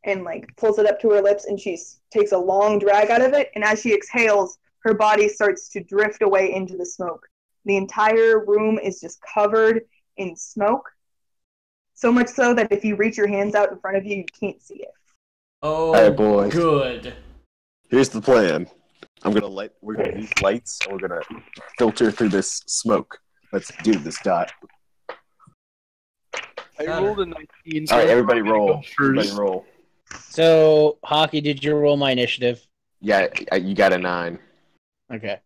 and like pulls it up to her lips, and she takes a long drag out of it. And as she exhales, her body starts to drift away into the smoke. The entire room is just covered in smoke, so much so that if you reach your hands out in front of you, you can't see it. oh, All right, boys. good. Here's the plan. We're gonna use lights, and we're gonna filter through this smoke. Let's do this, Dot. I rolled a 19. So All right, everybody I'm gonna roll. go Everybody first. roll. So, Hockey, did you roll my initiative? Yeah, you got a 9. Okay.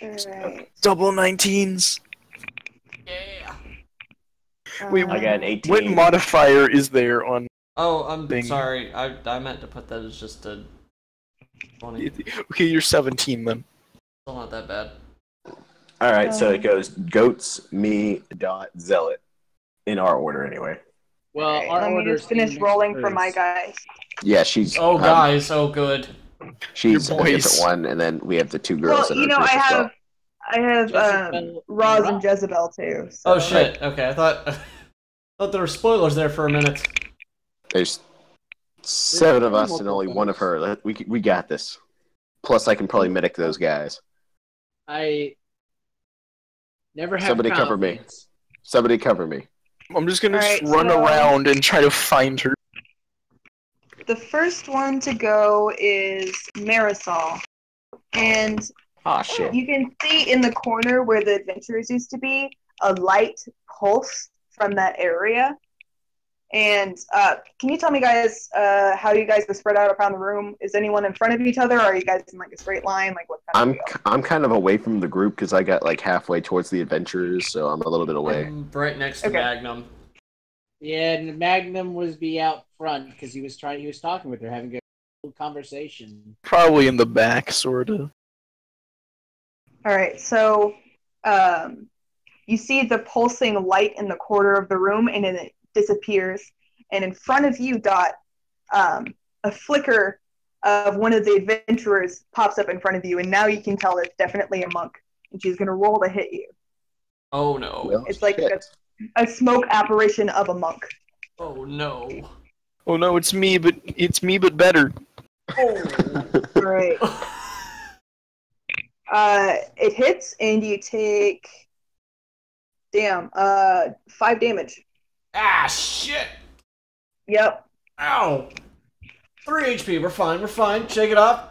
Alright. Double 19s. Yeah. Wait, I got an 18. What modifier is there on? Oh, I'm Thing. sorry. I meant to put that as just a 20. Okay, you're 17 then. Still not that bad. All right, so it goes Goats, me, Dot, Zealot, in our order anyway. Well, Alright, our let me order's just finish in rolling for first. my guys. Yeah, she's. Oh, guys, oh, good. She's Your a boys. different one, and then we have the 2 girls. Well, in you our know, group as well. I have Jezebel Roz and and Jezebel too. So. Oh, shit. Okay, I thought there were spoilers there for a minute. There's 7 of us and multiple only 1 of spoilers. her. We got this. Plus, I can probably medic those guys. I never have Somebody cover me. confidence. Somebody cover me. I'm just gonna Alright, just run so- around and try to find her. The first one to go is Marisol. And Ah, shit. you can see in the corner where the adventurers used to be a light pulse from that area. And can you tell me, guys, how you guys are spread out around the room? Is anyone in front of each other, or are you guys in like a straight line? Like what kind of deal? I'm kind of away from the group because I got like halfway towards the adventurers, so I'm a little bit away. I'm right next to Okay. Magnum. Yeah, and Magnum was be out front because he was talking with her, having a good conversation. Probably in the back, sorta. All right, so you see the pulsing light in the corner of the room, and then it disappears. And in front of you, Dot, a flicker of one of the adventurers pops up in front of you, and now you can tell it's definitely a monk, and she's going to roll to hit you. Oh, no. Well, It's like shit. a smoke apparition of a monk. Oh, no. Oh no, it's me, but better. All right. It hits, and you take 5 damage. Ah, shit! Yep. Ow! 3 HP, we're fine. Shake it off.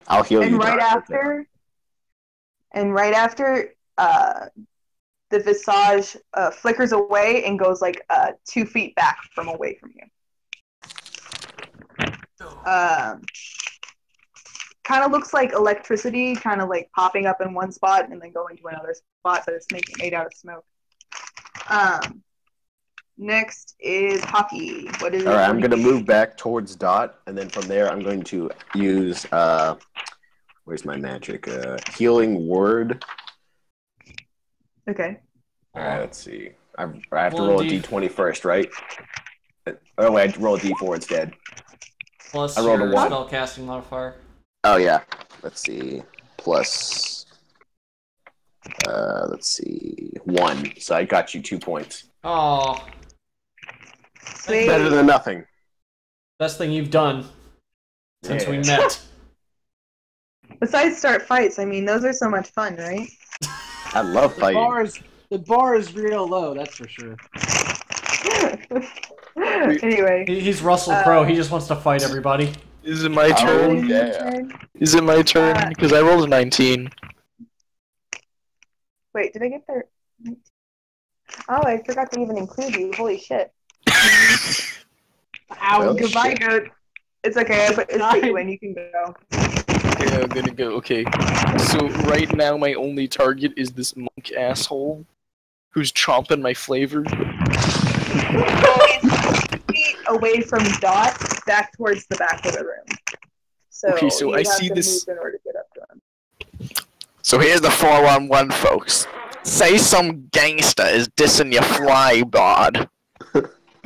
I'll heal And you. right Dot. after, the visage flickers away and goes like 2 feet back from away from you. Kind of looks like electricity, kind of like popping up in one spot and then going to another spot, but it's made out of smoke. Next is Hockey. What is? All right, I'm gonna move back towards Dot, and then from there, I'm going to use where's my magic? Healing word. Okay. All right, let's see. I have to Roll roll a D. d20 first, right? Oh wait, I roll a d4 instead. Plus I rolled a your 1. spellcasting modifier. Oh yeah. Let's see. Plus. Let's see. 1. So I got you 2 points. Oh, Sweet. Better than nothing. best thing you've done since we Yeah. met. Besides start fights, I mean, those are so much fun, right? I love The fighting. bar is real low, that's for sure. Anyway. He's Russell Crowe. He just wants to fight everybody. Is it my Oh, turn? yeah. Is it my turn? Because I rolled a 19. Wait, did I get there? Oh, I forgot to even include you. Holy shit. Ow, Well, goodbye, shit. goat. It's okay, I put you in, you can go. Okay, I'm gonna go. Okay. So right now my only target is this monk asshole who's chomping my flavor. Feet away from Dot, back towards the back of the room. So, Okay, so you I have see to this- move in order to get up to him. So here's the 4-on-1, folks. Say some gangster is dissing your fly, bod.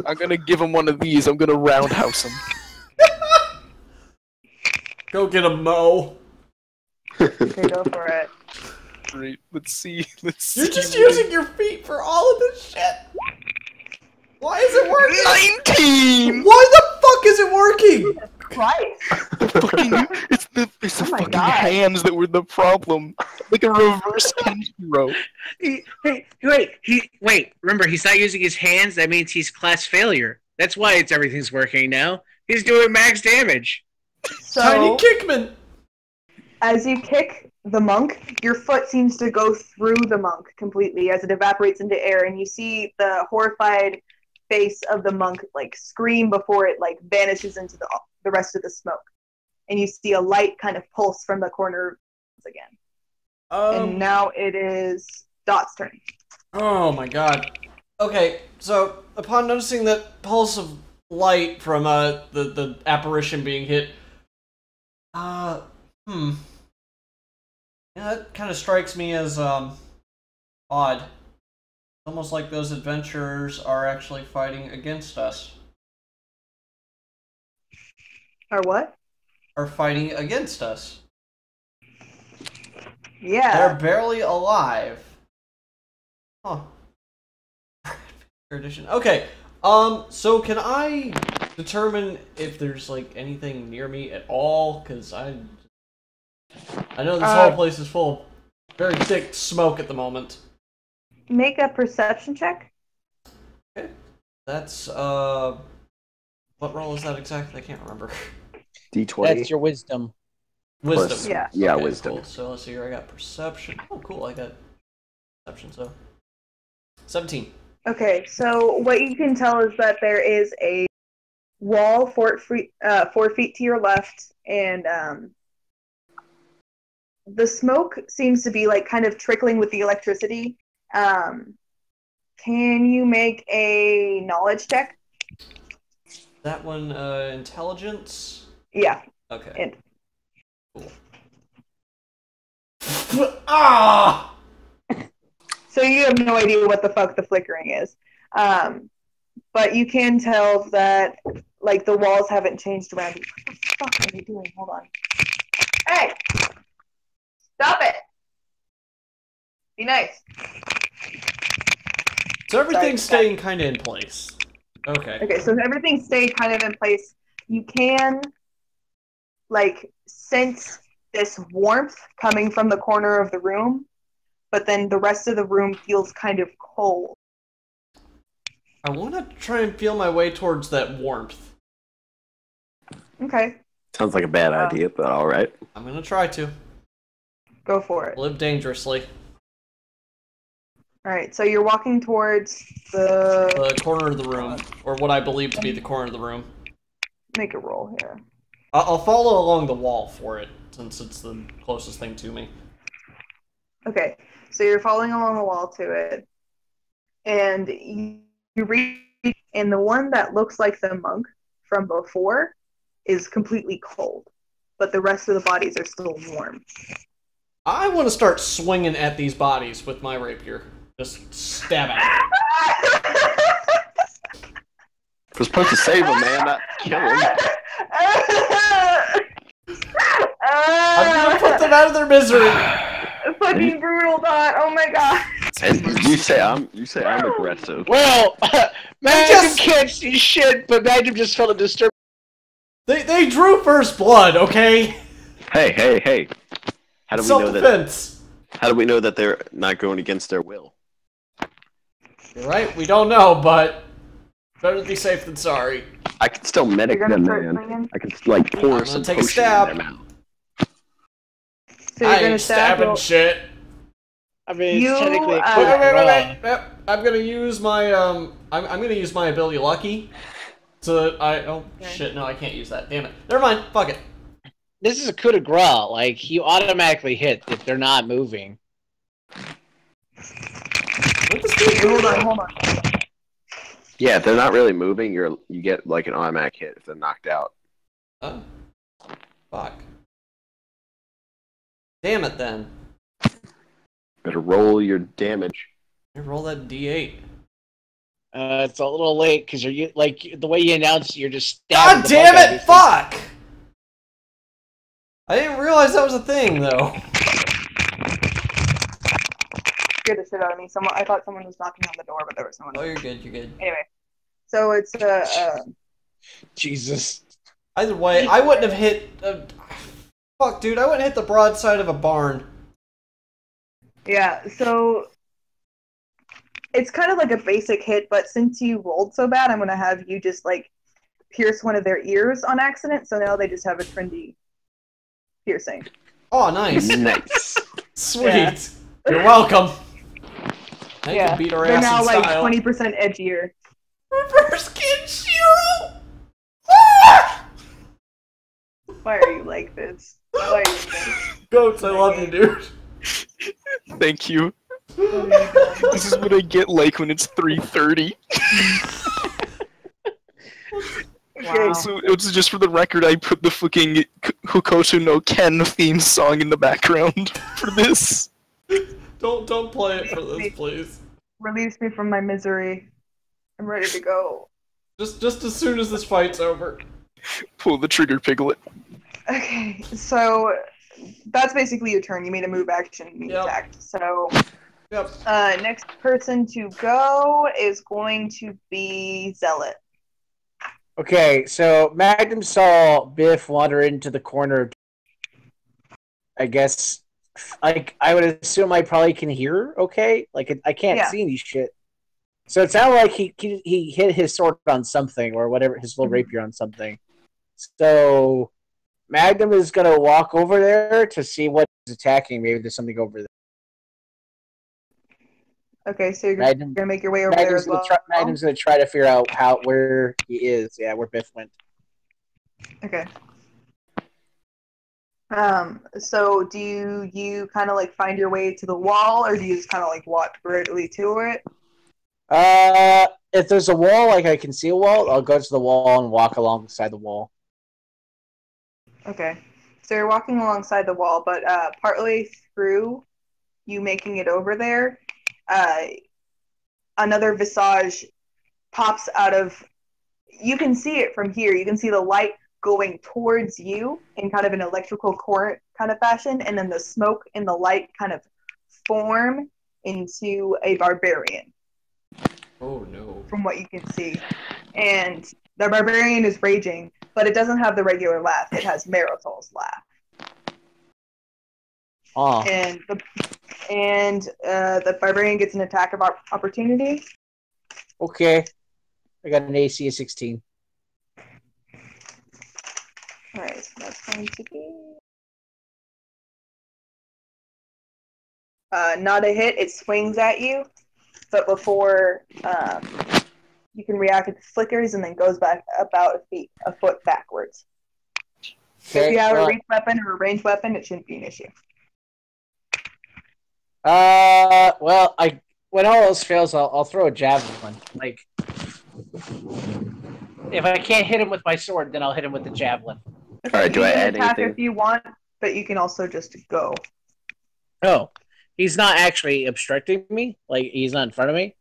I'm gonna give him one of these. I'm gonna roundhouse him. Go get him, Mo. Okay, go for it. Great. Let's see. Let's see. You're just using your feet for all of this shit. Why is it working? 19. Why the fuck is it working? Christ! It's the Oh my fucking God. hands that were the problem. Like a reverse Kenshiro. Wait. Remember, he's not using his hands. That means he's class failure. That's why everything's working now. He's doing max damage. So, Tiny Kickman. as you kick the monk, your foot seems to go through the monk completely as it evaporates into air, and you see the horrified face of the monk like scream before it like vanishes into the rest of the smoke. And you see a light kind of pulse from the corner again. And now it is Dot's turn. Oh my god. Okay, so upon noticing that pulse of light from the apparition being hit, yeah, that kind of strikes me as odd. Almost like those adventurers are actually fighting against us. Or what? Are fighting against us. Yeah. They're barely alive. Huh. Edition. Okay. So can I determine if there's like anything near me at all? Because I know this whole place is full of very thick smoke at the moment. Make a perception check. Okay. That's what roll is that exactly? I can't remember. D20. That's your wisdom. Wisdom. Plus- Yeah. Yeah, Okay, wisdom. Cool. So let's see here. I got perception. Oh, cool. I got perception. So 17. Okay, so what you can tell is that there is a wall 4 feet to your left, and the smoke seems to be like kind of trickling with the electricity. Can you make a knowledge check? That one, intelligence. Yeah. Okay. And Cool. Ah! so you have no idea what the fuck the flickering is. But you can tell that like the walls haven't changed around you. What the fuck are they doing? Hold on. Hey! Stop it! Be nice. So everything's Sorry. staying kind of in place. Okay. Okay, so everything stayed kind of in place. You can like sense this warmth coming from the corner of the room, but then the rest of the room feels kind of cold. I want to try and feel my way towards that warmth. Okay, Sounds like a bad idea, but all right. I'm gonna try to. go for it. Live dangerously. Alright, so you're walking towards the... The corner of the room, or what I believe to be the corner of the room. Make a roll here. I'll follow along the wall for it, since it's the closest thing to me. Okay, so you're following along the wall to it, and you reach, and the one that looks like the monk from before is completely cold, but the rest of the bodies are still warm. I want to start swinging at these bodies with my rapier. Just stab at them. We're supposed to save him, man, not kill him. I'm gonna put them out of their misery. Fucking brutal, Dot. Oh my god. You say I'm aggressive. Well, Magnum just- can't see shit, but Magnum just felt a disturbance. They drew first blood, okay? Hey. How do we know that? Self-defense. How do we know that they're not going against their will? You're right. We don't know, but better to be safe than sorry. I can still medic You're gonna them, start man. swinging? I can like I'm pour gonna some take a potion stab. in their mouth. So I you're gonna ain't stab. stabbing Roll. shit. I mean, You, it's technically a uh, coup de Wait. grace. Yep. I'm gonna use my I'm gonna use my ability Lucky. Shit, no, I can't use that. Damn it. Never mind. Fuck it. This is a coup de grace. Like, you automatically hit if they're not moving. What this dude Hold doing? on. Yeah, if they're not really moving, you get like an automatic hit if they're knocked out. Oh. Fuck. Damn it then. Better roll your damage. You roll that D8. It's a little late because you're like the way you announce it, you're just God stabbing the damn fuck out of it! these Fuck! I didn't realize that was a thing, though. Scared the shit out of me. I thought someone was knocking on the door, but there was someone. Oh, you're good. Anyway, so it's things. Jesus. Either way, I wouldn't have hit. Fuck, dude, I wouldn't hit the broadside of a barn. yeah. So it's kind of like a basic hit, but since you rolled so bad, I'm gonna have you just like pierce one of their ears on accident. So now they just have a trendy piercing. Oh, nice. Nice. Sweet. Yeah. You're welcome. I Yeah, can beat our they're ass now in like style. 20% edgier. Reverse Kid Shiro! Why are you like this? Why are you like this? Goats, I love you, dude. Thank you. What are you doing? This is what I get like when it's 3:30. Wow. So it was just for the record, I put the fucking Hokoto no Ken theme song in the background for this. Don't play it for this, please. Release me from my misery. I'm ready to go. Just as soon as this fight's over. Pull the trigger, Piglet. Okay, so that's basically your turn. You made a move action and you Yep. attacked. So Yep. next person to go is going to be Zealot. Okay, so Magnum saw Biff wander into the corner. I guess, I would assume I probably can hear. Okay, like I can't Yeah. see any shit. So it sounded like he hit his sword on something or whatever, his little rapier on something. So Magnum is gonna walk over there to see what is attacking. Maybe there's something over there. Okay, so you're Magnum, gonna make your way over there as well. Magnum's gonna try to figure out where he is. Yeah, where Biff went. Okay. So do you kind of like find your way to the wall, or do you just kind of like walk directly to it? If there's a wall, like I can see a wall, I'll go to the wall and walk alongside the wall. Okay. So you're walking alongside the wall, but partly through you making it over there, another visage pops out of. You can see it from here. You can see the light going towards you in kind of an electrical current kind of fashion, and then the smoke and the light kind of form into a barbarian. Oh no. From what you can see. And the barbarian is raging, but it doesn't have the regular laugh. It has Maritol's laugh. Oh, And the barbarian gets an attack of opportunity. okay. I got an AC of 16. Alright, so that's going to be... not a hit. It swings at you, but before you can react, it flickers and then goes back about a foot backwards. So if you have a reach weapon or a ranged weapon, it shouldn't be an issue. Well, when all else fails, I'll throw a javelin. Like, if I can't hit him with my sword, then I'll hit him with the javelin. Okay, Alright, do you I can add attack anything? if you want, but you can also just go. No, he's not actually obstructing me. Like, he's not in front of me.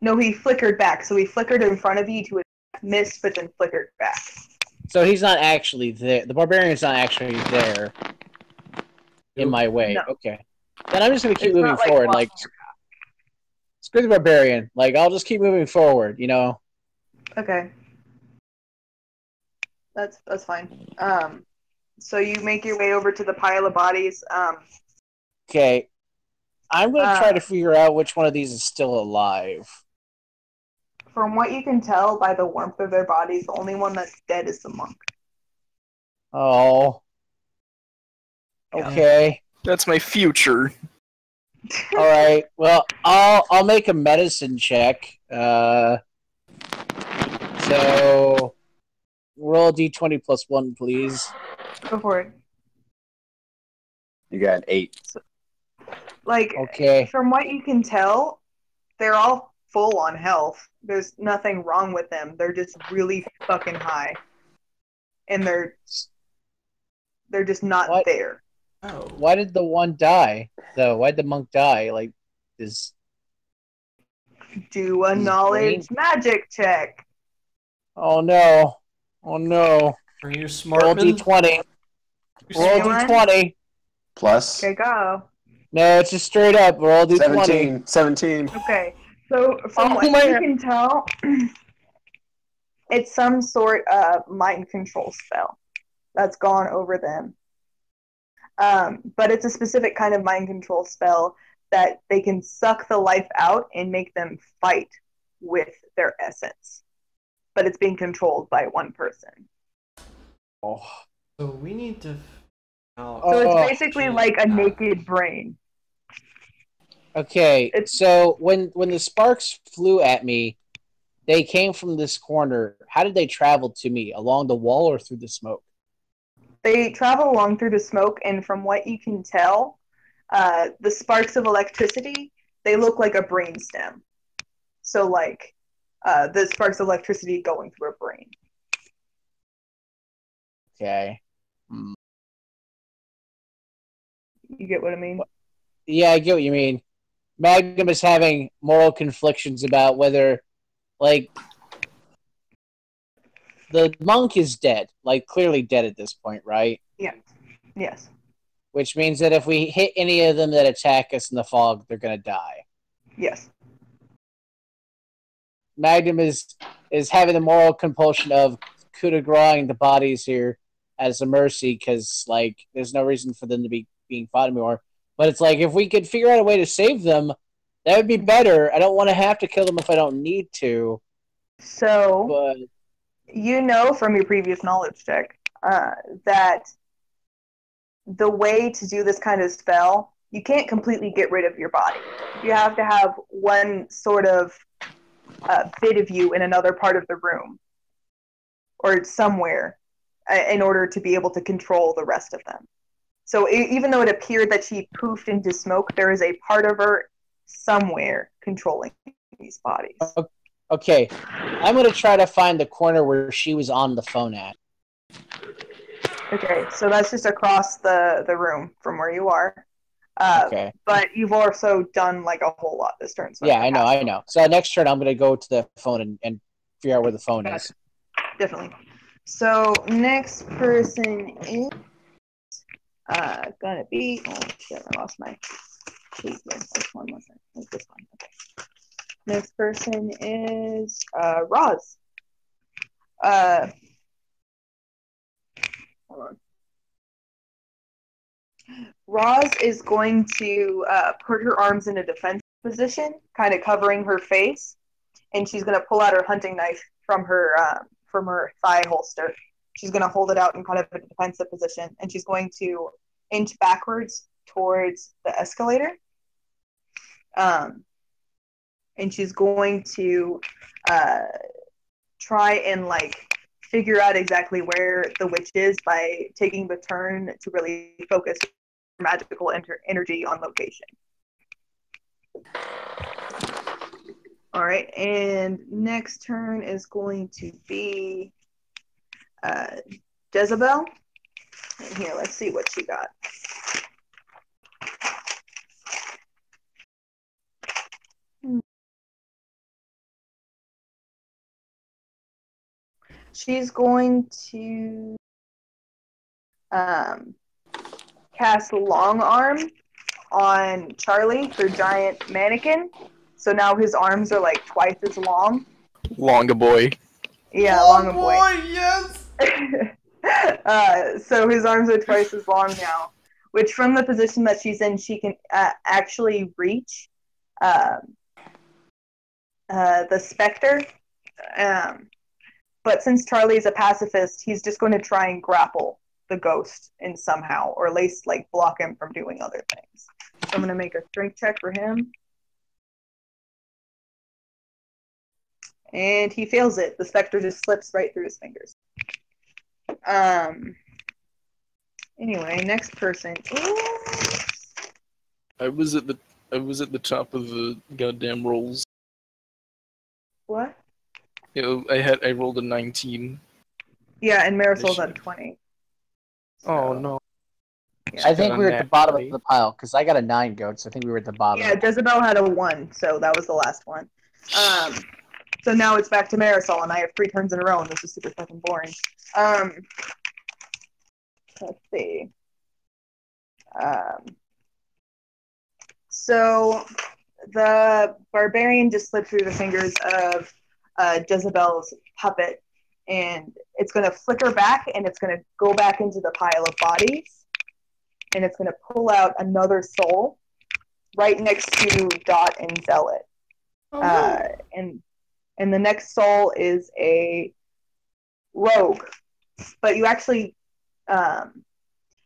No, he flickered back. So he flickered in front of you to miss, but then flickered back. So he's not actually there. The barbarian's not actually there in my way. No. Okay. Then I'm just gonna keep It's moving not, like, forward. blocking Like, your screw the barbarian. Like, I'll just keep moving forward. You know. Okay. That's fine. So you make your way over to the pile of bodies. Okay. I'm going to try to figure out which one of these is still alive. From what you can tell by the warmth of their bodies, the only one that's dead is the monk. Oh. Okay. That's my future. All right. Well, I'll make a medicine check. So roll a d20 plus 1, please. Go for it. You got 8. Like, Okay. from what you can tell, they're all full on health. There's nothing wrong with them. They're just really fucking high. And they're just not What? there. Oh. Why did the one die, though? Why'd the monk die? Like, is... Do a He's knowledge magic check. Oh, no. Oh, no. Are you Roll smart? d20. Roll Anyone? d20. Plus Okay, go. No, it's just straight up. Roll d20. 17. Okay, so from Oh what my you God. can tell, it's some sort of mind control spell that's gone over them. But it's a specific kind of mind control spell that they can suck the life out and make them fight with their essence. But it's being controlled by one person. Oh. So we need to. So Oh, it's basically like a naked brain. Okay, It's- so when the sparks flew at me, they came from this corner. How did they travel to me? Along the wall or through the smoke? They travel along through the smoke, and from what you can tell, the sparks of electricity, they look like a brain stem. So, like, the sparks of electricity going through a brain. Okay. You get what I mean? Yeah, I get what you mean. Magnum is having moral conflictions about whether, like, the monk is dead. Like, clearly dead at this point, right? Yes. Which means that if we hit any of them that attack us in the fog, they're going to die. Yes. Magnum is having the moral compulsion of coup de grace the bodies here as a mercy because, like, there's no reason for them to be being fought anymore. But it's like, if we could figure out a way to save them, that would be better. I don't want to have to kill them if I don't need to. So, But you know from your previous knowledge check that the way to do this kind of spell, you can't completely get rid of your body. You have to have one sort of bit of you in another part of the room or somewhere in order to be able to control the rest of them. So even though it appeared that she poofed into smoke, there is a part of her somewhere controlling these bodies. okay, I'm going to try to find the corner where she was on the phone at. Okay, so that's just across the room from where you are. Okay. But you've also done like a whole lot this turn. So Yeah, I know. So next turn, I'm going to go to the phone and figure out where the phone is. Definitely. So next person is gonna be. Oh shit! I lost my sheet here. Which one was it? It was this one. Okay. Next person is Roz. Hold on. Roz is going to put her arms in a defensive position, kind of covering her face, and she's going to pull out her hunting knife from her thigh holster. She's going to hold it out in kind of a defensive position, and she's going to inch backwards towards the escalator. And she's going to try and like figure out exactly where the witch is by taking the turn to really focus magical energy on location. All right, and next turn is going to be Jezebel. And here, let's see what she got. She's going to cast Long Arm on Charlie, her giant mannequin. So now his arms are like twice as long. Longa boy. Yeah, Oh Longa boy. yes! So his arms are twice as long now, which from the position that she's in, she can actually reach the Spectre. But since Charlie's a pacifist, he's just going to try and grapple the ghost in somehow, or at least like block him from doing other things. So I'm going to make a strength check for him. And he fails it. The Spectre just slips right through his fingers. Anyway, next person is... I was at the top of the goddamn rolls. What? I rolled a 19. Yeah, and Marisol's at 20. Oh no. Yeah. I think we were at the bottom of the pile, because I got a 9 goat, so I think we were at the bottom. Yeah, Jezebel had a 1, so that was the last one. So now it's back to Marisol, and I have 3 turns in a row, and this is super fucking boring. Let's see. So the barbarian just slipped through the fingers of Jezebel's puppet, and it's going to flicker back, and it's going to go back into the pile of bodies, and it's going to pull out another soul right next to Dot and Zealot. And the next soul is a rogue, but you actually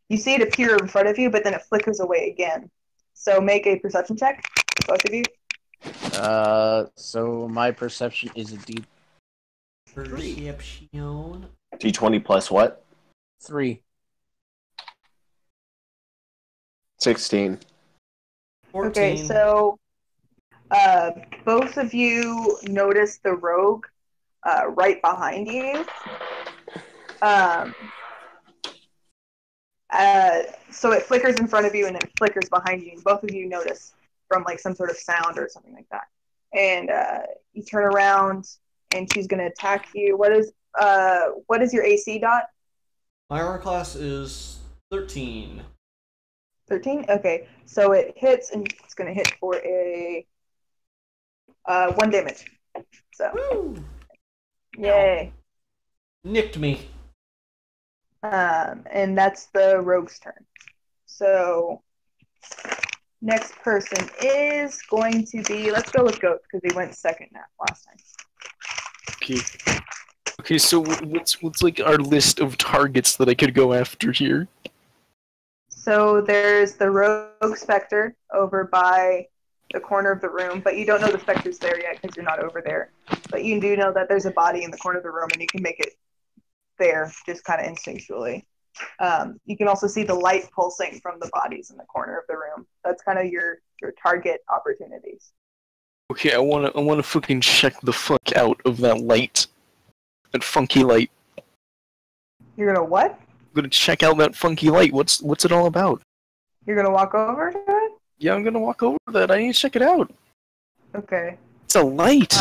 you see it appear in front of you, but then it flickers away again. So make a perception check, both of you. So my perception is a Perception. D20 plus what? 3. 16. 14. Okay, so both of you notice the rogue right behind you. So it flickers in front of you and then it flickers behind you, and both of you notice from like some sort of sound or something like that. And you turn around and she's gonna attack you. What is your AC, Dot? My armor class is 13. 13? Okay. So it hits and it's gonna hit for a 1 damage. So Woo! yay. Nicked me. And that's the rogue's turn. So next person is going to be, let's go with Goat because he went second last time. Okay, so what's like our list of targets that I could go after here? So there's the rogue Spectre over by the corner of the room, but you don't know the Spectre's there yet because you're not over there. But you do know that there's a body in the corner of the room and you can make it there just kind of instinctually. You can also see the light pulsing from the bodies in the corner of the room. That's kind of your target opportunities. Okay, I wanna fucking check the fuck out of that light. That funky light. You're gonna what? I'm gonna check out that funky light. What's it all about? You're gonna walk over to it? Yeah, I'm gonna walk over to that. I need to check it out. Okay. It's a light.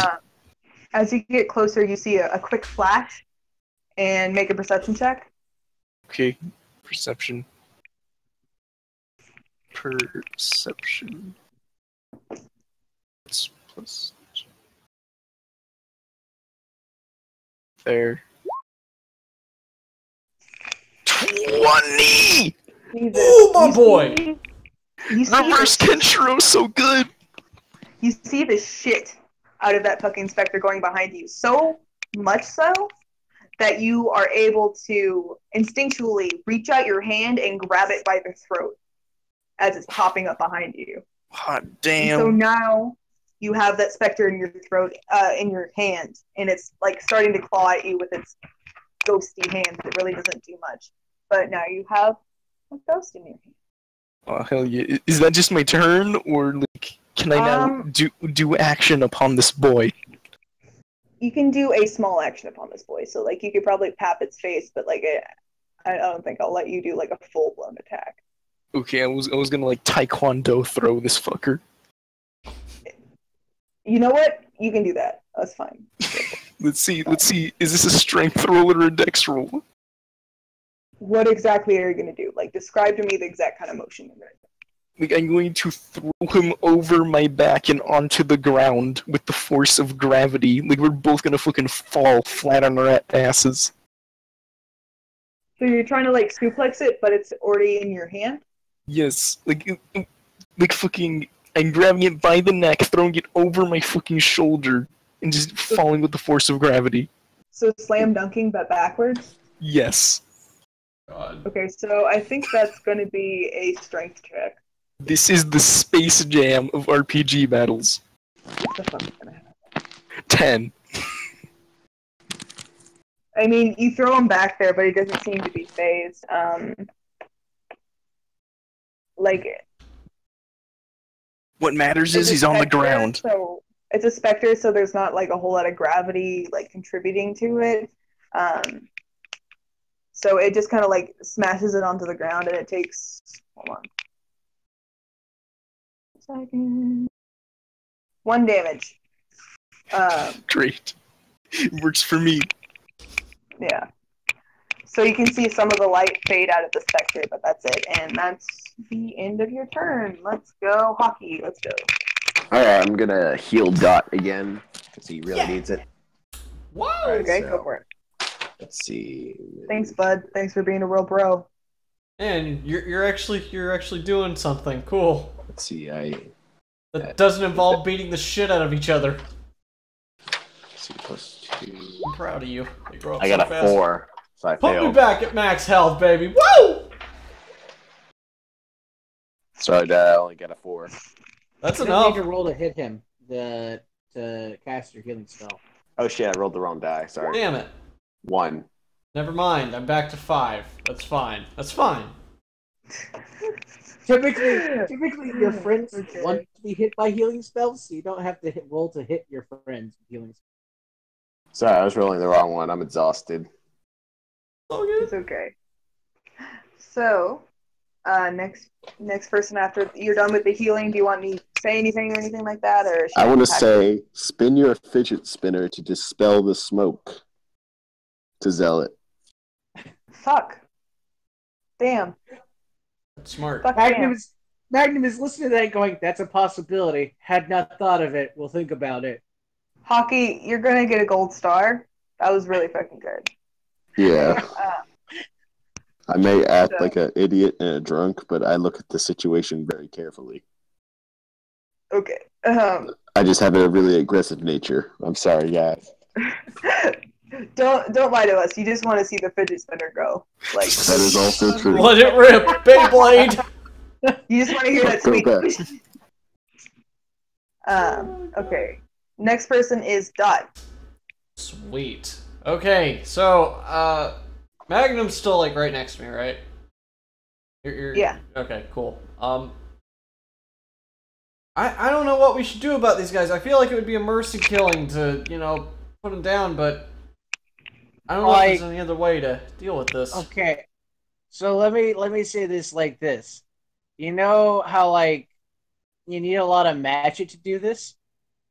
As you get closer, you see a quick flash, and make a perception check. Okay, perception. Perception. It's plus. There. 20! Jesus. Ooh, my boy! You see Reverse Kenshiro so good! You see the shit out of that fucking Spectre going behind you. So much so that you are able to instinctually reach out your hand and grab it by the throat as it's popping up behind you. Hot And damn. so now you have that Spectre in your throat, in your hand, and it's like starting to claw at you with its ghosty hand. It really doesn't do much. But now you have a ghost in your hand. Oh, hell yeah. Is that just my turn, or like, can I now do action upon this boy? You can do a small action upon this boy. So, like, you could probably pap its face, but, like, I don't think I'll let you do, like, a full-blown attack. Okay, I was gonna, like, taekwondo throw this fucker. You know what? You can do that. That's fine. Let's see. Is this a strength roll or a dex roll? What exactly are you going to do? Like, describe to me the exact kind of motion you're going to do. Like, I'm going to throw him over my back and onto the ground with the force of gravity. Like, we're both gonna fucking fall flat on our asses. So you're trying to like suplex it, but it's already in your hand? Yes, like fucking, I'm grabbing it by the neck, throwing it over my fucking shoulder, and just falling with the force of gravity. So slam dunking, but backwards? Yes. God. Okay, so I think that's going to be a strength check. This is the Space Jam of RPG battles. What the fuck is going to happen? 10. I mean, you throw him back there, but he doesn't seem to be phased. What matters It's is a he's on the specter, ground. So it's a specter, so there's not like a whole lot of gravity like contributing to it. So it just kind of like smashes it onto the ground, and it takes. Hold on. A second. 1 damage. Great. It works for me. Yeah. So you can see some of the light fade out of the specter, but that's it, and that's the end of your turn. Let's go, hockey. Let's go. Alright, I'm gonna heal Dot again, because he really needs it. Whoa! Okay, so- go for it. Let's see. Thanks, bud. Thanks for being a real bro. And you're actually doing something cool. Let's see, That doesn't involve beating the shit out of each other. let's see, +2. I'm proud of you. You grow up I got so a fast. 4, so I Put me failed. back at max health, baby. Woo! So I only got a 4. That's You enough. need to roll to hit him to cast your healing spell. Oh shit, I rolled the wrong die, sorry. Damn it. 1. Never mind. I'm back to 5. That's fine. That's fine. Typically, your friends Okay. want to be hit by healing spells, so you don't have to roll to hit your friends with healing spells. Sorry, I was rolling the wrong one. I'm exhausted. So good. It's okay. So, next person after you're done with the healing, do you want me to say anything or anything like that, or? should I want to attack? say, spin your fidget spinner to dispel the smoke. To Zealot. Fuck. Damn. That's smart. Fuck. Magnum is listening to that going, that's a possibility. Had not thought of it. We'll think about it. Hockey, you're gonna get a gold star. That was really fucking good. Yeah. I may act So- like an idiot and a drunk, but I look at the situation very carefully. Okay. I just have a really aggressive nature. I'm sorry, guys. Don't lie to us. You just want to see the fidget spinner go. Like That is also true. Let it rip, Beyblade. you just want to hear that Go squeak. Okay. Next person is Dot. Sweet. Okay, so Magnum's still like right next to me, right? You're... Yeah. Okay, cool. I don't know what we should do about these guys. I feel like it would be a mercy killing to, put them down, but I don't know if there's any other way to deal with this. Okay. So let me say this like this. You know how like you need a lot of magic to do this?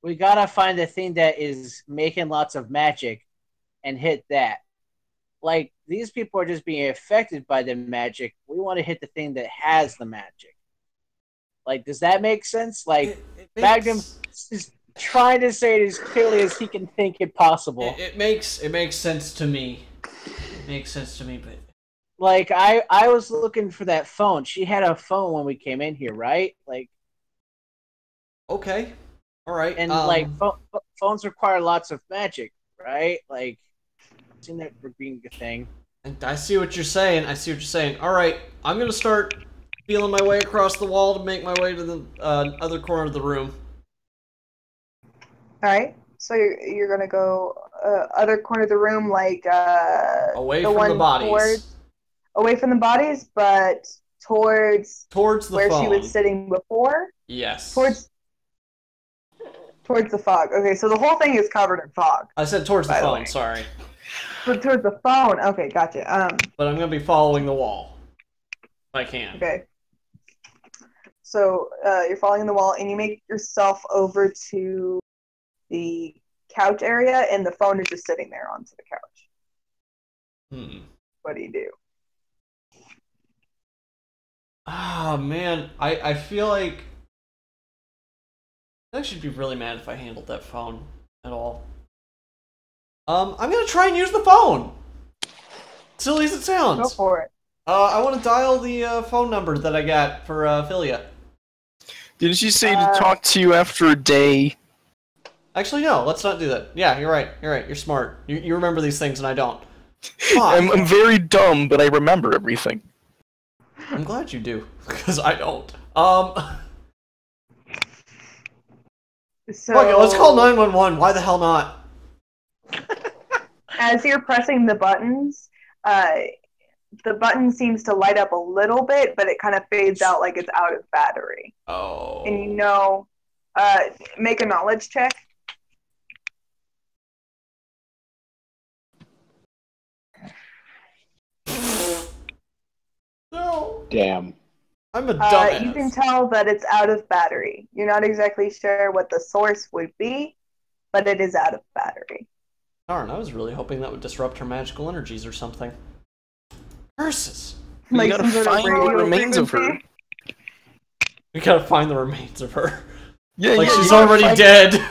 We gotta find the thing that is making lots of magic and hit that. Like these people are just being affected by the magic. We want to hit the thing that has the magic. Like, does that make sense? Like It Magnum is trying to say it as clearly as he can think it possible. It makes sense to me. It makes sense to me, but Like I was looking for that phone. She had a phone when we came in here, right? Like, okay, all right. and like phones require lots of magic, right? Like, seen that for being a thing. And I see what you're saying. All right, I'm gonna start feeling my way across the wall to make my way to the other corner of the room. All right. So you're gonna go other corner of the room, like Away the from one the bodies. away from the bodies, but towards Towards the where phone. she was sitting before. Yes. Towards the fog. Okay, so the whole thing is covered in fog. I said towards the By the phone. way. Sorry, But towards the phone. Okay, gotcha. but I'm gonna be following the wall if I can. Okay. So you're following the wall, and you make yourself over to the couch area, and the phone is just sitting there onto the couch. What do you do? Ah, man, I feel like I should be really mad if I handled that phone at all. I'm gonna try and use the phone. Silly as it Go sounds. for it. I want to dial the phone number that I got for Philia. Didn't she say to talk to you after a day? Actually, no. Let's not do that. Yeah, you're right. You're right. You're smart. You remember these things and I don't. I'm very dumb, but I remember everything. I'm glad you do, because I don't. So Fuck it, let's call 911. Why the hell not? as you're pressing the buttons, the button seems to light up a little bit, but it kind of fades out like it's out of battery. Oh. And make a knowledge check. No. Damn. I'm a dumbass. You can tell that it's out of battery. You're not exactly sure what the source would be, but it is out of battery. Darn, I was really hoping that would disrupt her magical energies or something. Curses! We gotta some sort find radio what remains of her. frequency? We gotta find the remains of her. Yeah, Like yeah, she's you gotta already find- dead.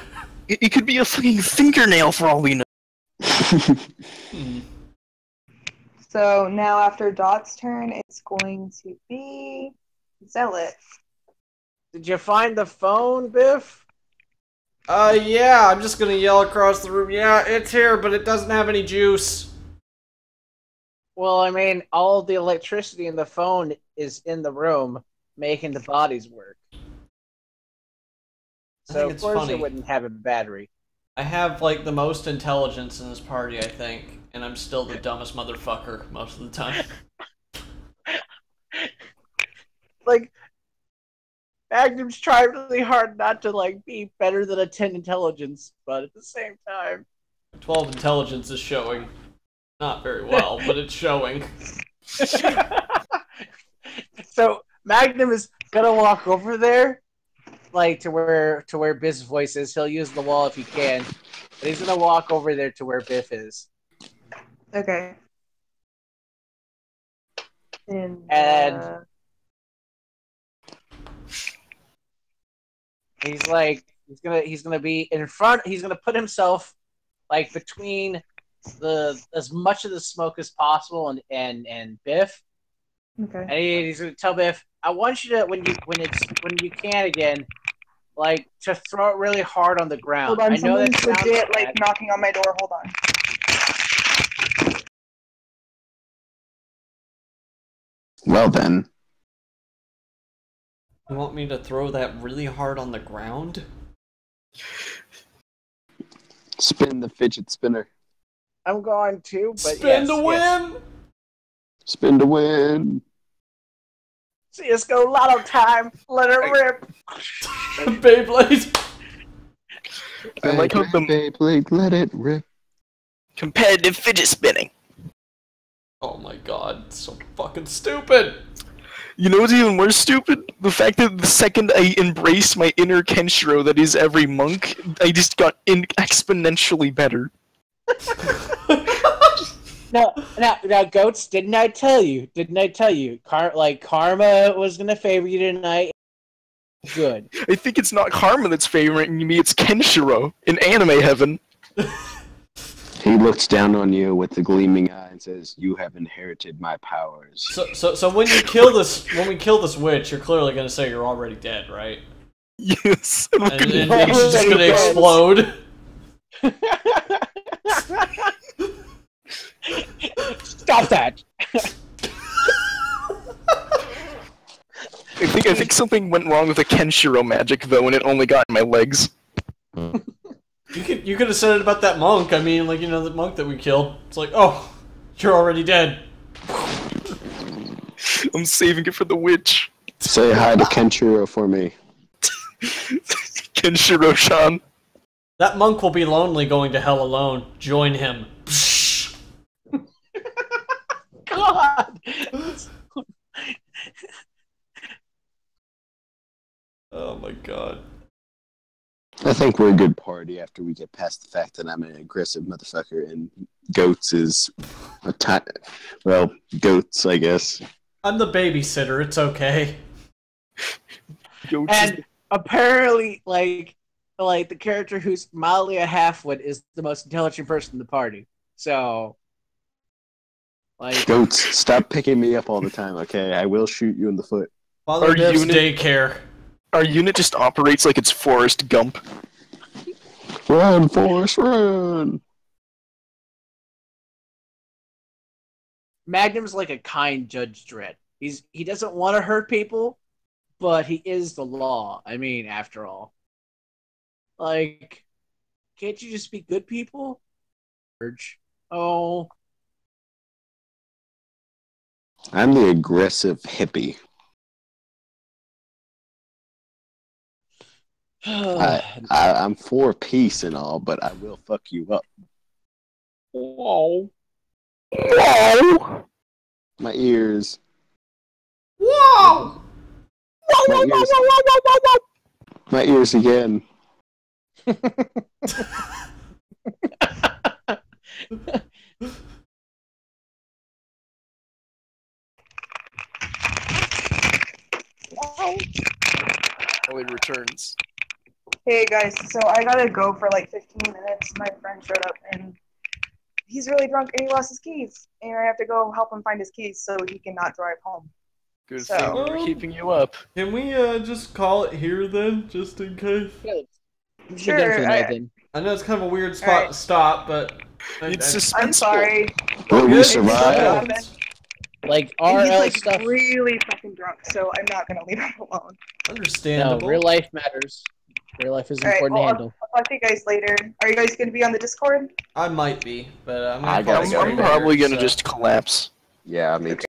It could be a fucking fingernail for all we know. Hmm. So now after Dot's turn, it's going to be Zealot. Did you find the phone, Biff? Yeah, I'm just gonna yell across the room. Yeah, it's here, but it doesn't have any juice. Well, I mean, all the electricity in the phone is in the room, making the bodies work. I So think of it's course funny. it wouldn't have a battery. I have, like, the most intelligence in this party, I think, and I'm still the dumbest motherfucker most of the time. Like, Magnum's trying really hard not to like be better than a 10 intelligence, but at the same time, 12 intelligence is showing. Not very well, but it's showing. so Magnum is gonna walk over there, like to where Biff's voice is. He'll use the wall if he can, but he's gonna walk over there to where Biff is. Okay. And he's gonna be in front. He's gonna put himself like between as much of the smoke as possible and Biff. okay. And he's gonna tell Biff, I want you to when you can again, like to throw it really hard on the ground. Hold on, I know that someone's sounds legit bad. like knocking on my door. Hold on. Well then. You want me to throw that really hard on the ground? Spin the fidget spinner. I'm going to, but Spin yes, to yes. win! Spin to win. CS:GO Lotto time. Let it rip. Beyblade! I like how the Beyblade, let it rip. competitive fidget spinning. Oh my god, so fucking stupid! You know what's even more stupid? The fact that the second I embraced my inner Kenshiro that is every monk, I just got exponentially better. Now, Goats, didn't I tell you? Karma was gonna favor you tonight. Good. I think it's not Karma that's favoring me, it's Kenshiro in anime heaven. He looks down on you with the gleaming eye and says, "You have inherited my powers." So when we kill this witch, you're clearly gonna say you're already dead, right? Yes. And she's just gonna explode. Stop that. I think something went wrong with the Kenshiro magic though, and it only got in my legs. You could have said it about that monk. I mean, like, you know, the monk that we killed. It's like, oh, you're already dead. I'm saving it for the witch. Say hi to Kenshiro for me. Kenshiro-chan. That monk will be lonely going to hell alone. Join him. God. Oh my god. I think we're a good party after we get past the fact that I'm an aggressive motherfucker and Goats is Goats, I guess. I'm the babysitter. It's okay. And apparently, like the character who's mildly a halfwit is the most intelligent person in the party. So, Like, Goats, stop picking me up all the time, okay? I will shoot you in the foot. Father Our Dev's unit- daycare. Our unit just operates like it's Forrest Gump. Run, Forrest, run! Magnum's like a kind Judge Dredd. He doesn't want to hurt people, but he is the law. I mean, after all. Like, can't you just be good people? Urge. Oh. I'm the aggressive hippie. I'm for peace and all, but I will fuck you up. Whoa. Whoa! My ears. Whoa! My ears. My ears again. Oh, it returns. Hey guys, so I gotta go for like 15 minutes. My friend showed up and he's really drunk and he lost his keys. And I have to go help him find his keys so he can not drive home. Good So- thing we're keeping you up. Can we just call it here then, just in case? We should Sure, done for the night I- then. I know it's kind of a weird spot Alright. to stop, but It's I'm suspenseful. sorry. Will we Good. survive? Like, And he's RL like stuff. really fucking drunk, so I'm not gonna leave him alone. No, Understandable. real life matters. Real life is Alright, important well, to handle. I'll talk to you guys later. Are you guys gonna be on the Discord? I might be, but I'm I gonna gotta call go. I'm it probably here, gonna so- just collapse. Yeah, me too.